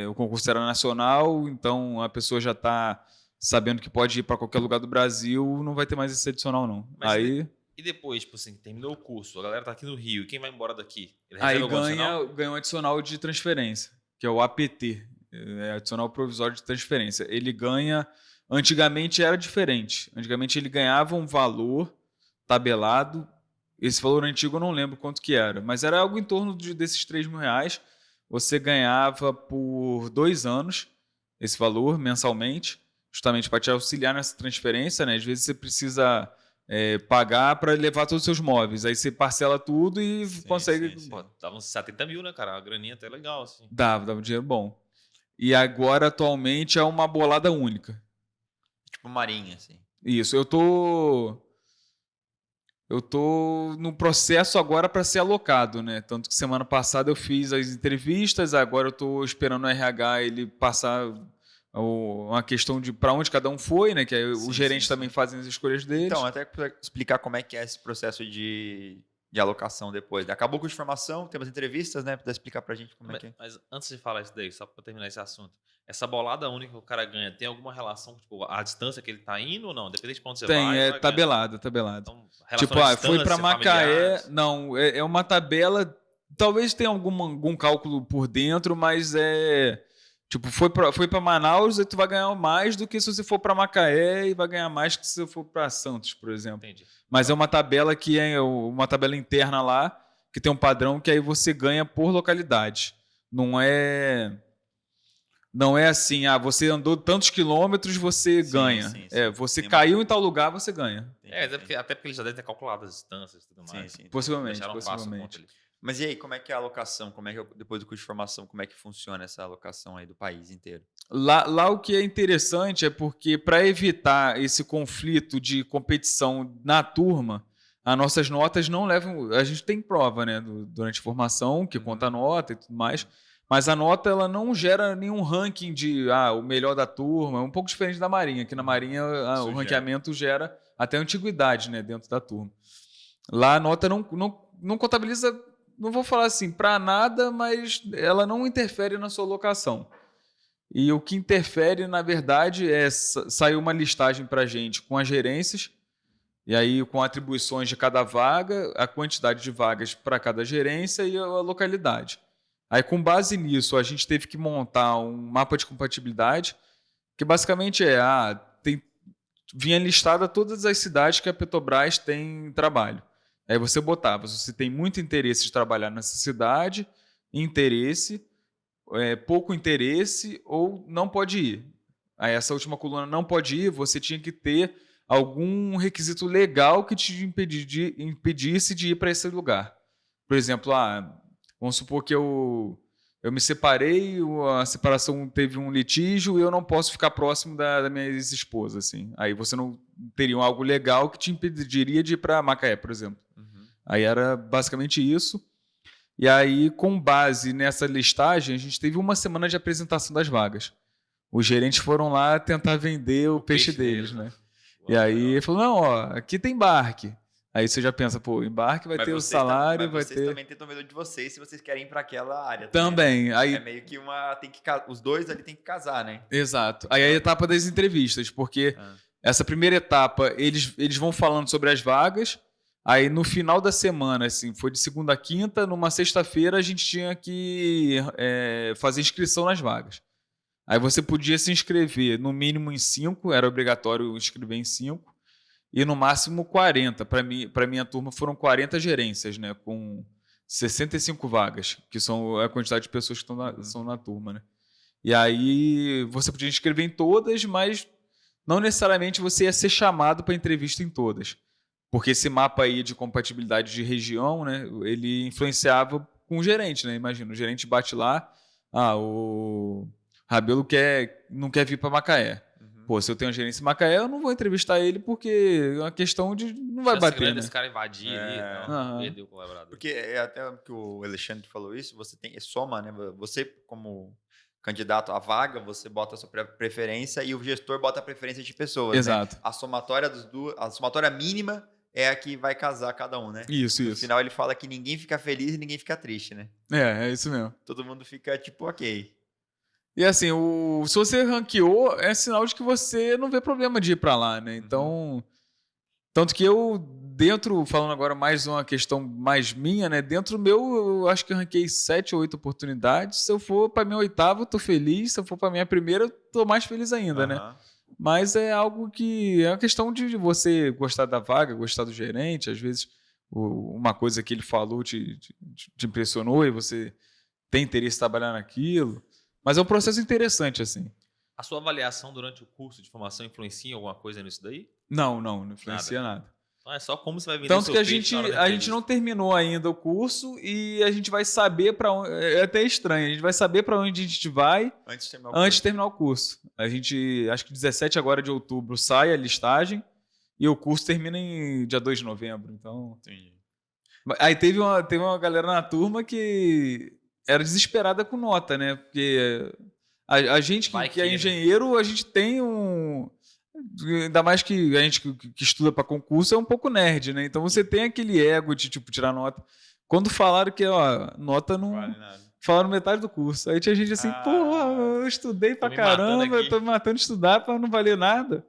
o concurso era nacional, então a pessoa já está sabendo que pode ir para qualquer lugar do Brasil, não vai ter mais esse adicional, não. Mas aí... E depois, tipo assim, terminou o curso, a galera tá aqui no Rio, e quem vai embora daqui? Ele Aí recebe algum adicional? ganha um adicional de transferência, que é o APT, adicional provisório de transferência. Ele ganha... Antigamente era diferente. Antigamente ele ganhava um valor tabelado. Esse valor antigo eu não lembro quanto que era, mas era algo em torno desses R$3.000. Você ganhava por 2 anos esse valor mensalmente, justamente para te auxiliar nessa transferência, né? Às vezes você precisa pagar para levar todos os seus móveis. Aí você parcela tudo e consegue... Sim. Pô, dava uns 70 mil, né, cara? A graninha até legal, assim. Dava um dinheiro bom. E agora, atualmente, é uma bolada única. Tipo marinha, assim. Isso, eu tô no processo agora para ser alocado, né? Tanto que semana passada eu fiz as entrevistas, agora eu tô esperando o RH ele passar uma questão de para onde cada um foi, né? Que aí os gerentes também fazem as escolhas deles. Então, até para explicar como é que é esse processo de alocação depois. Acabou o curso de formação, temos entrevistas, né? Para explicar pra gente como é que é. Mas antes de falar isso daí, só para terminar esse assunto, essa bolada única que o cara ganha, tem alguma relação com tipo, a distância que ele tá indo ou não? Dependente de onde você vai. Tem, vai tabelado. Então, Tipo, foi para Macaé, não, é uma tabela, talvez tenha algum cálculo por dentro, mas tipo, foi para Manaus e tu vai ganhar mais do que se você for para Macaé e vai ganhar mais que se você for para Santos, por exemplo. Entendi. Mas é uma tabela que é uma tabela interna lá, que tem um padrão que aí você ganha por localidade. Não é assim, você andou tantos quilômetros, você ganha. Você caiu em tal lugar, você ganha. Até porque eles já devem ter calculado as distâncias e tudo mais. Sim. Possivelmente. Mas e aí, como é que é a alocação? Como é que depois do curso de formação, como é que funciona essa alocação aí do país inteiro? Lá o que é interessante é porque para evitar esse conflito de competição na turma, as nossas notas não levam... A gente tem prova, né, durante a formação, que conta a nota e tudo mais, mas a nota ela não gera nenhum ranking de o melhor da turma, é um pouco diferente da Marinha, que na Marinha o ranqueamento gera até antiguidade, né, dentro da turma. Lá a nota não contabiliza, não vou falar assim, para nada, mas ela não interfere na sua locação. E o que interfere, na verdade, saiu uma listagem para a gente com as gerências, e aí com atribuições de cada vaga, a quantidade de vagas para cada gerência e a localidade. Aí, com base nisso, a gente teve que montar um mapa de compatibilidade, que basicamente vinha listada todas as cidades que a Petrobras tem trabalho. Aí você botava, se você tem muito interesse de trabalhar nessa cidade, interesse, pouco interesse ou não pode ir. Aí essa última coluna não pode ir, você tinha que ter algum requisito legal que te impedisse de ir para esse lugar. Por exemplo, vamos supor que eu me separei, a separação teve um litígio e eu não posso ficar próximo da minha ex-esposa. Assim. Aí você não teria algo legal que te impediria de ir para Macaé, por exemplo. Aí era basicamente isso. E aí, com base nessa listagem, a gente teve uma semana de apresentação das vagas. Os gerentes foram lá tentar vender o peixe deles, né? E aí ele falou, não, ó, aqui tem embarque. Aí você já pensa, pô, embarque vai ter o salário, vai ter... Vocês também tentam medo de vocês se vocês querem ir para aquela área. Também. Aí... É meio que os dois ali tem que casar, né? Exato. Aí a etapa das entrevistas, porque essa primeira etapa, eles vão falando sobre as vagas, aí no final da semana, assim, foi de segunda a quinta, numa sexta-feira a gente tinha que fazer inscrição nas vagas. Aí você podia se inscrever no mínimo em 5, era obrigatório inscrever em 5, e no máximo 40. Para minha turma foram 40 gerências, né, com 65 vagas, que são a quantidade de pessoas que são na turma. Né? E aí você podia inscrever em todas, mas não necessariamente você ia ser chamado para entrevista em todas. Porque esse mapa aí de compatibilidade de região, né, ele influenciava com o gerente. Né? Imagina, o gerente bate lá, o Rabelo não quer vir para Macaé. Pô, se eu tenho uma gerência em Macaé, eu não vou entrevistar ele porque é uma questão de... Não vai bater, né? Esse cara invadir ali, não, perdeu o colaborador. Porque até que o Alexandre falou isso, você soma, né? Você, como candidato à vaga, você bota a sua preferência e o gestor bota a preferência de pessoas. Exato. Né? A somatória mínima é a que vai casar cada um, né? Isso. No final ele fala que ninguém fica feliz e ninguém fica triste, né? É isso mesmo. Todo mundo fica tipo, ok. E assim, se você ranqueou, é sinal de que você não vê problema de ir para lá, né? Então, tanto que falando agora mais uma questão mais minha, né? Dentro do meu, eu acho que eu ranquei 7 ou 8 oportunidades. Se eu for para minha 8ª, eu tô feliz. Se eu for para minha primeira, eu tô mais feliz ainda, né? Mas é algo que é uma questão de você gostar da vaga, gostar do gerente. Às vezes, uma coisa que ele falou te impressionou e você tem interesse em trabalhar naquilo. Mas é um processo interessante, assim. A sua avaliação durante o curso de formação influencia em alguma coisa nisso daí? Não influencia nada. Então é só como você vai vender Tanto que a gente não terminou ainda o curso e a gente vai saber para onde... É até estranho, a gente vai saber para onde a gente vai antes de terminar o curso. A gente, acho que 17 agora de outubro sai a listagem e o curso termina em dia 2 de novembro. Então... Entendi. Aí teve uma galera na turma que... era desesperada com nota, né? Porque a gente que é engenheiro, a gente tem ainda mais que a gente que estuda para concurso é um pouco nerd, né? Então você tem aquele ego de tipo tirar nota. Quando falaram que nota não vale nada. Falaram metade do curso. Aí tinha gente assim, eu estudei pra caramba, eu tô me matando de estudar para não valer nada.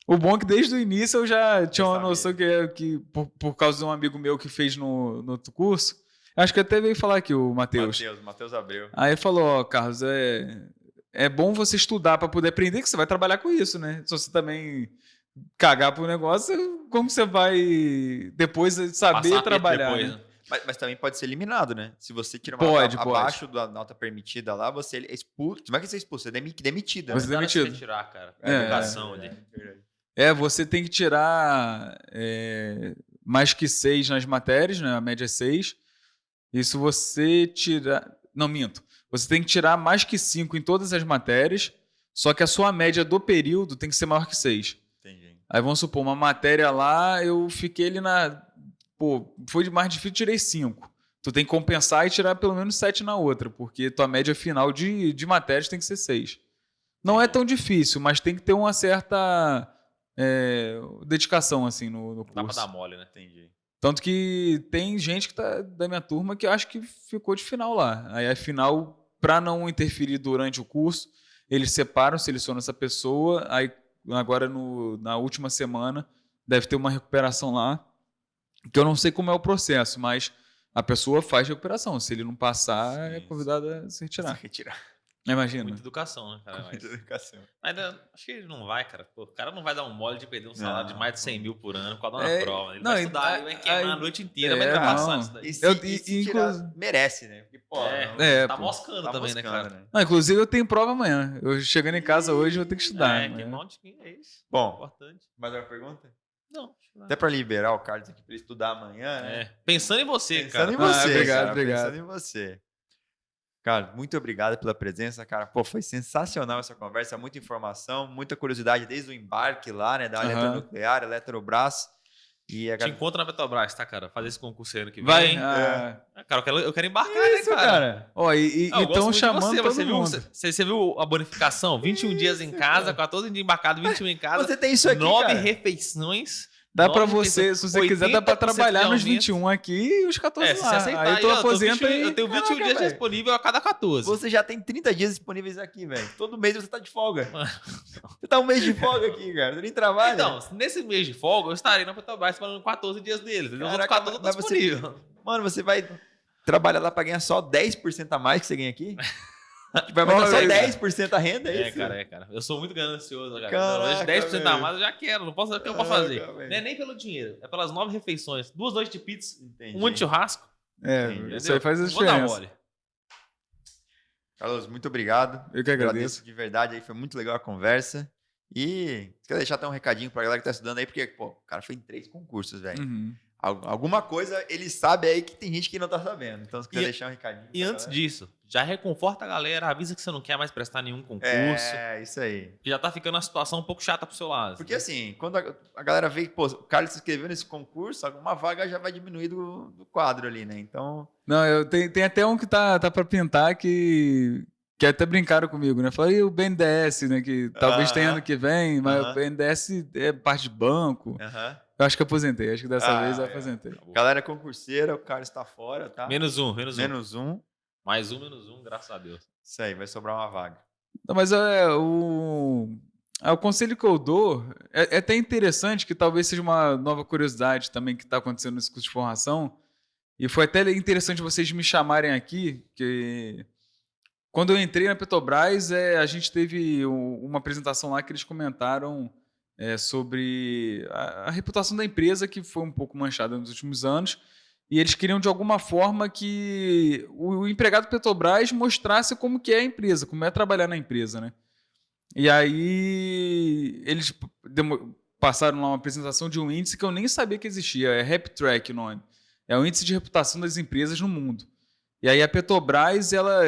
O bom é que desde o início eu já tinha uma noção que por causa de um amigo meu que fez no outro curso. Acho que até veio falar aqui o Matheus. Matheus Abreu. Aí ele falou, Carlos, é bom você estudar para poder aprender que você vai trabalhar com isso, né? Se você também cagar pro negócio, como você vai depois saber trabalhar, depois, né? Mas também pode ser eliminado, né? Se você tira uma nota abaixo da nota permitida lá, você é expulso. Não é que você é expulso, você é demitido. Você é demitido. Você tirar, cara. Educação ali. Você tem que tirar mais que 6 nas matérias, né? A média é 6. E se você tirar... Não, minto. Você tem que tirar mais que 5 em todas as matérias, só que a sua média do período tem que ser maior que 6. Entendi. Aí vamos supor, uma matéria lá, eu fiquei ali foi mais difícil, tirei 5. Tu tem que compensar e tirar pelo menos 7 na outra, porque tua média final de matérias tem que ser 6. Não é tão difícil, mas tem que ter uma certa dedicação assim, no curso. Dá pra dar mole, né? Entendi. Tanto que tem gente que tá da minha turma que eu acho que ficou de final lá. Aí a final, para não interferir durante o curso, eles selecionam essa pessoa. Aí agora na última semana deve ter uma recuperação lá, que eu não sei como é o processo, mas a pessoa faz recuperação. Se ele não passar, é convidado a se retirar. Imagina. Muita educação, né, cara? Muita educação. Ainda, acho que ele não vai, cara. Pô, o cara não vai dar um mole de perder um salário de mais de 100 mil por ano por causa de uma prova. Ele vai estudar, ele vai queimar a noite inteira, mas ele vai passar nisso daí. E se tirar, merece, né? Porque, tá moscando também, né, cara? Né? Não, inclusive, eu tenho prova amanhã. Eu chegando em casa hoje, vou ter que estudar. Queimar um tiquinho, é isso. Bom, importante. Mais uma pergunta? Não. Até pra liberar o Carlos aqui pra ele estudar amanhã, né? Pensando em você, cara. Pensando em você, obrigado, cara. obrigado. Pensando em você. Cara, muito obrigado pela presença, cara. Pô, foi sensacional essa conversa, muita informação, muita curiosidade desde o embarque lá, né, da eletronuclear, Eletrobras. E a Te encontro na Petrobras, tá, cara? Fazer esse concurso aí ano que vem. Vai. Cara, eu quero embarcar, né, cara? Ó, Eu então gosto muito de chamando todo você viu, mundo. você viu a bonificação? 21 dias em casa, 14 dias embarcado, 21 em casa. Você tem isso aqui, 9 cara. refeições. Dá pra 9 você, refeições, se você quiser, dá pra 80% trabalhar de nos aumento. 21 aqui e os 14 Se lá. você aceitar Aí tu eu aposenta e... eu tenho 21 dias velho. disponível a cada 14. Você já tem 30 dias disponíveis aqui, velho. Todo mês você tá de folga. Você tá um mês de folga aqui, cara. Você nem trabalha. Então, nesse mês de folga, eu estarei na Petrobras falando 14 dias deles. Os outros Caraca, 14 eu tô mas você- disponível. Mano, você vai trabalhar lá pra ganhar só 10% a mais que você ganha aqui? Vai aumentar só Olha, 10% a renda, é É, isso? cara. Eu sou muito ganancioso, cara. Caraca, 10% a velho. mais eu já quero. Não posso saber o que eu posso Caraca, fazer. velho. Não é nem pelo dinheiro, é pelas 9 refeições. 2 noites de pizza, Entendi. um de churrasco. É, Entendeu? isso aí faz a Não vou dar diferença. mole. Carlos, muito obrigado. Eu que agradeço. De verdade, aí foi muito legal a conversa. E você quer deixar até um recadinho pra galera que tá estudando aí, porque, pô, o cara foi em 3 concursos, velho. Uhum. Alguma coisa ele sabe aí que tem gente que não tá sabendo. Então, se quiser E- deixar um recadinho. E pra antes galera. disso, já reconforta a galera, avisa que você não quer mais prestar nenhum concurso. É, isso aí. Que já tá ficando uma situação um pouco chata pro seu lado. Porque assim, quando a galera vê que, pô, o Carlos se inscreveu nesse concurso, alguma vaga já vai diminuir do quadro ali, né? Então, Não, tem até um que tá pra pintar que até brincaram comigo, né? Falei, e o BNDES, né? Que talvez tenha ano que vem, mas Aham. o BNDES é parte de banco. aham. Eu acho que aposentei, acho que dessa vez eu é. aposentei. Galera concurseira, o Carlos tá fora, tá? Menos um. Menos um. Mais um, menos um, graças a Deus. Isso aí, vai sobrar uma vaga. Não, mas o conselho que eu dou é até interessante, que talvez seja uma nova curiosidade também que está acontecendo nesse curso de formação. E foi até interessante vocês me chamarem aqui, que quando eu entrei na Petrobras, a gente teve uma apresentação lá que eles comentaram sobre a reputação da empresa, que foi um pouco manchada nos últimos anos. E eles queriam, de alguma forma, que o empregado Petrobras mostrasse como que é a empresa, como é trabalhar na empresa, né? E aí eles passaram lá uma apresentação de um índice que eu nem sabia que existia, é RepTrak o nome. É o índice de reputação das empresas no mundo. E aí a Petrobras, ela,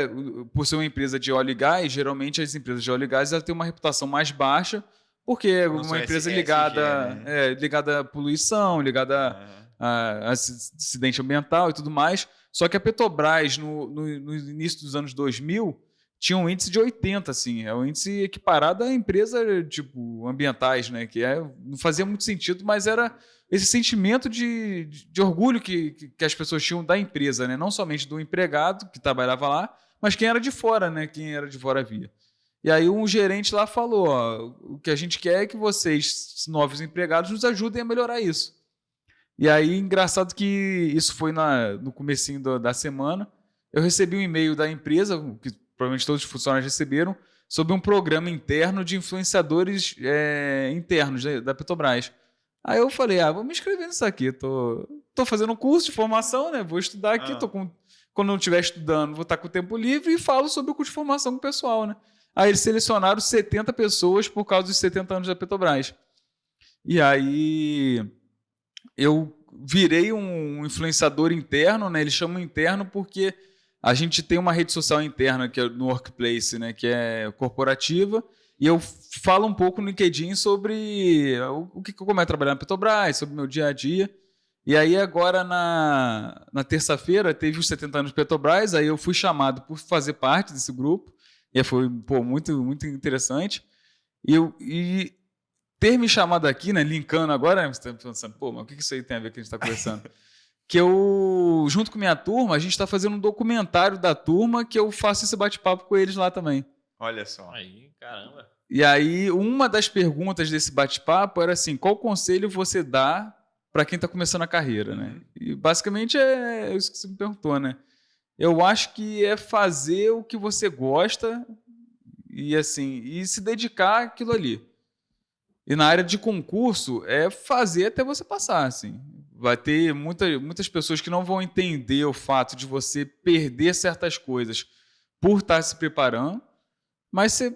por ser uma empresa de óleo e gás, geralmente as empresas de óleo e gás ela tem uma reputação mais baixa, porque é Não uma são empresa ESG, ligada, né? ligada à poluição, ligada a acidente ambiental e tudo mais. Só que a Petrobras, no início dos anos 2000, tinha um índice de 80, assim. É um índice equiparado a empresas tipo, ambientais, né? Que não fazia muito sentido, mas era esse sentimento de orgulho que as pessoas tinham da empresa, né? Não somente do empregado que trabalhava lá, mas quem era de fora, né? Quem era de fora via. E aí um gerente lá falou, ó, o que a gente quer é que vocês, novos empregados, nos ajudem a melhorar isso. E aí, engraçado que isso foi no comecinho da semana, eu recebi um e-mail da empresa, que provavelmente todos os funcionários receberam, sobre um programa interno de influenciadores internos da Petrobras. Aí eu falei, vou me inscrever nisso aqui, tô fazendo um curso de formação, né? Vou estudar aqui, quando não estiver estudando, vou estar com o tempo livre e falo sobre o curso de formação com o pessoal, né? Aí eles selecionaram 70 pessoas por causa dos 70 anos da Petrobras. E aí eu virei um influenciador interno, né? Eles chamam interno porque a gente tem uma rede social interna que é no Workplace, né? Que é corporativa, e eu falo um pouco no LinkedIn sobre como é trabalhar na Petrobras, sobre o meu dia a dia. E aí agora na terça-feira teve os 70 anos de Petrobras, aí eu fui chamado por fazer parte desse grupo, e foi muito, muito interessante. E ter me chamado aqui, né, linkando agora, você está pensando, mas o que isso aí tem a ver com o que a gente está conversando? Que eu, junto com minha turma, a gente está fazendo um documentário da turma que eu faço esse bate-papo com eles lá também. Olha só. Aí, caramba. E aí, uma das perguntas desse bate-papo era assim, qual conselho você dá para quem está começando a carreira, né? E basicamente é isso que você me perguntou, né? Eu acho que é fazer o que você gosta e se dedicar àquilo ali. E na área de concurso, é fazer até você passar, assim. Vai ter muitas pessoas que não vão entender o fato de você perder certas coisas por estar se preparando, mas é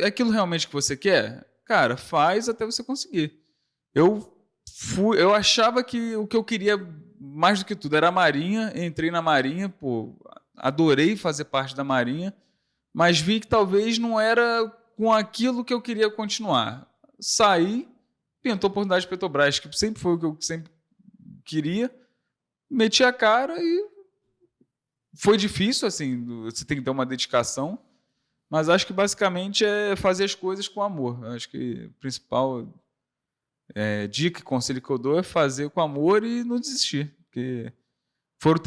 aquilo realmente que você quer? Cara, faz até você conseguir. Eu achava que o que eu queria mais do que tudo era a Marinha, entrei na Marinha, adorei fazer parte da Marinha, mas vi que talvez não era com aquilo que eu queria continuar. Saí, pintou a oportunidade de Petrobras, que sempre foi o que eu sempre queria, meti a cara e foi difícil, assim, você tem que ter uma dedicação, mas acho que basicamente é fazer as coisas com amor. Acho que a principal dica e conselho que eu dou é fazer com amor e não desistir, porque foram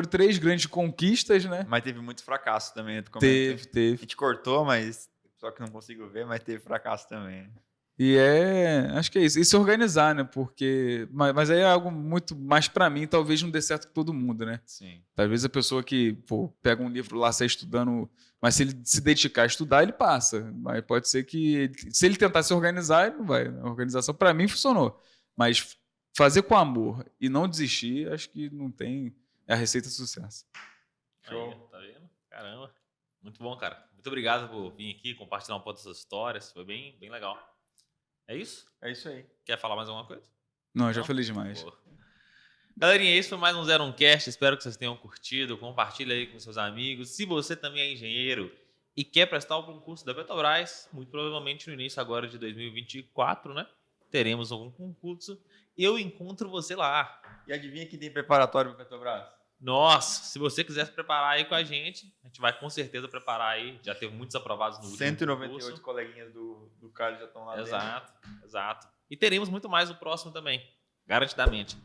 três grandes conquistas, né? Mas teve muito fracasso também. Teve. A gente cortou, mas só que não consigo ver, mas teve fracasso também. E acho que é isso. E se organizar, né? Porque, mas aí é algo muito mais para mim, talvez não dê certo com todo mundo, né? Sim. Talvez a pessoa que pega um livro lá, sai estudando, mas se ele se dedicar a estudar, ele passa. Mas pode ser que, se ele tentar se organizar, ele não vai. A organização, para mim, funcionou. Mas fazer com amor e não desistir, acho que não tem. É a receita de sucesso. Aí, tá vendo? Caramba. Muito bom, cara. Muito obrigado por vir aqui, compartilhar um pouco das suas histórias. Foi bem, bem legal. É isso? É isso aí. Quer falar mais alguma coisa? Não, eu já falei demais. Boa. Galerinha, esse foi mais um 01cast. Espero que vocês tenham curtido. Compartilha aí com seus amigos. Se você também é engenheiro e quer prestar o concurso da Petrobras, muito provavelmente no início agora de 2024, né? Teremos algum concurso. Eu encontro você lá. E adivinha que tem preparatório para Petrobras? Nossa, se você quiser se preparar aí com a gente vai com certeza preparar aí. Já teve muitos aprovados no último 198 concurso. coleguinhas do Carlos já estão lá dentro. Exato. E teremos muito mais no próximo também, garantidamente.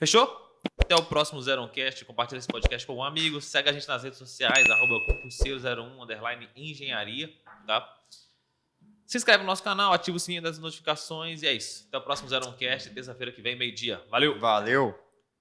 Fechou? Até o próximo 01cast. Compartilha esse podcast com um amigo. Segue a gente nas redes sociais, @concurseiro01_engenharia, tá? Se inscreve no nosso canal, ativa o sininho das notificações e é isso. Até o próximo 01cast, terça-feira que vem, meio-dia. Valeu! Valeu!